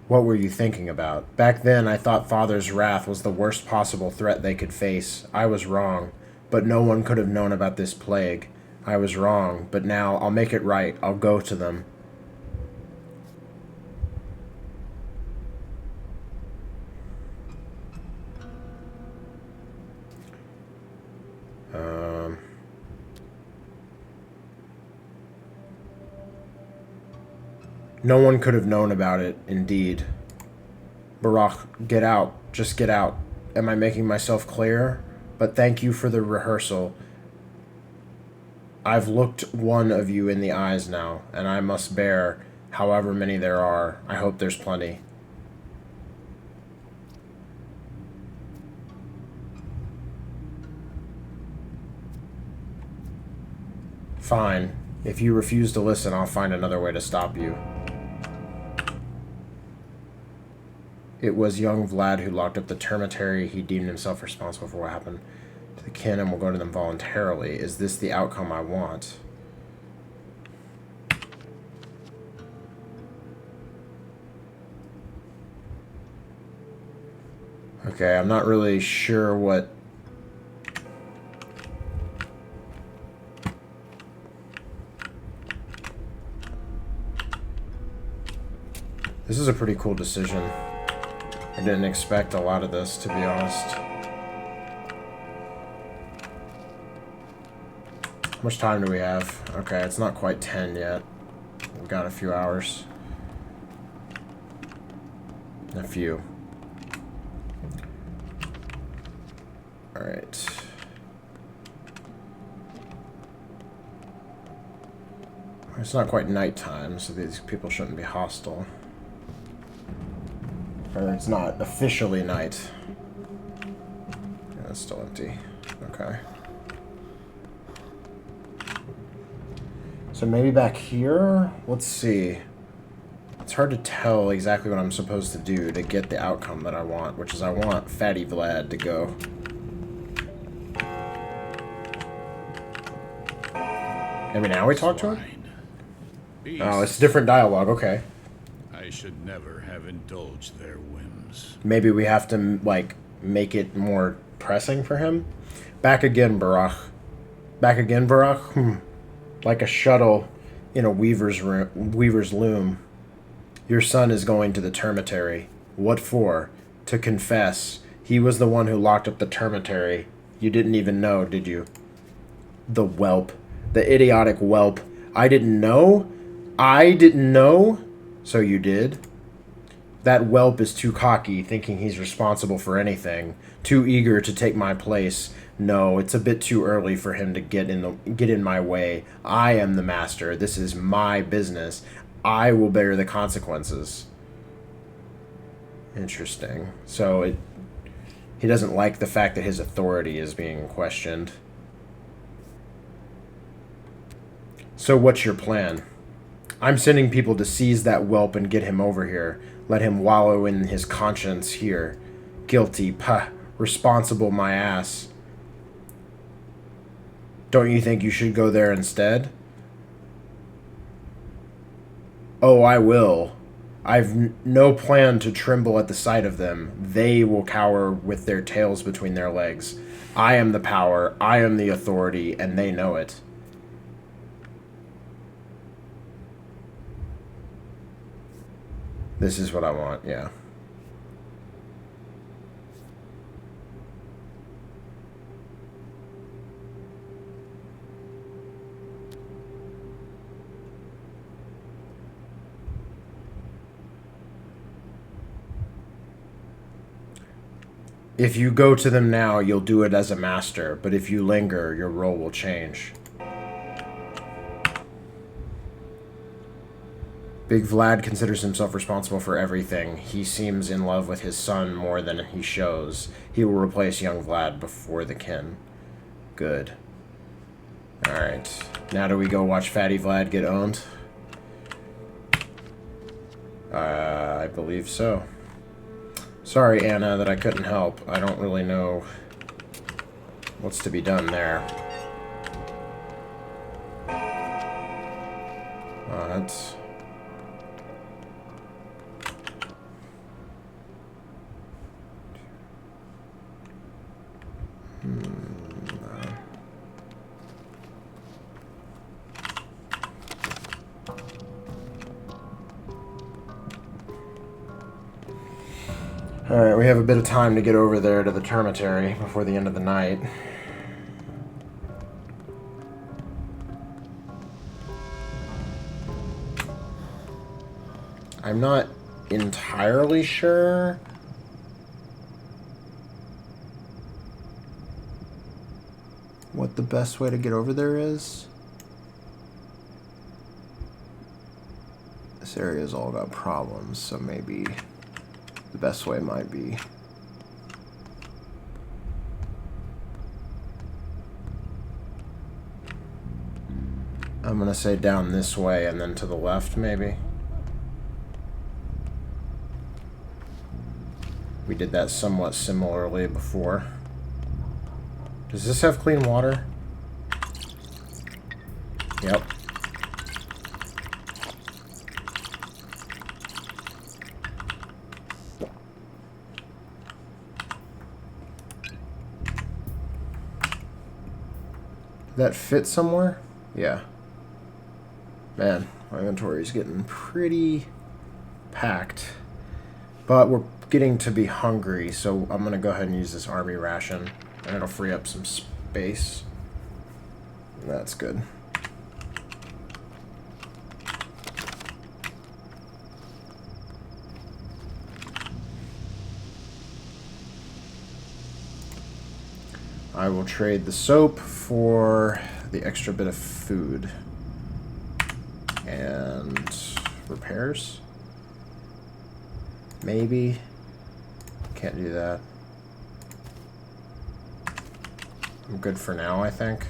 What were you thinking about? Back then, I thought Father's wrath was the worst possible threat they could face. I was wrong, but no one could have known about this plague. I was wrong, but now I'll make it right. I'll go to them. No one could have known about it, indeed. Barak, get out. Just get out. Am I making myself clear? But thank you for the rehearsal. I've looked one of you in the eyes now, and I must bear however many there are. I hope there's plenty. Fine. If you refuse to listen, I'll find another way to stop you. It was young Vlad who locked up the termitary. He deemed himself responsible for what happened to the kin and will go to them voluntarily. Is this the outcome I want? Okay, I'm not really sure what... This is a pretty cool decision. I didn't expect a lot of this, to be honest. How much time do we have? Okay, it's not quite 10 yet. We've got a few hours. A few. Alright. It's not quite nighttime, so these people shouldn't be hostile. Or it's not officially night. Yeah, it's still empty. Okay. So maybe back here? Let's see. It's hard to tell exactly what I'm supposed to do to get the outcome that I want, which is I want Fatty Vlad to go. Maybe now we talk to him? Oh, it's different dialogue. Okay. I should never have indulged their whims. Maybe we have to, like, make it more pressing for him? Back again, Barak. Back again, Barak? Like a shuttle in a weaver's loom. Your son is going to the termitary. What for? To confess. He was the one who locked up the termitary. You didn't even know, did you? The whelp. The idiotic whelp. I didn't know? I didn't know? So you did? That whelp is too cocky, thinking he's responsible for anything. Too eager to take my place. No, it's a bit too early for him to get in my way. I am the master. This is my business. I will bear the consequences. Interesting. So he doesn't like the fact that his authority is being questioned. So what's your plan? I'm sending people to seize that whelp and get him over here. Let him wallow in his conscience here. Guilty, pah, responsible my ass. Don't you think you should go there instead? Oh, I will. I've no plan to tremble at the sight of them. They will cower with their tails between their legs. I am the power, I am the authority, and they know it. This is what I want, yeah. If you go to them now, you'll do it as a master, but if you linger, your role will change. Big Vlad considers himself responsible for everything. He seems in love with his son more than he shows. He will replace young Vlad before the kin. Good. Alright. Now do we go watch Fatty Vlad get owned? I believe so. Sorry, Anna, that I couldn't help. I don't really know what's to be done there. That's... Alright, we have a bit of time to get over there to the termitary before the end of the night. I'm not entirely sure. What the best way to get over there is. This area's all got problems, so maybe the best way might be I'm gonna say down this way and then to the left, maybe. We did that somewhat similarly before. Does this have clean water? Yep. Did that fit somewhere? Yeah. Man, my inventory is getting pretty packed. But we're getting to be hungry, so I'm going to go ahead and use this army ration. And it'll free up some space. That's good. I will trade the soap for the extra bit of food. And repairs? Maybe. Can't do that. I'm good for now, I think.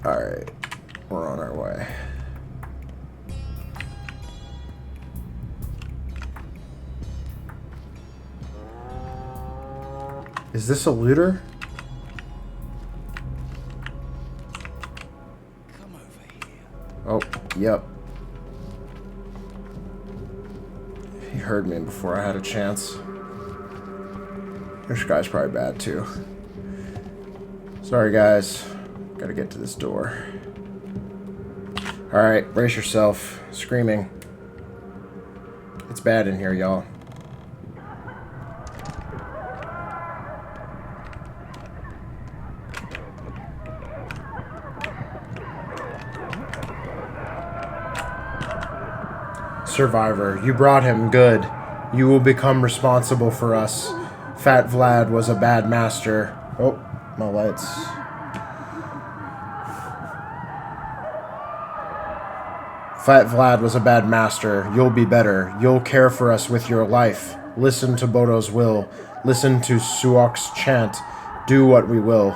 Alright, we're on our way. Is this a looter? Come over here. Oh, yep. He heard me before I had a chance. This guy's probably bad too. Sorry guys. Gotta get to this door. Alright, brace yourself. Screaming. It's bad in here, y'all. Survivor, you brought him. Good. You will become responsible for us. Fat Vlad was a bad master. Oh, my lights. Fat Vlad was a bad master. You'll be better. You'll care for us with your life. Listen to Bodo's will. Listen to Suok's chant. Do what we will.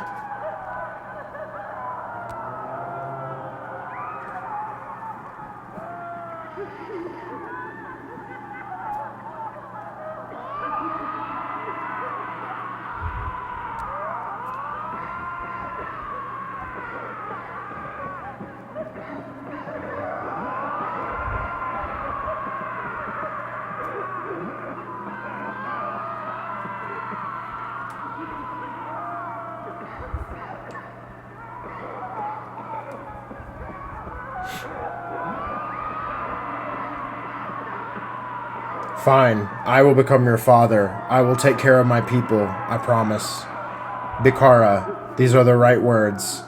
Fine, I will become your father. I will take care of my people, I promise. Bikara, these are the right words.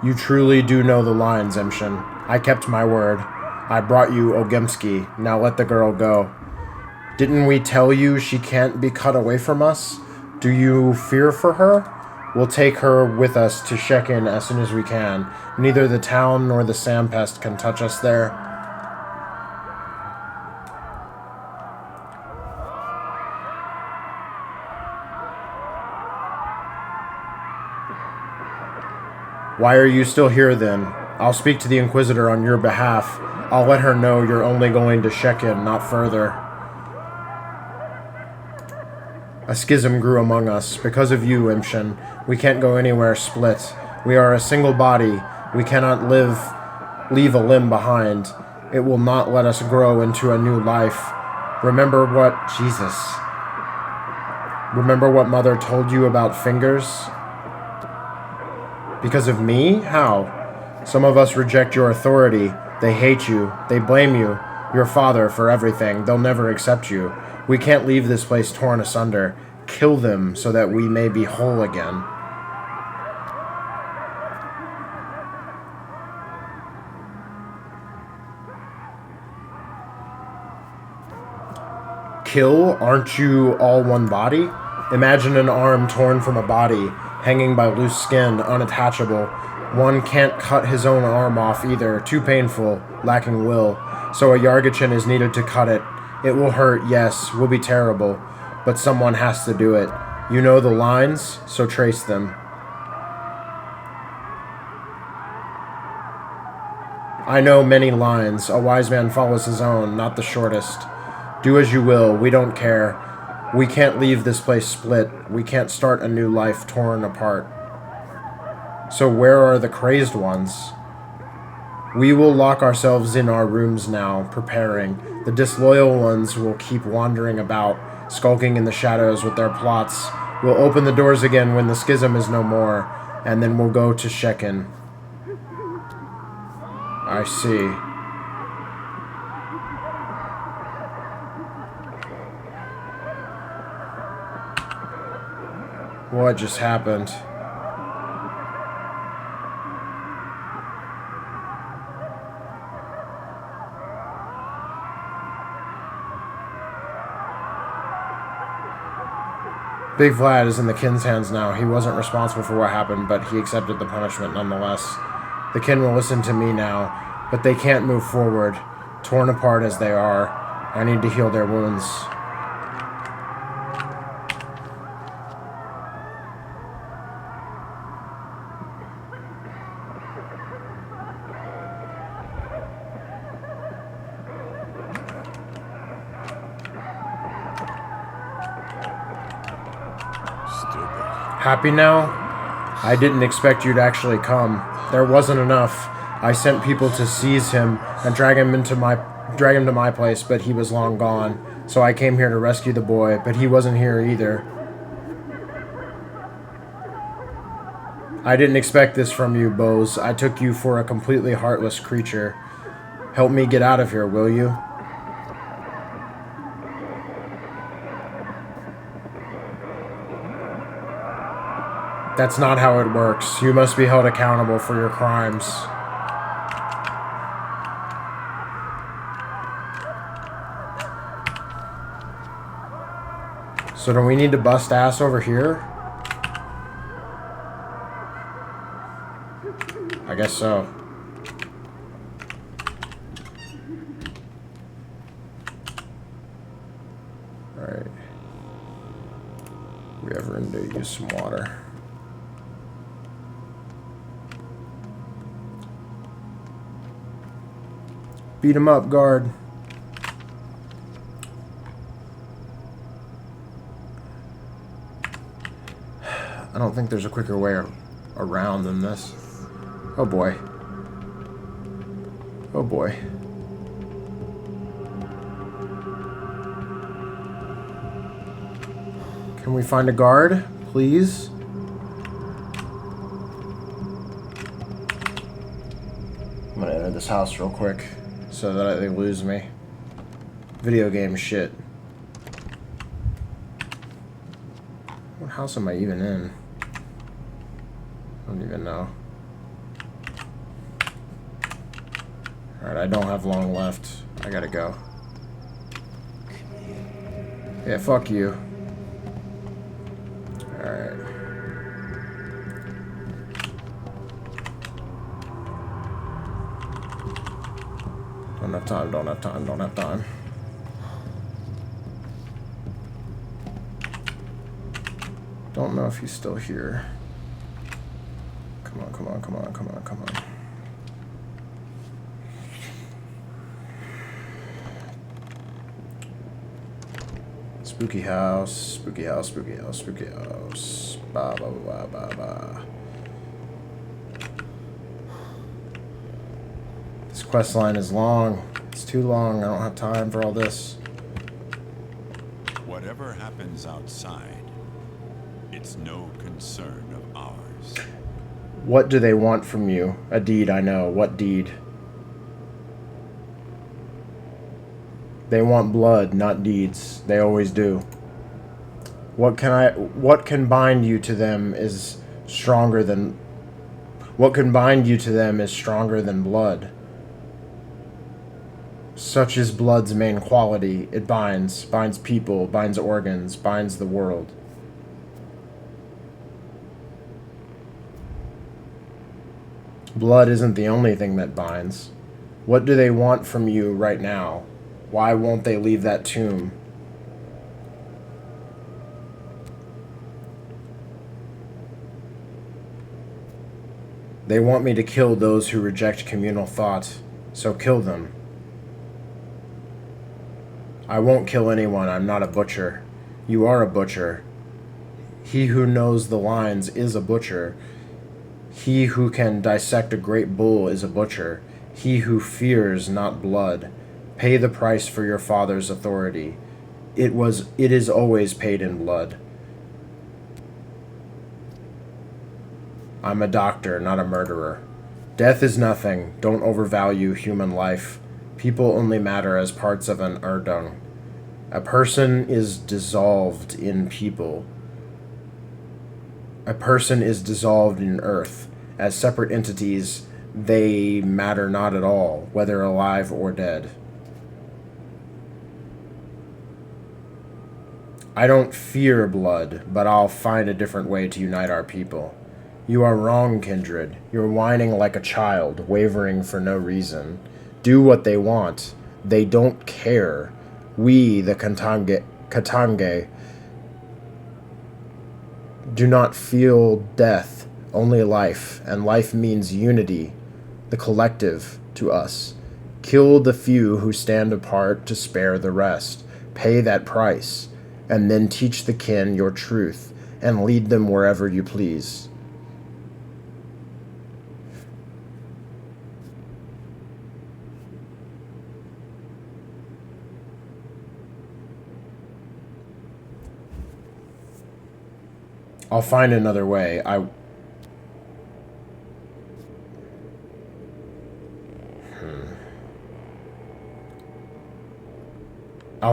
You truly do know the lines, Emshin. I kept my word. I brought you Ogemski. Now let the girl go. Didn't we tell you she can't be cut away from us? Do you fear for her? We'll take her with us to Shekin as soon as we can. Neither the town nor the Sandpest can touch us there. Why are you still here, then? I'll speak to the Inquisitor on your behalf. I'll let her know you're only going to Shekin, not further. A schism grew among us. Because of you, Imshin, we can't go anywhere split. We are a single body. We cannot live leave a limb behind. It will not let us grow into a new life. Remember what... Jesus. Remember what Mother told you about fingers? Because of me? How? Some of us reject your authority. They hate you. They blame you, your father, for everything. They'll never accept you. We can't leave this place torn asunder. Kill them so that we may be whole again. Kill? Aren't you all one body? Imagine an arm torn from a body, hanging by loose skin, unattachable. One can't cut his own arm off either, too painful, lacking will. So a Yargachin is needed to cut it. It will hurt, yes, will be terrible, but someone has to do it. You know the lines, so trace them. I know many lines. A wise man follows his own, not the shortest. Do as you will, we don't care. We can't leave this place split. We can't start a new life torn apart. So where are the crazed ones? We will lock ourselves in our rooms now, preparing. The disloyal ones will keep wandering about, skulking in the shadows with their plots. We'll open the doors again when the schism is no more, and then we'll go to Shekin. I see. What just happened? Big Vlad is in the Kin's hands now. He wasn't responsible for what happened, but he accepted the punishment nonetheless. The Kin will listen to me now, but they can't move forward, torn apart as they are. I need to heal their wounds. Happy now? I didn't expect you to actually come. There wasn't enough. I sent people to seize him and drag him to my place, but he was long gone. So I came here to rescue the boy, but he wasn't here either. I didn't expect this from you, Bose. I took you for a completely heartless creature. Help me get out of here, will you? That's not how it works. You must be held accountable for your crimes. So do we need to bust ass over here? I guess so. Alright. We ever need to use some water. Beat him up, guard. I don't think there's a quicker way around than this. Oh boy. Oh boy. Can we find a guard, please? I'm gonna enter this house real quick so that they lose me. Video game shit. What house am I even in? I don't even know. Alright, I don't have long left. I gotta go. Yeah, fuck you. Alright. Don't have time, don't have time, don't have time. Don't know if he's still here. Come on, come on, come on, come on, come on. Spooky house, spooky house, spooky house, spooky house. Ba ba ba ba ba. quest line is long. It's too long. I don't have time for all this. Whatever happens outside, it's no concern of ours. What do they want from you? A deed, I know. What deed? They want blood, not deeds. They always do. What can bind you to them is stronger than... What can bind you to them is stronger than blood. Such is blood's main quality. It binds people, binds organs, binds the world. Blood isn't the only thing that binds. What do they want from you right now? Why won't they leave that tomb? They want me to kill those who reject communal thought, so kill them. I won't kill anyone, I'm not a butcher. You are a butcher. He who knows the lines is a butcher. He who can dissect a great bull is a butcher. He who fears not blood. Pay the price for your father's authority. It is always paid in blood. I'm a doctor, not a murderer. Death is nothing. Don't overvalue human life. People only matter as parts of an erdung. A person is dissolved in people. A person is dissolved in earth. As separate entities, they matter not at all, whether alive or dead. I don't fear blood, but I'll find a different way to unite our people. You are wrong, kindred. You're whining like a child, wavering for no reason. Do what they want. They don't care. We, the Katange, do not feel death, only life, and life means unity, the collective, to us. Kill the few who stand apart to spare the rest. Pay that price, and then teach the kin your truth, and lead them wherever you please. I'll find another way. I'll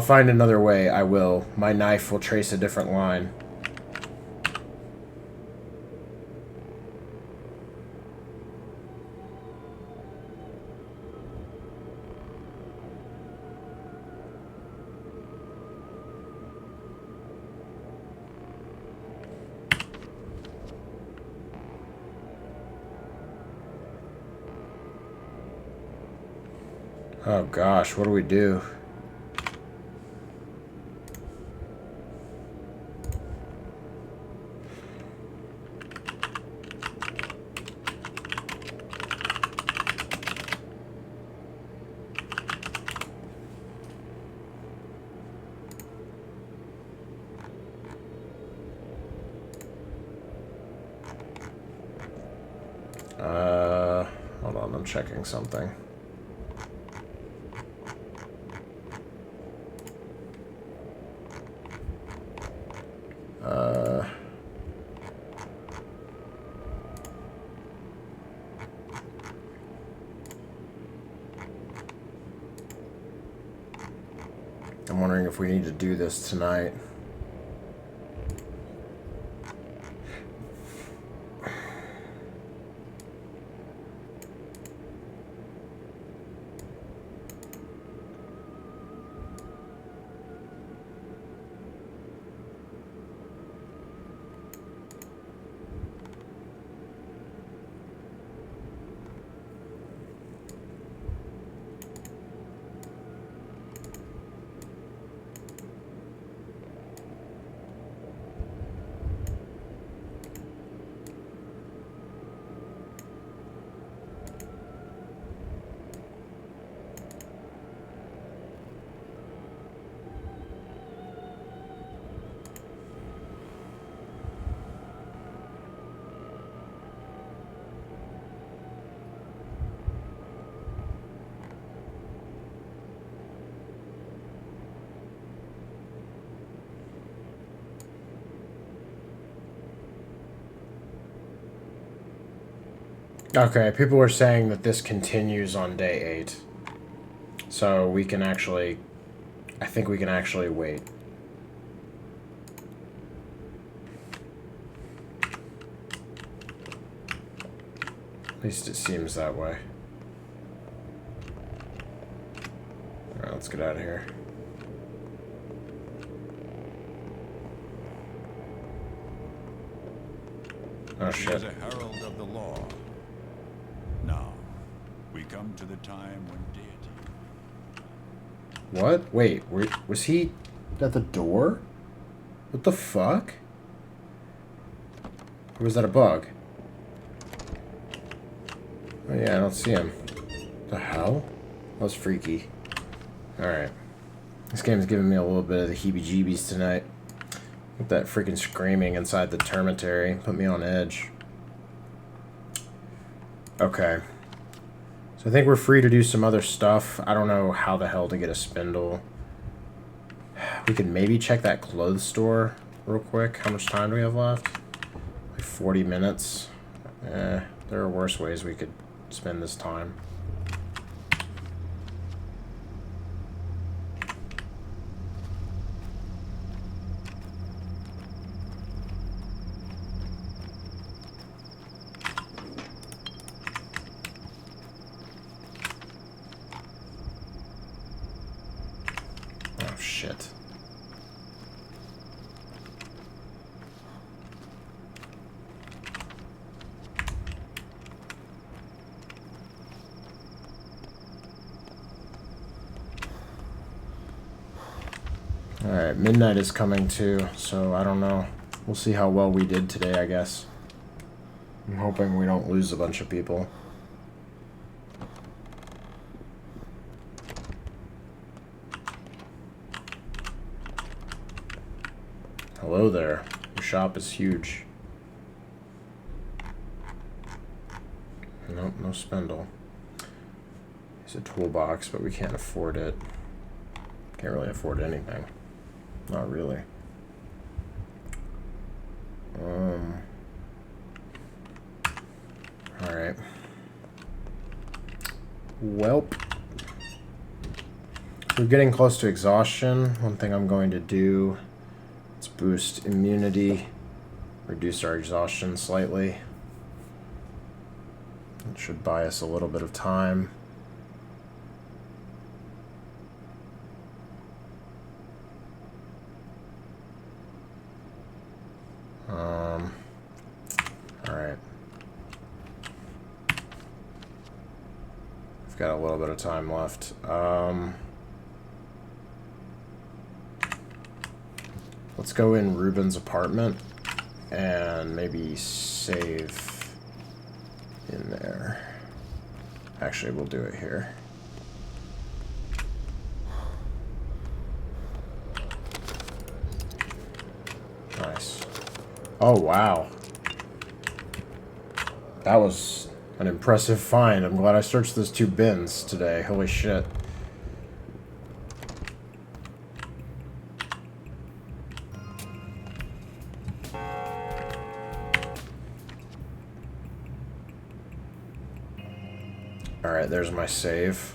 find another way, I will. My knife will trace a different line. Oh gosh, what do we do? Hold on, I'm checking something. I'm wondering if we need to do this tonight. Okay, people were saying that this continues on day 8. So we can actually... I think we can actually wait. At least it seems that way. Alright, let's get out of here. Oh She shit. is a herald of the law. Now, we come to the time when deity... What? Wait, was he at the door? What the fuck? Or was that a bug? Oh yeah, I don't see him. The hell? That was freaky. Alright. This game's giving me a little bit of the heebie-jeebies tonight. With that freaking screaming inside the termitary. Put me on edge. Okay. So I think we're free to do some other stuff. I don't know how the hell to get a spindle. We could maybe check that clothes store real quick. How much time do we have left? Like 40 minutes. There are worse ways we could spend this time. Oh, shit. Alright, midnight is coming too, so I don't know. We'll see how well we did today, I guess. I'm hoping we don't lose a bunch of people. Hello there. Your shop is huge. Nope, no spindle. It's a toolbox, but we can't afford it. Can't really afford anything. Not really. Alright. Welp. We're getting close to exhaustion. One thing I'm going to do is boost immunity, reduce our exhaustion slightly. It should buy us a little bit of time. Alright. We've got a little bit of time left. Let's go in Ruben's apartment and maybe save in there. Actually, we'll do it here. Nice. Oh, wow. That was an impressive find. I'm glad I searched those 2 bins today. Holy shit. Alright, there's my save.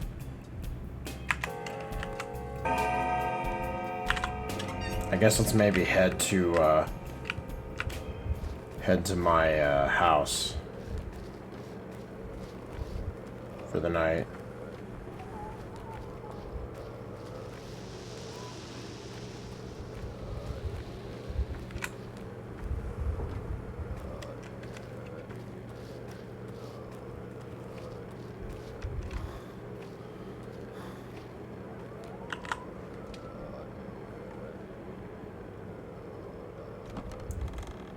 I guess let's maybe head to my house for the night.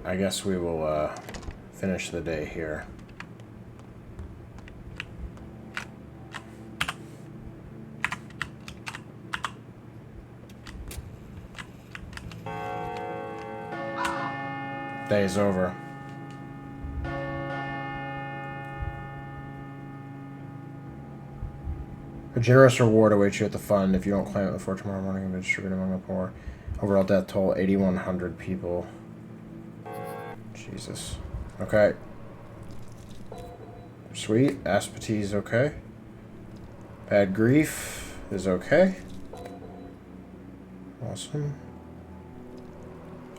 I guess we will finish the day here. Day is over. A generous reward awaits you at the fund if you don't claim it before tomorrow morning and be distributed among the poor. Overall death toll, 8,100 people. Jesus. Okay. Sweet. Aspete's okay. Bad Grief is okay. Awesome.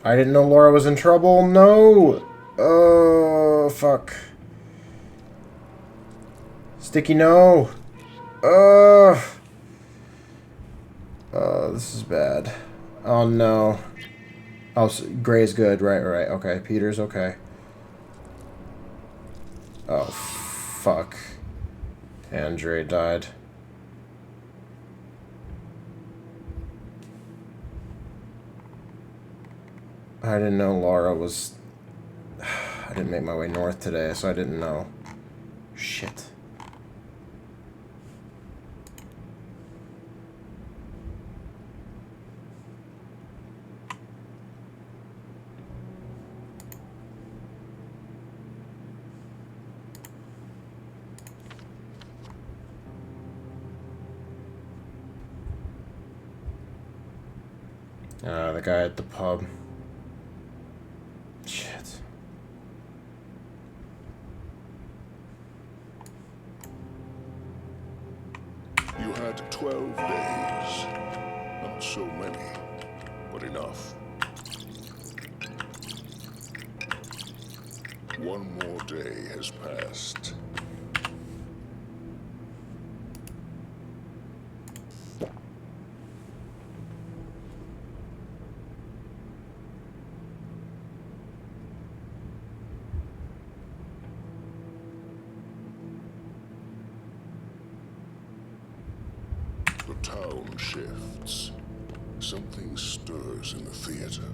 I didn't know Laura was in trouble. No! Oh, fuck. Sticky, no! This is bad. Oh, no. Oh, Gray's good. Right, right. Okay, Peter's okay. Oh, fuck. Andre died. I didn't know Laura was... I didn't make my way north today, so I didn't know. Shit. The guy at the pub. Shit. You had 12 days. Not so many, but enough. One more day has passed. The town shifts. Something stirs in the theater.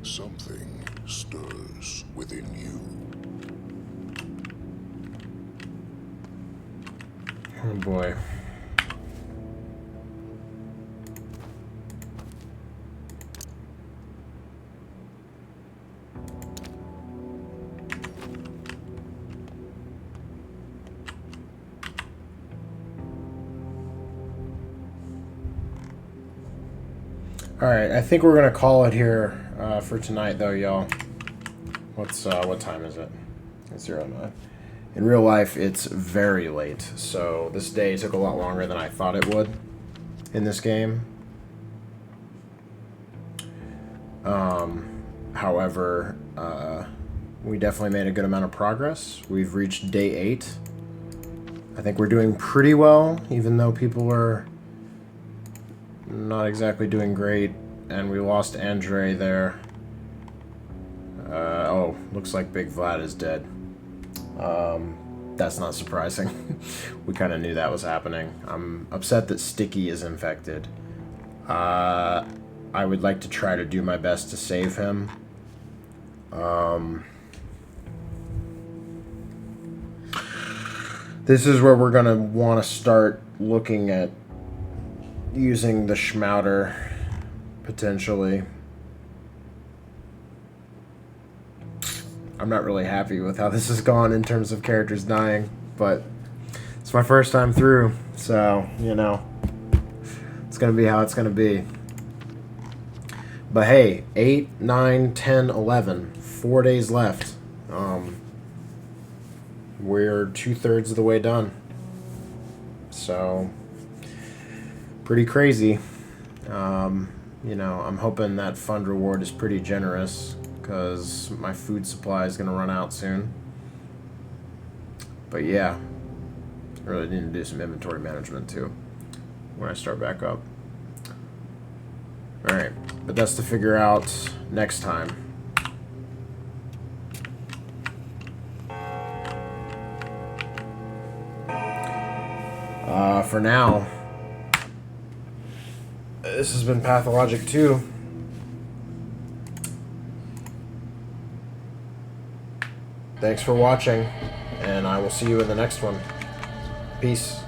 Something stirs within you. Oh boy. Alright, I think we're gonna call it here for tonight, though, y'all. What time is it? It's 09. In real life, it's very late, so this day took a lot longer than I thought it would in this game. However, we definitely made a good amount of progress. We've reached day 8. I think we're doing pretty well, even though people are not exactly doing great, and we lost Andre there. Oh, looks like Big Vlad is dead. That's not surprising. We kind of knew that was happening. I'm upset that Sticky is infected. I would like to try to do my best to save him. This is where we're gonna want to start looking at using the Schmouter, potentially. I'm not really happy with how this has gone in terms of characters dying, but it's my first time through, so, you know, it's going to be how it's going to be. But hey, 8, 9, 10, 11, 4 days left. We're 2/3 of the way done. So, pretty crazy. You know, I'm hoping that fund reward is pretty generous, because my food supply is going to run out soon. But yeah, I really need to do some inventory management too when I start back up. Alright, but that's to figure out next time. For now, this has been Pathologic 2. Thanks for watching, and I will see you in the next one. Peace.